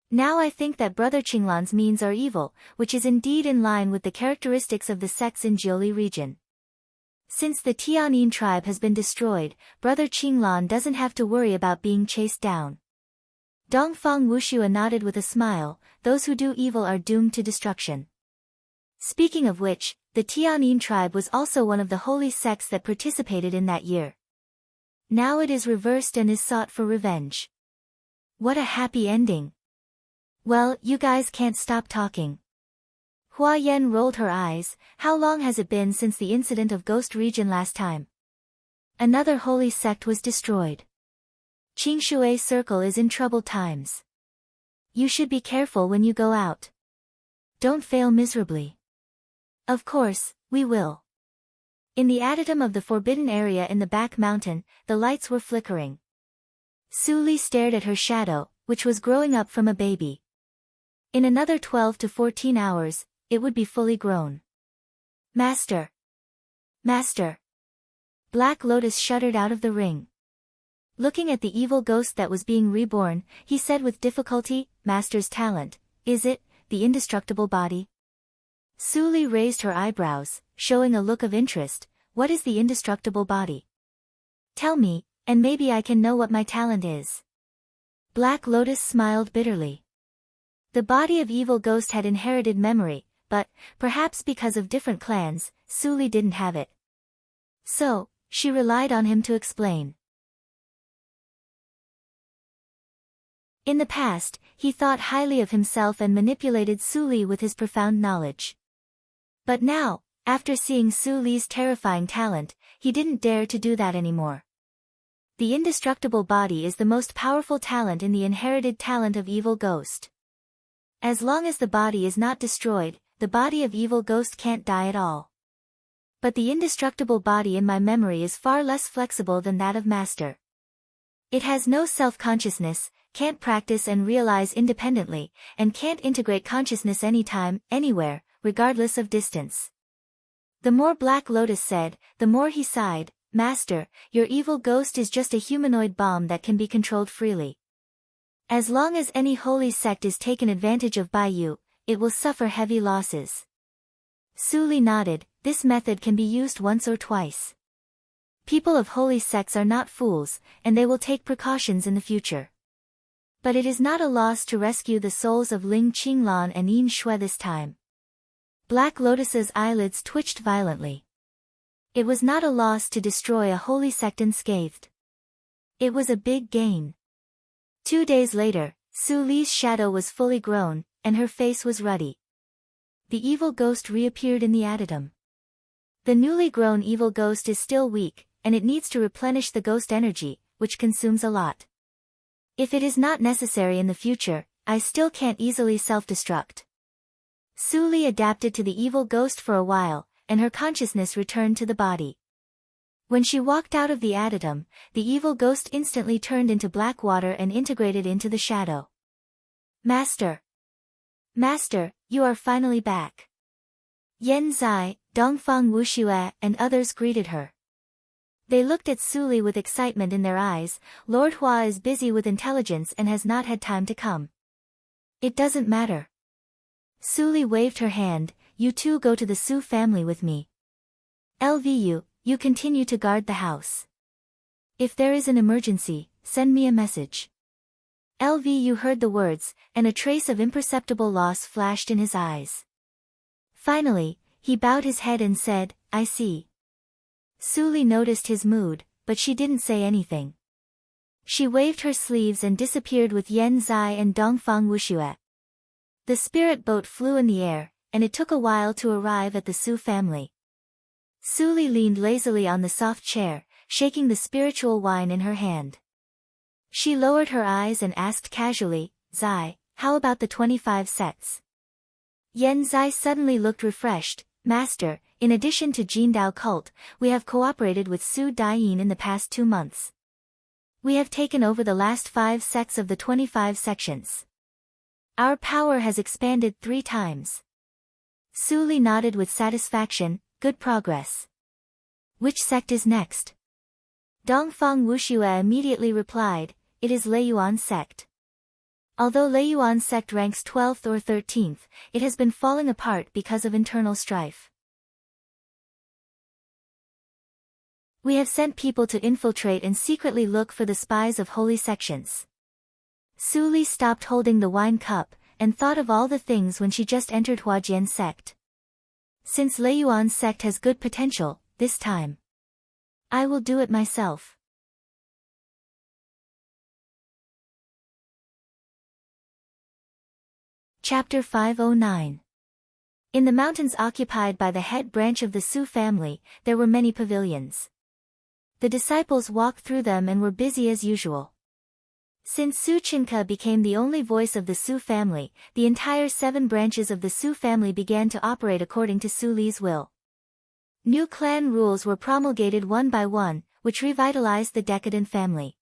Now I think that Brother Qinglan's means are evil, which is indeed in line with the characteristics of the sects in Jiuli region. Since the Tianyin tribe has been destroyed, Brother Qinglan doesn't have to worry about being chased down." Dongfang Wuxue nodded with a smile, "Those who do evil are doomed to destruction." Speaking of which, the Tianyin tribe was also one of the holy sects that participated in that year. Now it is reversed and is sought for revenge. What a happy ending. Well, you guys can't stop talking. Hua Yan rolled her eyes. How long has it been since the incident of Ghost Region last time? Another holy sect was destroyed. Qingshui Circle is in troubled times. You should be careful when you go out. Don't fail miserably. Of course, we will. In the adytum of the forbidden area in the back mountain, the lights were flickering. Su Li stared at her shadow, which was growing up from a baby. In another 12 to 14 hours, it would be fully grown. Master! Master! Black Lotus shuddered out of the ring. Looking at the evil ghost that was being reborn, he said with difficulty, "Master's talent, is it, the indestructible body?" Su Li raised her eyebrows, showing a look of interest. "What is the indestructible body? Tell me, and maybe I can know what my talent is." Black Lotus smiled bitterly. The body of evil ghost had inherited memory, but, perhaps because of different clans, Su Li didn't have it. So, she relied on him to explain. In the past, he thought highly of himself and manipulated Su Li with his profound knowledge. But now, after seeing Su Li's terrifying talent, he didn't dare to do that anymore. The indestructible body is the most powerful talent in the inherited talent of evil ghost. As long as the body is not destroyed, the body of evil ghost can't die at all. But the indestructible body in my memory is far less flexible than that of Master. It has no self-consciousness, can't practice and realize independently, and can't integrate consciousness anytime, anywhere, regardless of distance. The more Black Lotus said, the more he sighed, "Master, your evil ghost is just a humanoid bomb that can be controlled freely. As long as any holy sect is taken advantage of by you, it will suffer heavy losses." Su Li nodded. "This method can be used once or twice. People of holy sects are not fools, and they will take precautions in the future. But it is not a loss to rescue the souls of Ling Qinglan and Yin Shui this time." Black Lotus's eyelids twitched violently. It was not a loss to destroy a holy sect unscathed. It was a big gain. 2 days later, Su Li's shadow was fully grown, and her face was ruddy. The evil ghost reappeared in the adytum. The newly grown evil ghost is still weak, and it needs to replenish the ghost energy, which consumes a lot. If it is not necessary in the future, I still can't easily self-destruct. Su Li adapted to the evil ghost for a while, and her consciousness returned to the body. When she walked out of the adytum, the evil ghost instantly turned into black water and integrated into the shadow. Master! Master, you are finally back. Yan Zai, Dongfang Wuxue, and others greeted her. They looked at Su Li with excitement in their eyes. Lord Hua is busy with intelligence and has not had time to come. It doesn't matter. Su Li waved her hand. You two go to the Su family with me. LVU, you continue to guard the house. If there is an emergency, send me a message. LVU heard the words, and a trace of imperceptible loss flashed in his eyes. Finally, he bowed his head and said, I see. Su Li noticed his mood, but she didn't say anything. She waved her sleeves and disappeared with Yan Zai and Dongfang Wuxue. The spirit boat flew in the air, and it took a while to arrive at the Su family. Su Li leaned lazily on the soft chair, shaking the spiritual wine in her hand. She lowered her eyes and asked casually, Zai, how about the 25 sets? Yan Zai suddenly looked refreshed. Master, in addition to Jindao cult, we have cooperated with Su Daiyin in the past 2 months. We have taken over the last 5 sects of the 25 sections. Our power has expanded 3 times. Su Li nodded with satisfaction. Good progress. Which sect is next? Dongfang Wuxue immediately replied, it is Leiyuan sect. Although Leiyuan sect ranks 12th or 13th, it has been falling apart because of internal strife. We have sent people to infiltrate and secretly look for the spies of holy sections. Su Li stopped holding the wine cup, and thought of all the things when she just entered Huajian sect. Since Leiyuan sect has good potential, this time I will do it myself. Chapter 509. In the mountains occupied by the head branch of the Su family, there were many pavilions. The disciples walked through them and were busy as usual. Since Su Chinka became the only voice of the Su family, the entire 7 branches of the Su family began to operate according to Su Li's will. New clan rules were promulgated one by one, which revitalized the decadent family.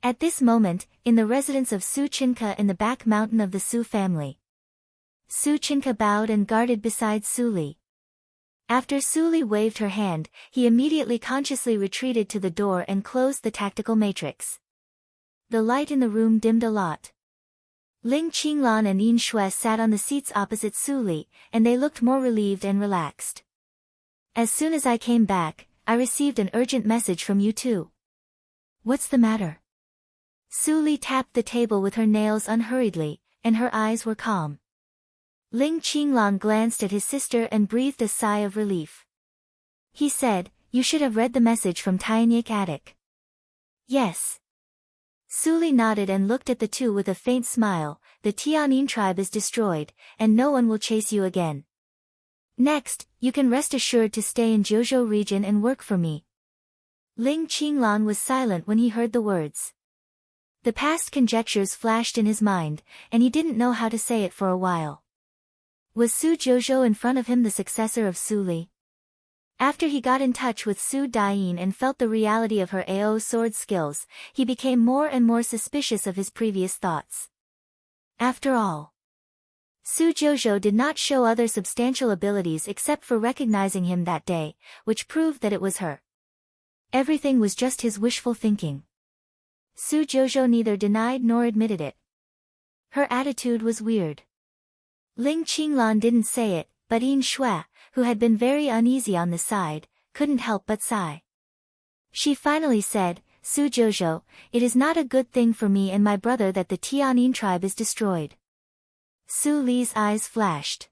At this moment, in the residence of Su Chinka in the back mountain of the Su family, Su Chinka bowed and guarded beside Su Li. After Su Li waved her hand, he immediately consciously retreated to the door and closed the tactical matrix. The light in the room dimmed a lot. Ling Qinglan and Yin Shui sat on the seats opposite Su Li, and they looked more relieved and relaxed. As soon as I came back, I received an urgent message from you two. What's the matter? Su Li tapped the table with her nails unhurriedly, and her eyes were calm. Ling Qinglan glanced at his sister and breathed a sigh of relief. He said, you should have read the message from Tianyik Attic. Yes. Su Li nodded and looked at the two with a faint smile. The Tianin tribe is destroyed, and no one will chase you again. Next, you can rest assured to stay in Jiuzhou region and work for me. Ling Qinglan was silent when he heard the words. The past conjectures flashed in his mind, and he didn't know how to say it for a while. Was Su Jiuzhou in front of him the successor of Su Li? After he got in touch with Su Daiyin and felt the reality of her AO sword skills, he became more and more suspicious of his previous thoughts. After all, Su Jiuzhou did not show other substantial abilities except for recognizing him that day, which proved that it was her. Everything was just his wishful thinking. Su Jiuzhou neither denied nor admitted it. Her attitude was weird. Ling Qinglan didn't say it, but Yin Shui, who had been very uneasy on the side, couldn't help but sigh. She finally said, Su Jiuzhou, it is not a good thing for me and my brother that the Tianin tribe is destroyed. Su Li's eyes flashed.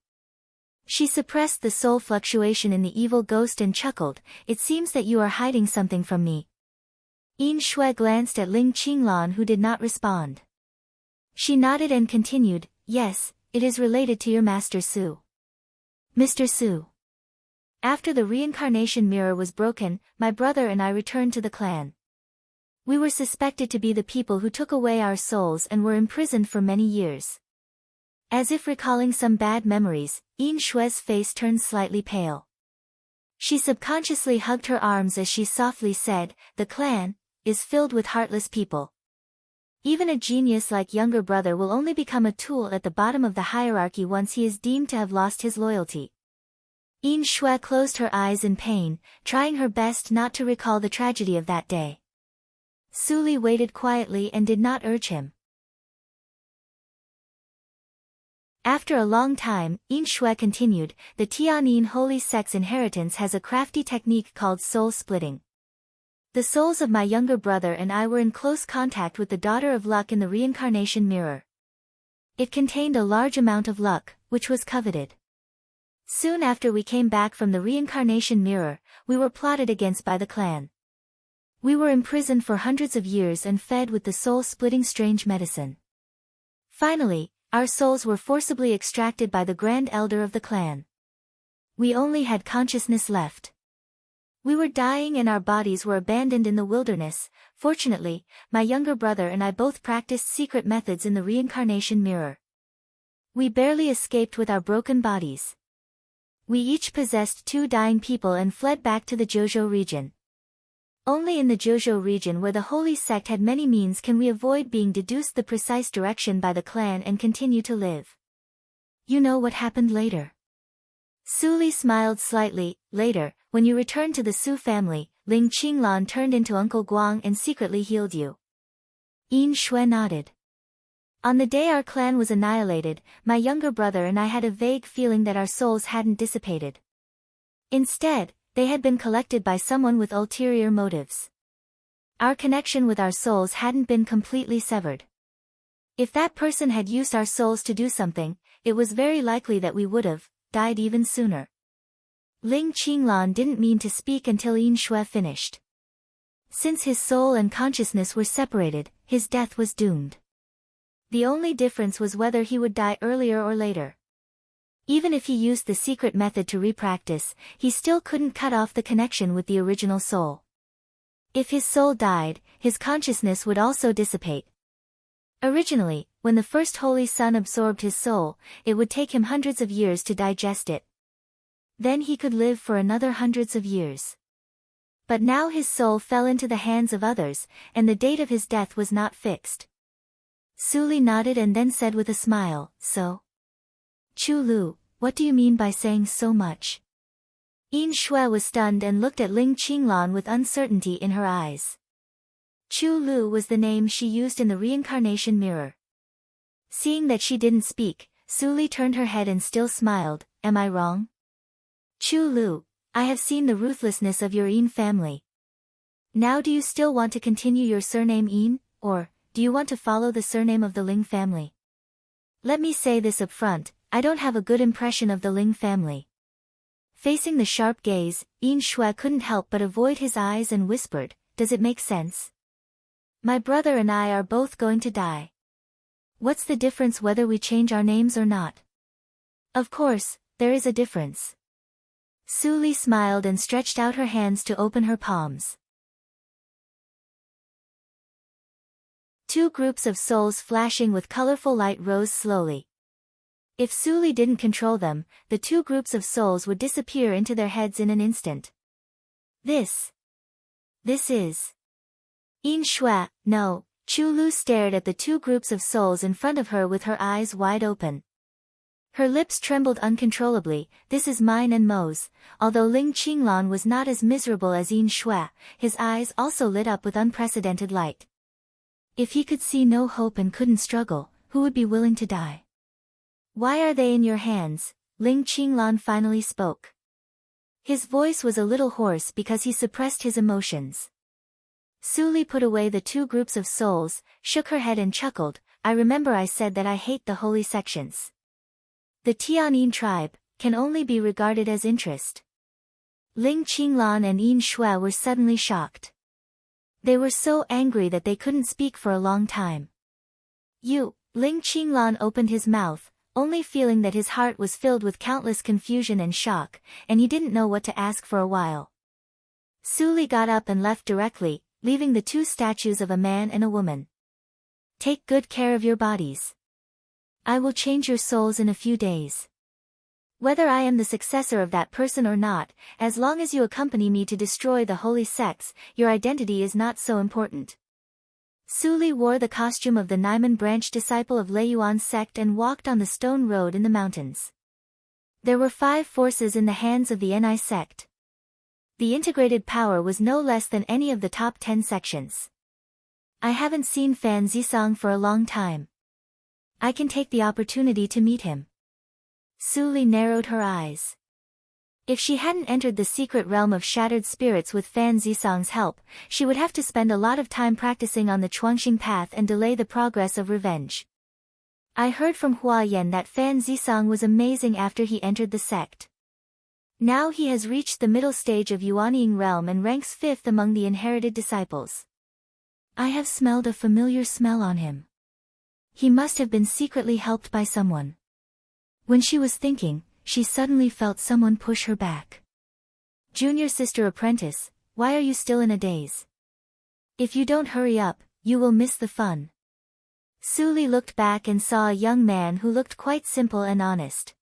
She suppressed the soul fluctuation in the evil ghost and chuckled, it seems that you are hiding something from me. Yin Shui glanced at Ling Qinglan who did not respond. She nodded and continued, yes, it is related to your Master Su. Mr. Su. After the reincarnation mirror was broken, my brother and I returned to the clan. We were suspected to be the people who took away our souls and were imprisoned for many years. As if recalling some bad memories, Yin Shui's face turned slightly pale. She subconsciously hugged her arms as she softly said, "The clan is filled with heartless people. Even a genius like younger brother will only become a tool at the bottom of the hierarchy once he is deemed to have lost his loyalty." Yin Shui closed her eyes in pain, trying her best not to recall the tragedy of that day. Su Li waited quietly and did not urge him. After a long time, Yin Shui continued, "The Tianyin holy sect's inheritance has a crafty technique called soul splitting. The souls of my younger brother and I were in close contact with the daughter of luck in the reincarnation mirror. It contained a large amount of luck, which was coveted. Soon after we came back from the reincarnation mirror, we were plotted against by the clan. We were imprisoned for hundreds of years and fed with the soul-splitting strange medicine. Finally, our souls were forcibly extracted by the Grand Elder of the clan. We only had consciousness left. We were dying and our bodies were abandoned in the wilderness. Fortunately, my younger brother and I both practiced secret methods in the reincarnation mirror. We barely escaped with our broken bodies. We each possessed 2 dying people and fled back to the Jojo region. Only in the Jojo region where the holy sect had many means can we avoid being deduced the precise direction by the clan and continue to live. You know what happened later?" Su Li smiled slightly. "Later, when you returned to the Su family, Ling Qinglan turned into Uncle Guang and secretly healed you." Yin Shui nodded. "On the day our clan was annihilated, my younger brother and I had a vague feeling that our souls hadn't dissipated. Instead, they had been collected by someone with ulterior motives. Our connection with our souls hadn't been completely severed. If that person had used our souls to do something, it was very likely that we would have died even sooner." Ling Qinglan didn't mean to speak until Yin Shui finished. Since his soul and consciousness were separated, his death was doomed. The only difference was whether he would die earlier or later. Even if he used the secret method to repractice, he still couldn't cut off the connection with the original soul. If his soul died, his consciousness would also dissipate. Originally, when the first Holy Sun absorbed his soul, it would take him hundreds of years to digest it. Then he could live for another hundreds of years. But now his soul fell into the hands of others, and the date of his death was not fixed. Su Li nodded and then said with a smile, "So? Chu Lu, what do you mean by saying so much?" Yin Shui was stunned and looked at Ling Qinglan with uncertainty in her eyes. Chu Lu was the name she used in the reincarnation mirror. Seeing that she didn't speak, Su Li turned her head and still smiled. "Am I wrong? Chu Lu, I have seen the ruthlessness of your Yin family. Now do you still want to continue your surname Yin, or do you want to follow the surname of the Ling family? Let me say this up front, I don't have a good impression of the Ling family." Facing the sharp gaze, Yin Shui couldn't help but avoid his eyes and whispered, "Does it make sense? My brother and I are both going to die. What's the difference whether we change our names or not?" "Of course, there is a difference." Su Li smiled and stretched out her hands to open her palms. 2 groups of souls flashing with colorful light rose slowly. If Su Li didn't control them, the 2 groups of souls would disappear into their heads in an instant. This is... Yin Shui, no. Chu Lu stared at the 2 groups of souls in front of her with her eyes wide open. Her lips trembled uncontrollably. "This is mine and Mo's." Although Ling Qinglan was not as miserable as Yin Shui, his eyes also lit up with unprecedented light. If he could see no hope and couldn't struggle, who would be willing to die? "Why are they in your hands?" Ling Qinglan finally spoke. His voice was a little hoarse because he suppressed his emotions. Su Li put away the 2 groups of souls, shook her head and chuckled. "I remember I said that I hate the holy sections. The Tianyin tribe can only be regarded as interest." Ling Qinglan and Yin Shui were suddenly shocked. They were so angry that they couldn't speak for a long time. Ling Qinglan opened his mouth, only feeling that his heart was filled with countless confusion and shock, and he didn't know what to ask for a while. Su Li got up and left directly, leaving the 2 statues of a man and a woman. "Take good care of your bodies. I will change your souls in a few days. Whether I am the successor of that person or not, as long as you accompany me to destroy the holy sects, your identity is not so important. Su Li wore the costume of the Naiman branch disciple of Lei Yuan's sect and walked on the stone road in the mountains. There were 5 forces in the hands of the Ni sect. The integrated power was no less than any of the top 10 sections. I haven't seen Fan Zisong for a long time. I can take the opportunity to meet him. Su Li narrowed her eyes. If she hadn't entered the secret realm of shattered spirits with Fan Zisong's help, she would have to spend a lot of time practicing on the Chuangxing path and delay the progress of revenge. I heard from Hua Yan that Fan Zisong was amazing after he entered the sect. Now he has reached the middle stage of Yuanying realm and ranks 5th among the inherited disciples. I have smelled a familiar smell on him. He must have been secretly helped by someone. When she was thinking, she suddenly felt someone push her back. Junior sister apprentice, why are you still in a daze? If you don't hurry up, you will miss the fun. Su Li looked back and saw a young man who looked quite simple and honest.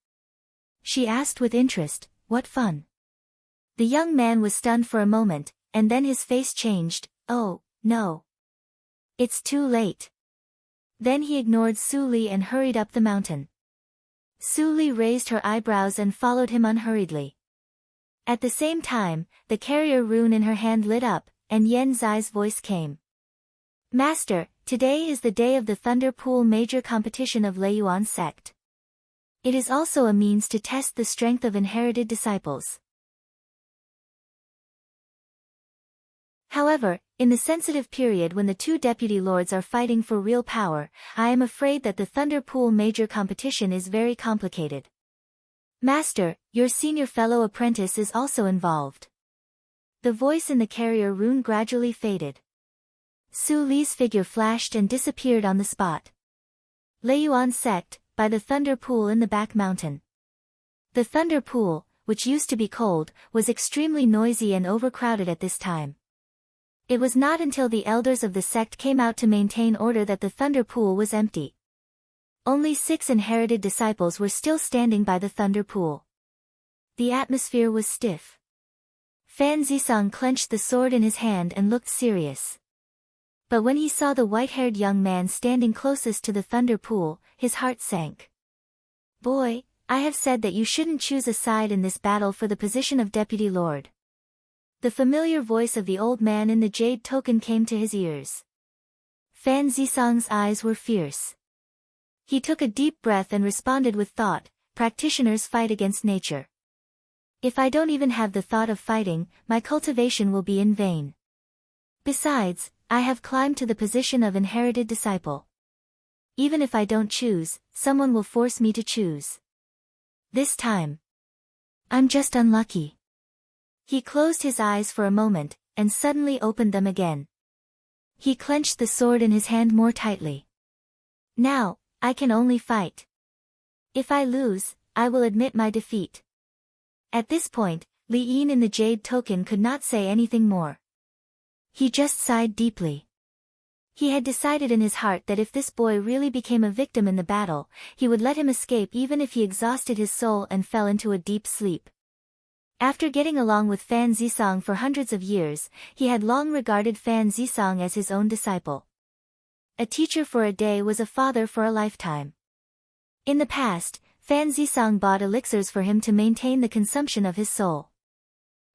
She asked with interest, what fun? The young man was stunned for a moment, and then his face changed. Oh, no. It's too late. Then he ignored Su Li and hurried up the mountain. Su Li raised her eyebrows and followed him unhurriedly. At the same time, the carrier rune in her hand lit up, and Yen Zai's voice came. Master, today is the day of the Thunder Pool major competition of Lei Yuan sect. It is also a means to test the strength of inherited disciples. However, in the sensitive period when the 2 deputy lords are fighting for real power, I am afraid that the Thunder Pool major competition is very complicated. Master, your senior fellow apprentice is also involved. The voice in the carrier rune gradually faded. Su Li's figure flashed and disappeared on the spot. Lei Yuan sect, by the Thunder Pool in the back mountain. The Thunder Pool, which used to be cold, was extremely noisy and overcrowded at this time. It was not until the elders of the sect came out to maintain order that the Thunder Pool was empty. Only 6 inherited disciples were still standing by the Thunder Pool. The atmosphere was stiff. Fan Zisong clenched the sword in his hand and looked serious. But when he saw the white-haired young man standing closest to the Thunder Pool, his heart sank. Boy, I have said that you shouldn't choose a side in this battle for the position of Deputy Lord. The familiar voice of the old man in the jade token came to his ears. Fan Zisong's eyes were fierce. He took a deep breath and responded with thought, practitioners fight against nature. If I don't even have the thought of fighting, my cultivation will be in vain. Besides, I have climbed to the position of inherited disciple. Even if I don't choose, someone will force me to choose. This time, I'm just unlucky. He closed his eyes for a moment, and suddenly opened them again. He clenched the sword in his hand more tightly. Now, I can only fight. If I lose, I will admit my defeat. At this point, Li Yin in the jade token could not say anything more. He just sighed deeply. He had decided in his heart that if this boy really became a victim in the battle, he would let him escape even if he exhausted his soul and fell into a deep sleep. After getting along with Fan Zisong for hundreds of years, he had long regarded Fan Zisong as his own disciple. A teacher for a day was a father for a lifetime. In the past, Fan Zisong bought elixirs for him to maintain the consumption of his soul.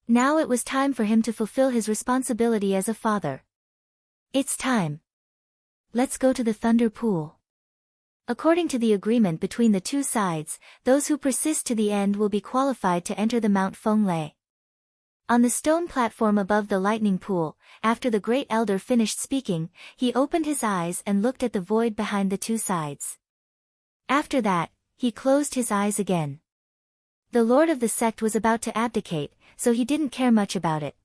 Now it was time for him to fulfill his responsibility as a father. It's time. Let's go to the Thunder Pool. According to the agreement between the 2 sides, those who persist to the end will be qualified to enter the Mount Fenglei. On the stone platform above the lightning pool, after the great elder finished speaking, he opened his eyes and looked at the void behind the 2 sides. After that, he closed his eyes again. The lord of the sect was about to abdicate, so he didn't care much about it.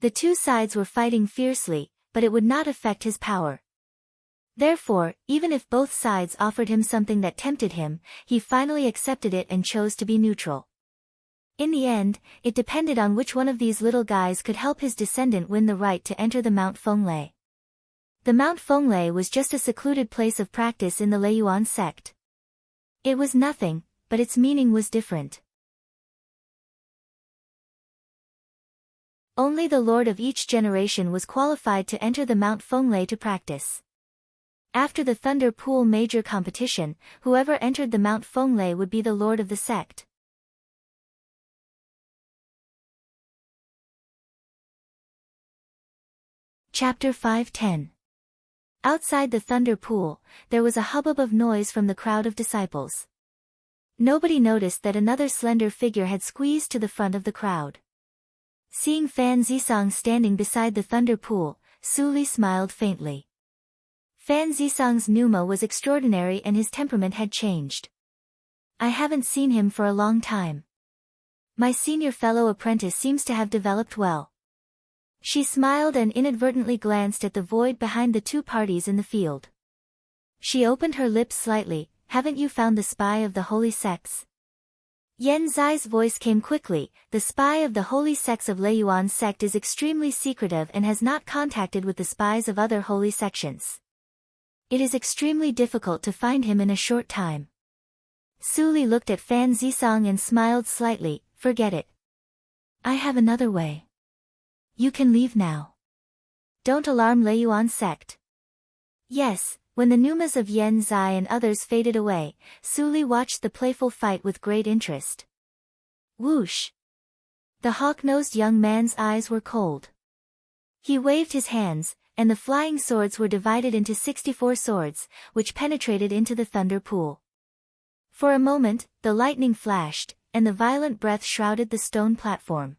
The 2 sides were fighting fiercely, but it would not affect his power. Therefore, even if both sides offered him something that tempted him, he finally accepted it and chose to be neutral. In the end, it depended on which one of these little guys could help his descendant win the right to enter the Mount Fenglei. The Mount Fenglei was just a secluded place of practice in the Lei Yuan sect. It was nothing, but its meaning was different. Only the lord of each generation was qualified to enter the Mount Fenglei to practice. After the Thunder Pool major competition, whoever entered the Mount Fenglei would be the lord of the sect. Chapter 5:10. Outside the Thunder Pool, there was a hubbub of noise from the crowd of disciples. Nobody noticed that another slender figure had squeezed to the front of the crowd. Seeing Fan Zisong standing beside the Thunder Pool, Su Li smiled faintly. Fan Zisong's pneuma was extraordinary and his temperament had changed. I haven't seen him for a long time. My senior fellow apprentice seems to have developed well. She smiled and inadvertently glanced at the void behind the two parties in the field. She opened her lips slightly. Haven't you found the spy of the holy sects? Yen Zai's voice came quickly. The spy of the holy sects of Leiyuan's sect is extremely secretive and has not contacted with the spies of other holy sections. It is extremely difficult to find him in a short time. Su Li looked at Fan Zisong and smiled slightly. Forget it. I have another way. You can leave now. Don't alarm Leiyuan's sect. Yes. When the pneumas of Yen Zai and others faded away, Su Li watched the playful fight with great interest. Whoosh! The hawk-nosed young man's eyes were cold. He waved his hands, and the flying swords were divided into 64 swords, which penetrated into the thunder pool. For a moment, the lightning flashed, and the violent breath shrouded the stone platform.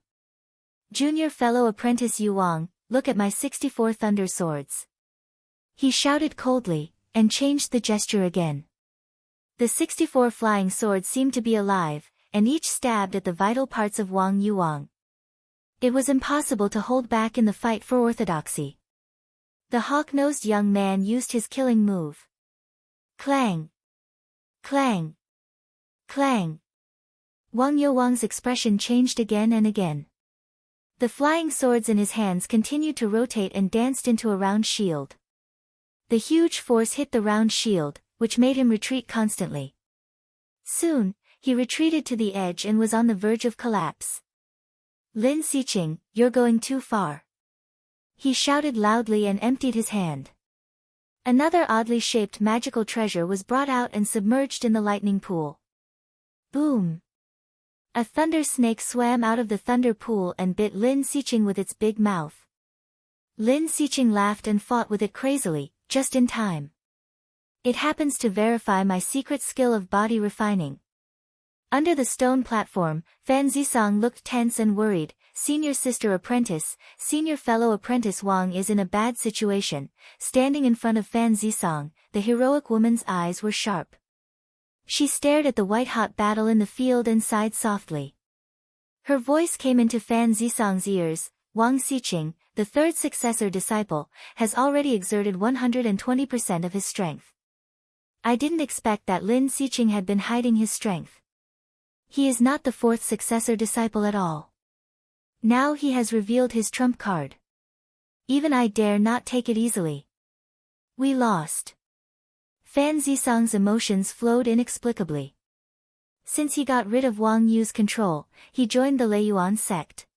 Junior fellow apprentice Yu Wang, look at my 64 thunder swords. He shouted coldly, and changed the gesture again. The 64 flying swords seemed to be alive, and each stabbed at the vital parts of Wang Yuwang. It was impossible to hold back in the fight for orthodoxy. The hawk-nosed young man used his killing move. Clang! Clang! Clang! Wang Yuwang's expression changed again and again. The flying swords in his hands continued to rotate and danced into a round shield. The huge force hit the round shield, which made him retreat constantly. Soon, he retreated to the edge and was on the verge of collapse. Lin Xiqing, you're going too far. He shouted loudly and emptied his hand. Another oddly shaped magical treasure was brought out and submerged in the lightning pool. Boom! A thunder snake swam out of the thunder pool and bit Lin Xiqing with its big mouth. Lin Xiqing laughed and fought with it crazily, just in time. It happens to verify my secret skill of body refining. Under the stone platform, Fan Zisong looked tense and worried. Senior sister apprentice, senior fellow apprentice Wang is in a bad situation. Standing in front of Fan Zisong, the heroic woman's eyes were sharp. She stared at the white-hot battle in the field and sighed softly. Her voice came into Fan Zisong's ears. Wang Xiqing, the third successor disciple, has already exerted 120% of his strength. I didn't expect that Lin Xiqing had been hiding his strength. He is not the fourth successor disciple at all. Now he has revealed his trump card. Even I dare not take it easily. We lost. Fan Zisong's emotions flowed inexplicably. Since he got rid of Wang Yu's control, he joined the Leiyuan sect.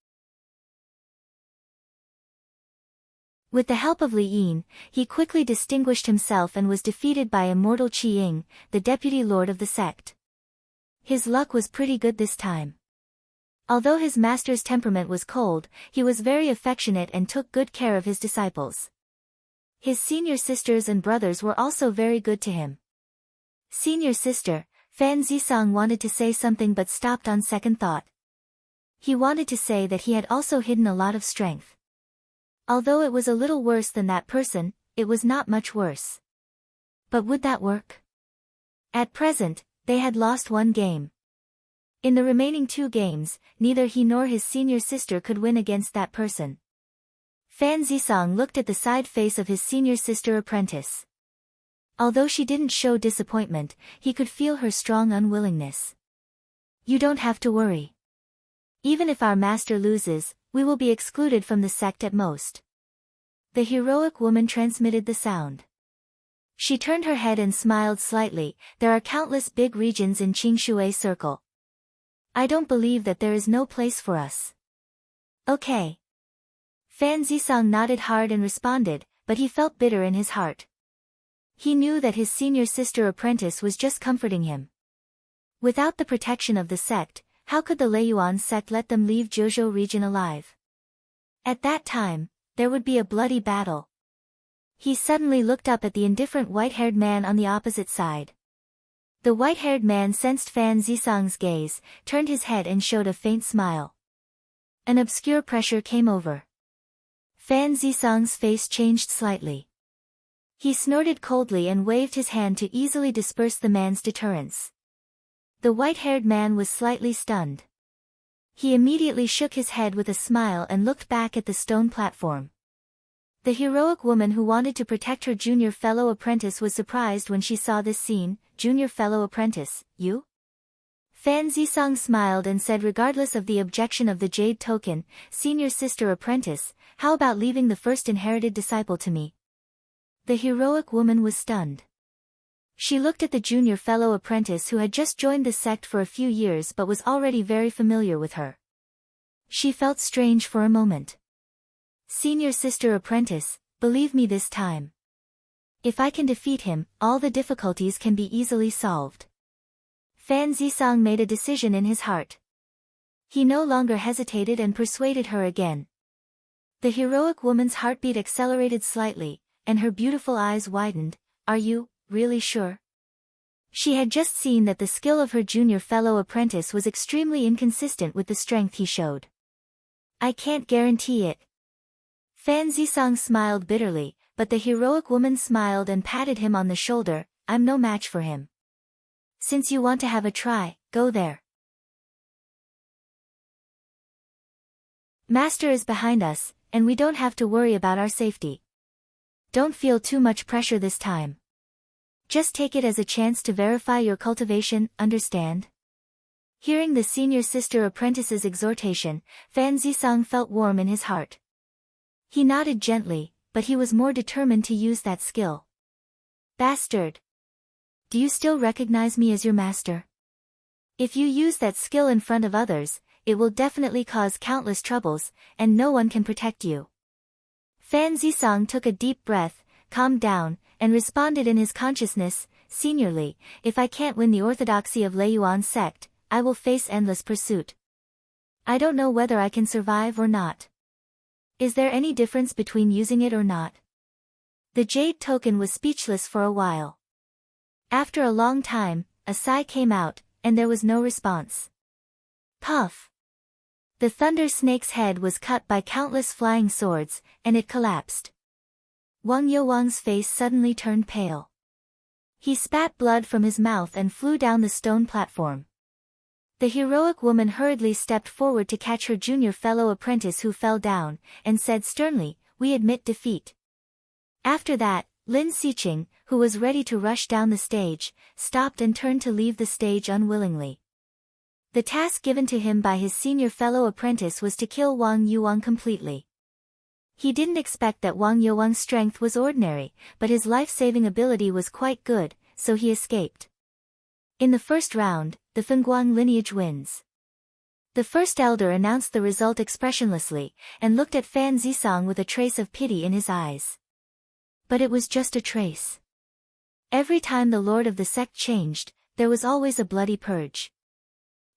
With the help of Li Yin, he quickly distinguished himself and was defeated by immortal Qi Ying, the deputy lord of the sect. His luck was pretty good this time. Although his master's temperament was cold, he was very affectionate and took good care of his disciples. His senior sisters and brothers were also very good to him. Senior sister, Fan Zisong wanted to say something but stopped on second thought. He wanted to say that he had also hidden a lot of strength. Although it was a little worse than that person, it was not much worse. But would that work? At present, they had lost one game. In the remaining 2 games, neither he nor his senior sister could win against that person. Fan Zisong looked at the side face of his senior sister apprentice. Although she didn't show disappointment, he could feel her strong unwillingness. You don't have to worry. Even if our master loses, we will be excluded from the sect at most. The heroic woman transmitted the sound. She turned her head and smiled slightly. There are countless big regions in Qingshui Circle. I don't believe that there is no place for us. Okay. Fan Zisong nodded hard and responded, but he felt bitter in his heart. He knew that his senior sister apprentice was just comforting him. Without the protection of the sect, how could the Leiyuan sect let them leave Zheozhou region alive? At that time, there would be a bloody battle. He suddenly looked up at the indifferent white-haired man on the opposite side. The white-haired man sensed Fan Zisong's gaze, turned his head and showed a faint smile. An obscure pressure came over. Fan Zisong's face changed slightly. He snorted coldly and waved his hand to easily disperse the man's deterrence. The white-haired man was slightly stunned. He immediately shook his head with a smile and looked back at the stone platform. The heroic woman who wanted to protect her junior fellow apprentice was surprised when she saw this scene. Junior fellow apprentice, you? Fan Zisong smiled and said, regardless of the objection of the jade token, senior sister apprentice, how about leaving the first inherited disciple to me? The heroic woman was stunned. She looked at the junior fellow apprentice who had just joined the sect for a few years but was already very familiar with her. She felt strange for a moment. Senior sister apprentice, believe me this time. If I can defeat him, all the difficulties can be easily solved. Fan Zisong made a decision in his heart. He no longer hesitated and persuaded her again. The heroic woman's heartbeat accelerated slightly, and her beautiful eyes widened. Are you really sure? She had just seen that the skill of her junior fellow apprentice was extremely inconsistent with the strength he showed. I can't guarantee it. Fan Zisong smiled bitterly, but the heroic woman smiled and patted him on the shoulder. I'm no match for him. Since you want to have a try, go there. Master is behind us, and we don't have to worry about our safety. Don't feel too much pressure this time. Just take it as a chance to verify your cultivation, understand? Hearing the senior sister apprentice's exhortation, Fan Zisong felt warm in his heart. He nodded gently, but he was more determined to use that skill. Bastard! Do you still recognize me as your master? If you use that skill in front of others, it will definitely cause countless troubles, and no one can protect you. Fan Zisong took a deep breath, calmed down, and responded in his consciousness, Seniorly, if I can't win the orthodoxy of Leiyuan sect, I will face endless pursuit. I don't know whether I can survive or not. Is there any difference between using it or not? The jade token was speechless for a while. After a long time, a sigh came out, and there was no response. Puff! The thunder snake's head was cut by countless flying swords, and it collapsed. Wang Youwang's face suddenly turned pale. He spat blood from his mouth and flew down the stone platform. The heroic woman hurriedly stepped forward to catch her junior fellow apprentice who fell down, and said sternly, We admit defeat. After that, Lin Xiqing, who was ready to rush down the stage, stopped and turned to leave the stage unwillingly. The task given to him by his senior fellow apprentice was to kill Wang Youwang completely. He didn't expect that Wang Youwang's strength was ordinary, but his life-saving ability was quite good, so he escaped. In the first round, the Fengguang lineage wins. The first elder announced the result expressionlessly, and looked at Fan Zisong with a trace of pity in his eyes. But it was just a trace. Every time the lord of the sect changed, there was always a bloody purge.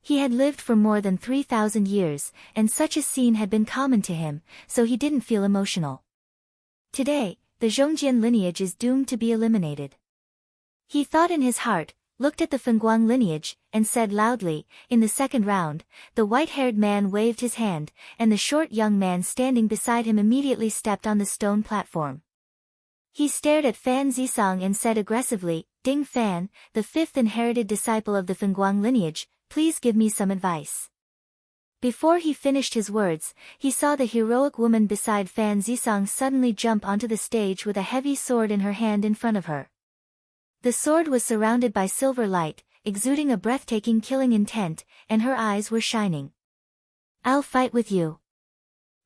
He had lived for more than 3,000 years, and such a scene had been common to him, so he didn't feel emotional. Today, the Zhongjian lineage is doomed to be eliminated. He thought in his heart, looked at the Fengguang lineage, and said loudly, in the second round, the white-haired man waved his hand, and the short young man standing beside him immediately stepped on the stone platform. He stared at Fan Zisong and said aggressively, Ding Fan, the fifth inherited disciple of the Fengguang lineage, please give me some advice. Before he finished his words, he saw the heroic woman beside Fan Zisong suddenly jump onto the stage with a heavy sword in her hand in front of her. The sword was surrounded by silver light, exuding a breathtaking killing intent, and her eyes were shining. I'll fight with you.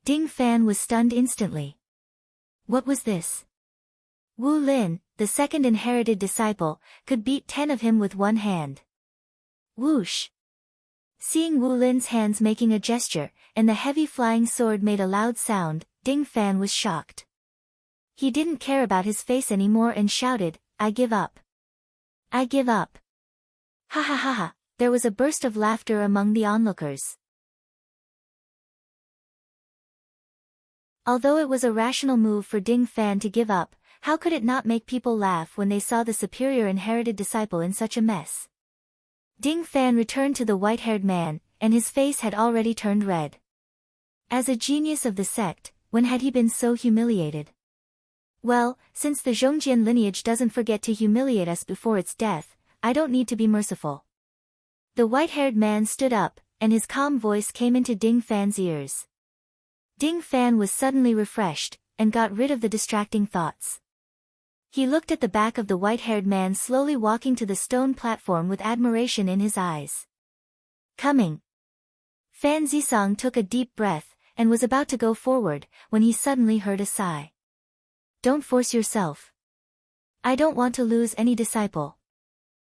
Ding Fan was stunned instantly. What was this? Wu Lin, the second inherited disciple, could beat 10 of him with one hand. Whoosh! Seeing Wu Lin's hands making a gesture, and the heavy flying sword made a loud sound, Ding Fan was shocked. He didn't care about his face anymore and shouted, "I give up. I give up." Ha ha ha ha, there was a burst of laughter among the onlookers. Although it was a rational move for Ding Fan to give up, how could it not make people laugh when they saw the superior inherited disciple in such a mess? Ding Fan returned to the white-haired man, and his face had already turned red. As a genius of the sect, when had he been so humiliated? Well, since the Zhongjian lineage doesn't forget to humiliate us before its death, I don't need to be merciful. The white-haired man stood up, and his calm voice came into Ding Fan's ears. Ding Fan was suddenly refreshed, and got rid of the distracting thoughts. He looked at the back of the white-haired man slowly walking to the stone platform with admiration in his eyes. Coming. Fan Zisong took a deep breath, and was about to go forward, when he suddenly heard a sigh. Don't force yourself. I don't want to lose any disciple.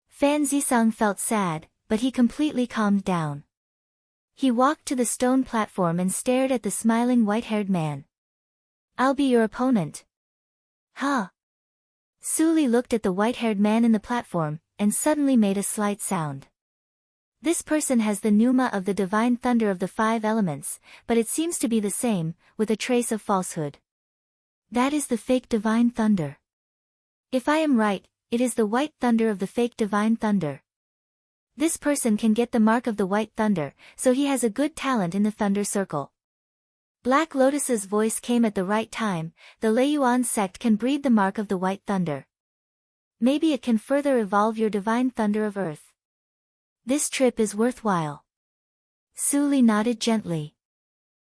Fan Zisong felt sad, but he completely calmed down. He walked to the stone platform and stared at the smiling white-haired man. I'll be your opponent. Huh? Su Li looked at the white-haired man in the platform, and suddenly made a slight sound. This person has the pneuma of the divine thunder of the 5 elements, but it seems to be the same, with a trace of falsehood. That is the fake divine thunder. If I am right, it is the white thunder of the fake divine thunder. This person can get the mark of the white thunder, so he has a good talent in the thunder circle. Black Lotus's voice came at the right time. The Leiyuan sect can breed the mark of the white thunder. Maybe it can further evolve your divine thunder of earth. This trip is worthwhile. Su Li nodded gently.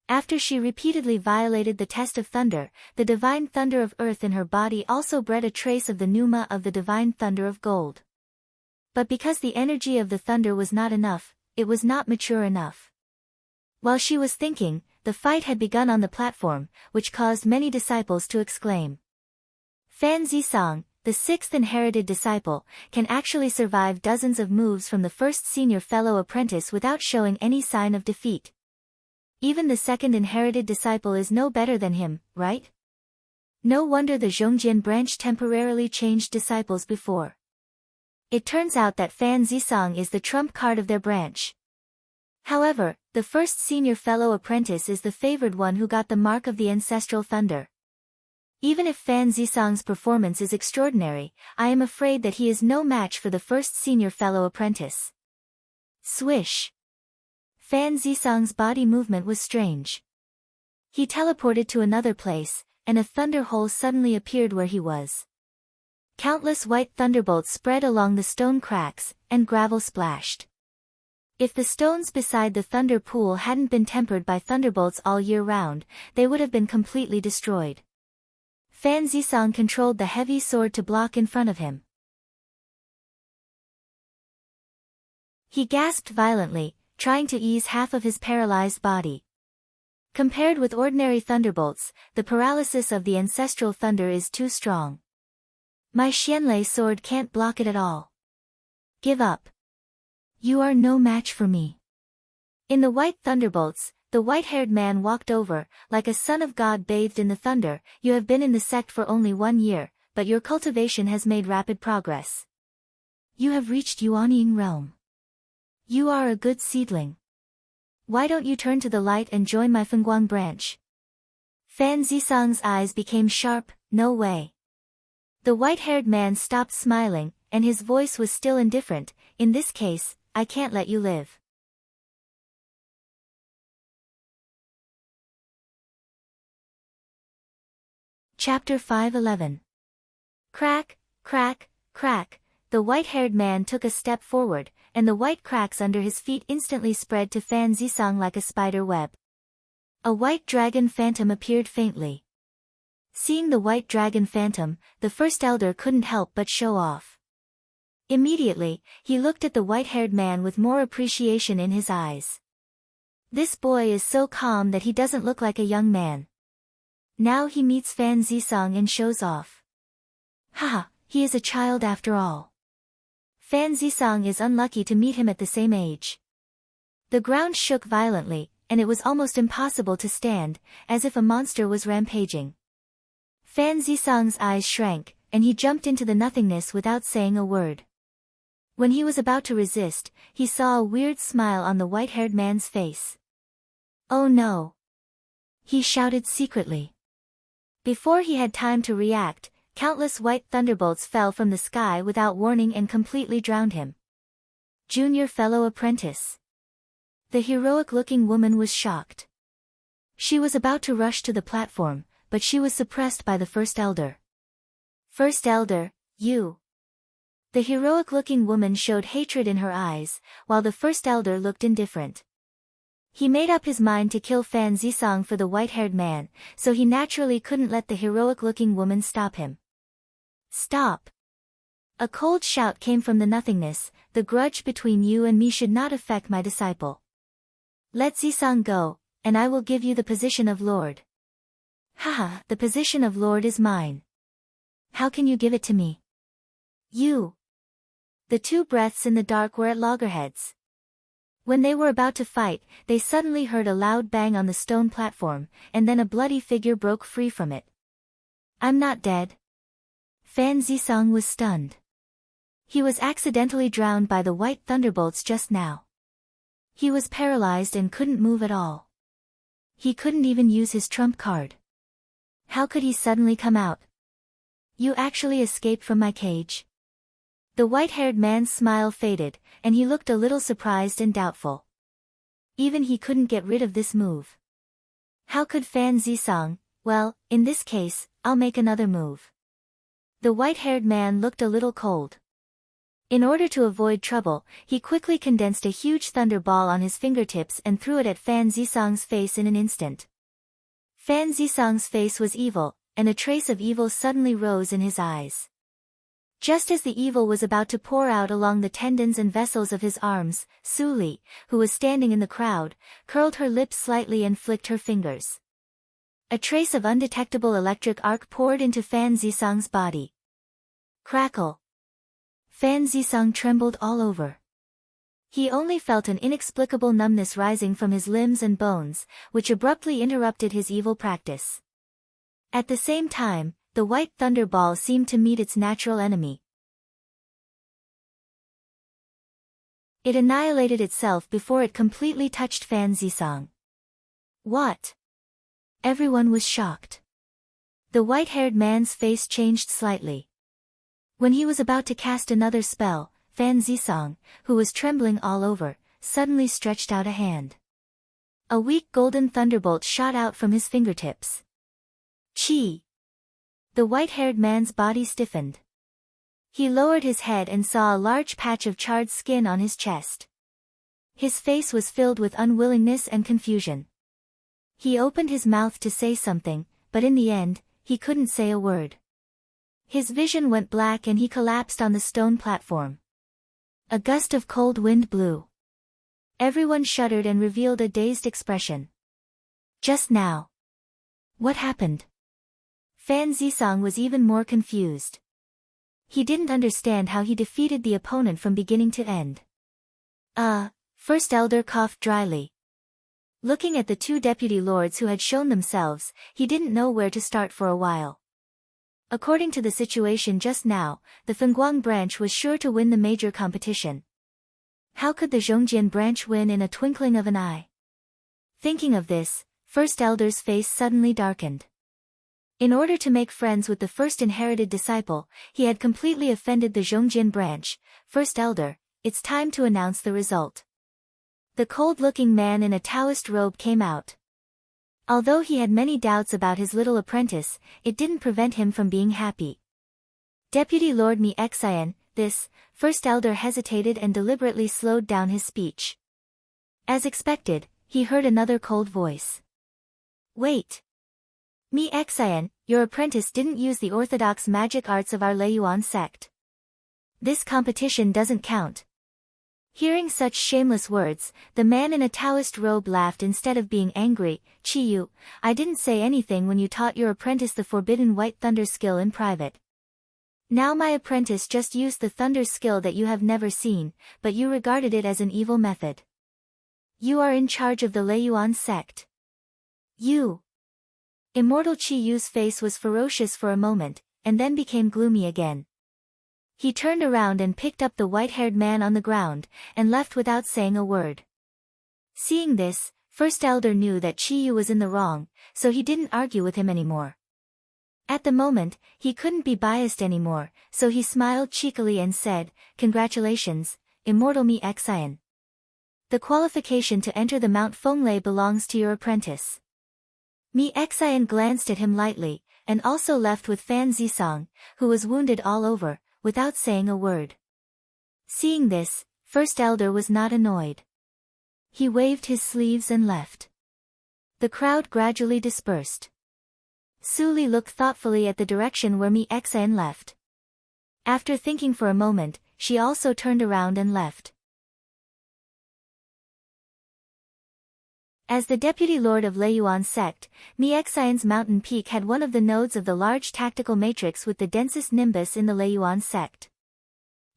After she repeatedly violated the test of thunder, the divine thunder of earth in her body also bred a trace of the pneuma of the divine thunder of gold. But because the energy of the thunder was not enough, it was not mature enough. While she was thinking, the fight had begun on the platform, which caused many disciples to exclaim. Fan Zisong, the 6th inherited disciple, can actually survive dozens of moves from the first senior fellow apprentice without showing any sign of defeat. Even the 2nd inherited disciple is no better than him, right? No wonder the Zhongjian branch temporarily changed disciples before. It turns out that Fan Zisong is the trump card of their branch. However, the first senior fellow apprentice is the favored one who got the mark of the ancestral thunder. Even if Fan Zisong's performance is extraordinary, I am afraid that he is no match for the first senior fellow apprentice. Swish! Fan Zisong's body movement was strange. He teleported to another place, and a thunder hole suddenly appeared where he was. Countless white thunderbolts spread along the stone cracks, and gravel splashed. If the stones beside the thunder pool hadn't been tempered by thunderbolts all year round, they would have been completely destroyed. Fan Zisong controlled the heavy sword to block in front of him. He gasped violently, trying to ease half of his paralyzed body. Compared with ordinary thunderbolts, the paralysis of the ancestral thunder is too strong. My Xianlei sword can't block it at all. Give up. You are no match for me. In the white thunderbolts, the white-haired man walked over, like a son of God bathed in the thunder. You have been in the sect for only 1 year, but your cultivation has made rapid progress. You have reached Yuanying realm. You are a good seedling. Why don't you turn to the light and join my Fengguang branch? Fan Zisong's eyes became sharp. No way. The white-haired man stopped smiling, and his voice was still indifferent. In this case, I can't let you live. Chapter 5:11. Crack, crack, crack. The white-haired man took a step forward, and the white cracks under his feet instantly spread to Fan Zisong like a spider web. A white dragon phantom appeared faintly. Seeing the white dragon phantom, the first elder couldn't help but show off. Immediately, he looked at the white-haired man with more appreciation in his eyes. This boy is so calm that he doesn't look like a young man. Now he meets Fan Zisong and shows off. Haha, he is a child after all. Fan Zisong is unlucky to meet him at the same age. The ground shook violently, and it was almost impossible to stand, as if a monster was rampaging. Fan Zisong's eyes shrank, and he jumped into the nothingness without saying a word. When he was about to resist, he saw a weird smile on the white-haired man's face. "Oh no!" he shouted secretly. Before he had time to react, countless white thunderbolts fell from the sky without warning and completely drowned him. Junior fellow apprentice. The heroic-looking woman was shocked. She was about to rush to the platform, but she was suppressed by the First Elder. "First Elder, you!" The heroic-looking woman showed hatred in her eyes, while the First Elder looked indifferent. He made up his mind to kill Fan Zisong for the white-haired man, so he naturally couldn't let the heroic-looking woman stop him. "Stop!" A cold shout came from the nothingness. "The grudge between you and me should not affect my disciple. Let Zisong go, and I will give you the position of Lord." "Haha, the position of Lord is mine. How can you give it to me?" "You!" The two breaths in the dark were at loggerheads. When they were about to fight, they suddenly heard a loud bang on the stone platform, and then a bloody figure broke free from it. "I'm not dead." Fan Zisong was stunned. He was accidentally drowned by the white thunderbolts just now. He was paralyzed and couldn't move at all. He couldn't even use his trump card. How could he suddenly come out? "You actually escaped from my cage?" The white-haired man's smile faded, and he looked a little surprised and doubtful. Even he couldn't get rid of this move. How could Fan Zisong? "Well, in this case, I'll make another move." The white-haired man looked a little cold. In order to avoid trouble, he quickly condensed a huge thunder ball on his fingertips and threw it at Fan Zisong's face in an instant. Fan Zisong's face was evil, and a trace of evil suddenly rose in his eyes. Just as the evil was about to pour out along the tendons and vessels of his arms, Su Li, who was standing in the crowd, curled her lips slightly and flicked her fingers. A trace of undetectable electric arc poured into Fan Zisong's body. Crackle! Fan Zisong trembled all over. He only felt an inexplicable numbness rising from his limbs and bones, which abruptly interrupted his evil practice. At the same time, the white thunder ball seemed to meet its natural enemy. It annihilated itself before it completely touched Fan Zisong. "What?" Everyone was shocked. The white-haired man's face changed slightly. When he was about to cast another spell, Fan Zisong, who was trembling all over, suddenly stretched out a hand. A weak golden thunderbolt shot out from his fingertips. Chi! The white-haired man's body stiffened. He lowered his head and saw a large patch of charred skin on his chest. His face was filled with unwillingness and confusion. He opened his mouth to say something, but in the end, he couldn't say a word. His vision went black and he collapsed on the stone platform. A gust of cold wind blew. Everyone shuddered and revealed a dazed expression. "Just now. What happened?" Fan Zisong was even more confused. He didn't understand how he defeated the opponent from beginning to end. First Elder coughed dryly. Looking at the two deputy lords who had shown themselves, he didn't know where to start for a while. According to the situation just now, the Fengguang branch was sure to win the major competition. How could the Zhongjian branch win in a twinkling of an eye? Thinking of this, First Elder's face suddenly darkened. In order to make friends with the first inherited disciple, he had completely offended the Zhongjian branch. "First Elder, it's time to announce the result." The cold-looking man in a Taoist robe came out. Although he had many doubts about his little apprentice, it didn't prevent him from being happy. "Deputy Lord Mi Xian, this," First Elder hesitated and deliberately slowed down his speech. As expected, he heard another cold voice. "Wait. Mi Xian, your apprentice didn't use the orthodox magic arts of our Leiyuan sect. This competition doesn't count." Hearing such shameless words, the man in a Taoist robe laughed instead of being angry. "Chiyu, I didn't say anything when you taught your apprentice the forbidden white thunder skill in private. Now my apprentice just used the thunder skill that you have never seen, but you regarded it as an evil method. You are in charge of the Leiyuan sect. You. Immortal Qi Yu's face was ferocious for a moment, and then became gloomy again. He turned around and picked up the white-haired man on the ground, and left without saying a word. Seeing this, First Elder knew that Qi Yu was in the wrong, so he didn't argue with him anymore. At the moment, he couldn't be biased anymore, so he smiled cheekily and said, "Congratulations, Immortal Mi Xian. The qualification to enter the Mount Fenglei belongs to your apprentice." Mi Xian glanced at him lightly, and also left with Fan Zisong, who was wounded all over, without saying a word. Seeing this, First Elder was not annoyed. He waved his sleeves and left. The crowd gradually dispersed. Su Li looked thoughtfully at the direction where Mi Xian left. After thinking for a moment, she also turned around and left. As the deputy lord of Leiyuan sect, Mi Xian's mountain peak had one of the nodes of the large tactical matrix with the densest nimbus in the Leiyuan sect.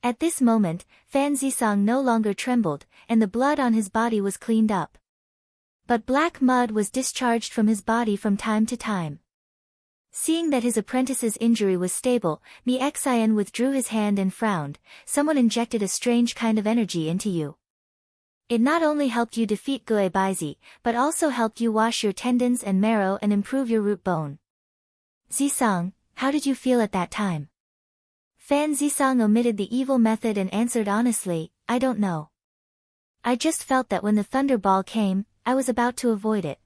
At this moment, Fan Zisong no longer trembled, and the blood on his body was cleaned up. But black mud was discharged from his body from time to time. Seeing that his apprentice's injury was stable, Mi Xian withdrew his hand and frowned. "Someone injected a strange kind of energy into you. It not only helped you defeat Gue Baizi, but also helped you wash your tendons and marrow and improve your root bone. Zisong, how did you feel at that time?" Fan Zisong omitted the evil method and answered honestly, "I don't know. I just felt that when the thunder ball came, I was about to avoid it.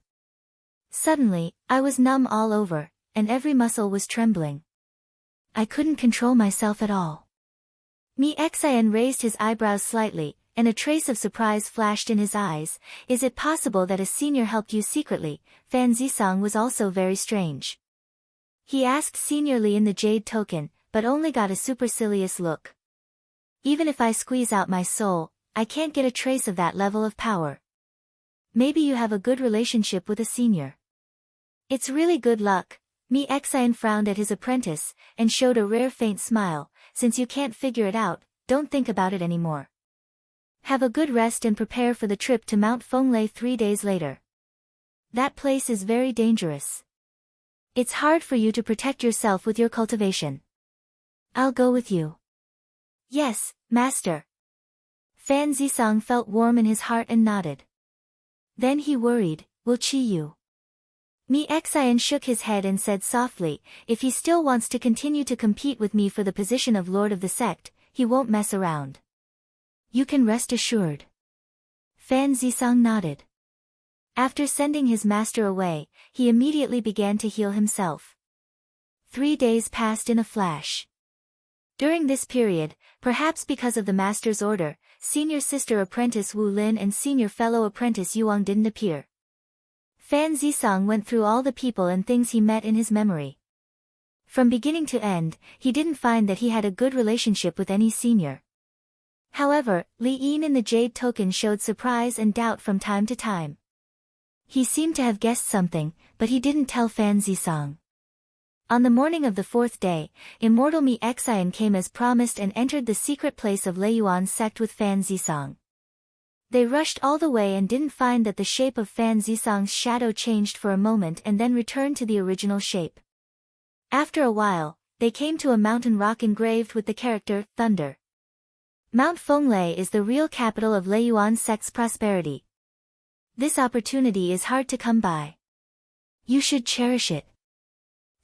Suddenly, I was numb all over, and every muscle was trembling. I couldn't control myself at all." Mi Xian raised his eyebrows slightly, and a trace of surprise flashed in his eyes. "Is it possible that a senior helped you secretly?" Fan Zisong was also very strange. He asked seniorly in the jade token, but only got a supercilious look. "Even if I squeeze out my soul, I can't get a trace of that level of power." "Maybe you have a good relationship with a senior." "It's really good luck." Mi Xian frowned at his apprentice, and showed a rare faint smile. "Since you can't figure it out, don't think about it anymore. Have a good rest and prepare for the trip to Mount Fenglei 3 days later. That place is very dangerous. It's hard for you to protect yourself with your cultivation." "I'll go with you." "Yes, master." Fan Zisong felt warm in his heart and nodded. Then he worried, "Will Qi Yu?" Mi Xian shook his head and said softly, "If he still wants to continue to compete with me for the position of lord of the sect, he won't mess around. You can rest assured." Fan Zisong nodded. After sending his master away, he immediately began to heal himself. 3 days passed in a flash. During this period, perhaps because of the master's order, senior sister apprentice Wu Lin and senior fellow apprentice Yuang didn't appear. Fan Zisong went through all the people and things he met in his memory. From beginning to end, he didn't find that he had a good relationship with any senior. However, Li Yin in the jade token showed surprise and doubt from time to time. He seemed to have guessed something, but he didn't tell Fan Zisong. On the morning of the 4th day, Immortal Mi Xian came as promised and entered the secret place of Leiyuan sect with Fan Zisong. They rushed all the way and didn't find that the shape of Fan Zisong's shadow changed for a moment and then returned to the original shape. After a while, they came to a mountain rock engraved with the character, Thunder. Mount Fenglei is the real capital of Leiyuan sect's prosperity. This opportunity is hard to come by. You should cherish it.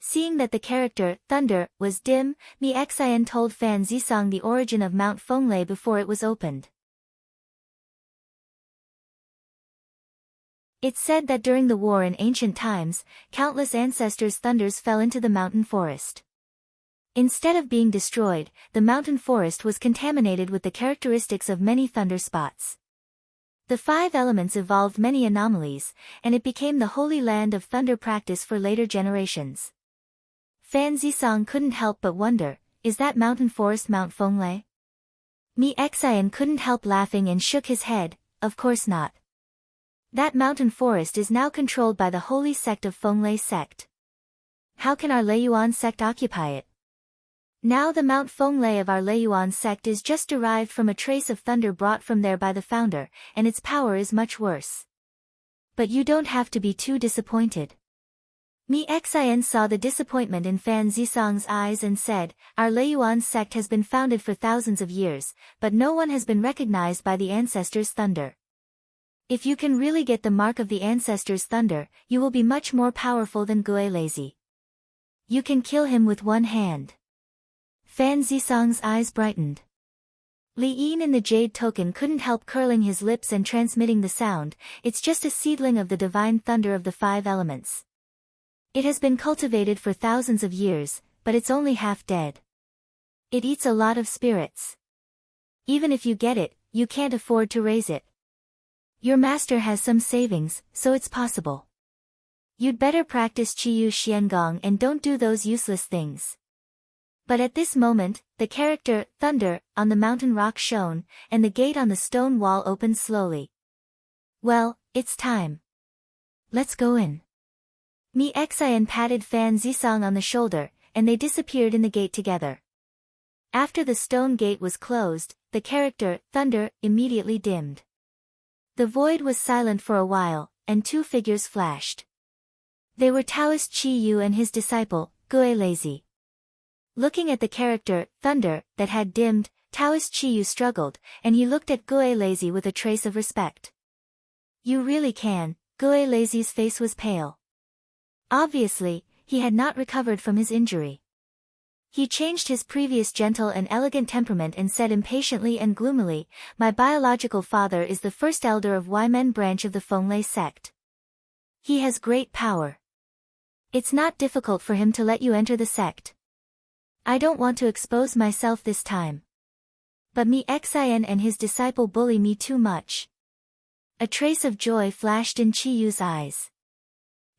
Seeing that the character, Thunder, was dim, Mi Xian told Fan Zisong the origin of Mount Fenglei before it was opened. It's said that during the war in ancient times, countless ancestors' thunders fell into the mountain forest. Instead of being destroyed, the mountain forest was contaminated with the characteristics of many thunder spots. The 5 elements evolved many anomalies, and it became the holy land of thunder practice for later generations. Fan Zisong couldn't help but wonder, is that mountain forest Mount Fenglei? Mi Xian couldn't help laughing and shook his head, of course not. That mountain forest is now controlled by the holy sect of Fenglei sect. How can our Leiyuan sect occupy it? Now the Mount Fenglai of our Leiyuan sect is just derived from a trace of thunder brought from there by the founder, and its power is much worse. But you don't have to be too disappointed. Mi Xin saw the disappointment in Fan Zisong's eyes and said, our Leiyuan sect has been founded for thousands of years, but no one has been recognized by the ancestors' thunder. If you can really get the mark of the ancestors' thunder, you will be much more powerful than Gue Lazy. You can kill him with one hand. Fan Zisong's eyes brightened. Li Yin in the jade token couldn't help curling his lips and transmitting the sound, it's just a seedling of the divine thunder of the 5 elements. It has been cultivated for thousands of years, but it's only half dead. It eats a lot of spirits. Even if you get it, you can't afford to raise it. Your master has some savings, so it's possible. You'd better practice Qiyu Xiangong and don't do those useless things. But at this moment, the character, Thunder, on the mountain rock shone, and the gate on the stone wall opened slowly. Well, it's time. Let's go in. Mi Xian patted Fan Zisong on the shoulder, and they disappeared in the gate together. After the stone gate was closed, the character, Thunder, immediately dimmed. The void was silent for a while, and 2 figures flashed. They were Taoist Qi Yu and his disciple, Gue Lazy. Looking at the character, Thunder, that had dimmed, Taoist Qi Yu struggled, and he looked at Gue Lazy with a trace of respect. You really can. Gue Lazy's face was pale. Obviously, he had not recovered from his injury. He changed his previous gentle and elegant temperament and said impatiently and gloomily, my biological father is the first elder of Ymen branch of the Fenglai sect. He has great power. It's not difficult for him to let you enter the sect. I don't want to expose myself this time. But Mi Xian and his disciple bully me too much. A trace of joy flashed in Qi Yu's eyes.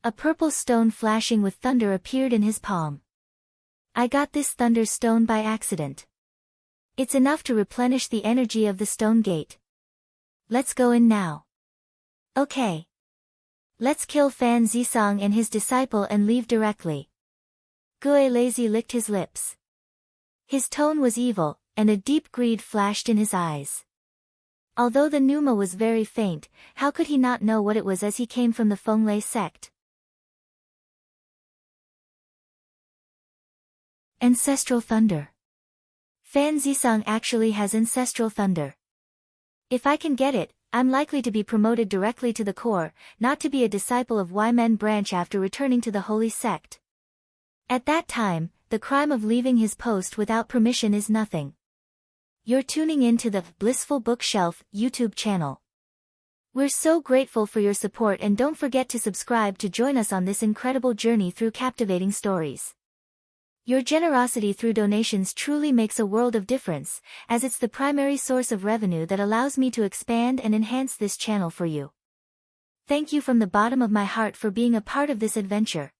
A purple stone flashing with thunder appeared in his palm. I got this thunder stone by accident. It's enough to replenish the energy of the stone gate. Let's go in now. Okay. Let's kill Fan Zisong and his disciple and leave directly. Gue Lazy licked his lips. His tone was evil, and a deep greed flashed in his eyes. Although the pneuma was very faint, how could he not know what it was as he came from the Fenglai sect? Ancestral thunder. Fan Zisong actually has ancestral thunder. If I can get it, I'm likely to be promoted directly to the core, not to be a disciple of Ymen branch after returning to the holy sect. At that time, the crime of leaving his post without permission is nothing. You're tuning in to the Blissful Bookshelf YouTube channel. We're so grateful for your support and don't forget to subscribe to join us on this incredible journey through captivating stories. Your generosity through donations truly makes a world of difference, as it's the primary source of revenue that allows me to expand and enhance this channel for you. Thank you from the bottom of my heart for being a part of this adventure.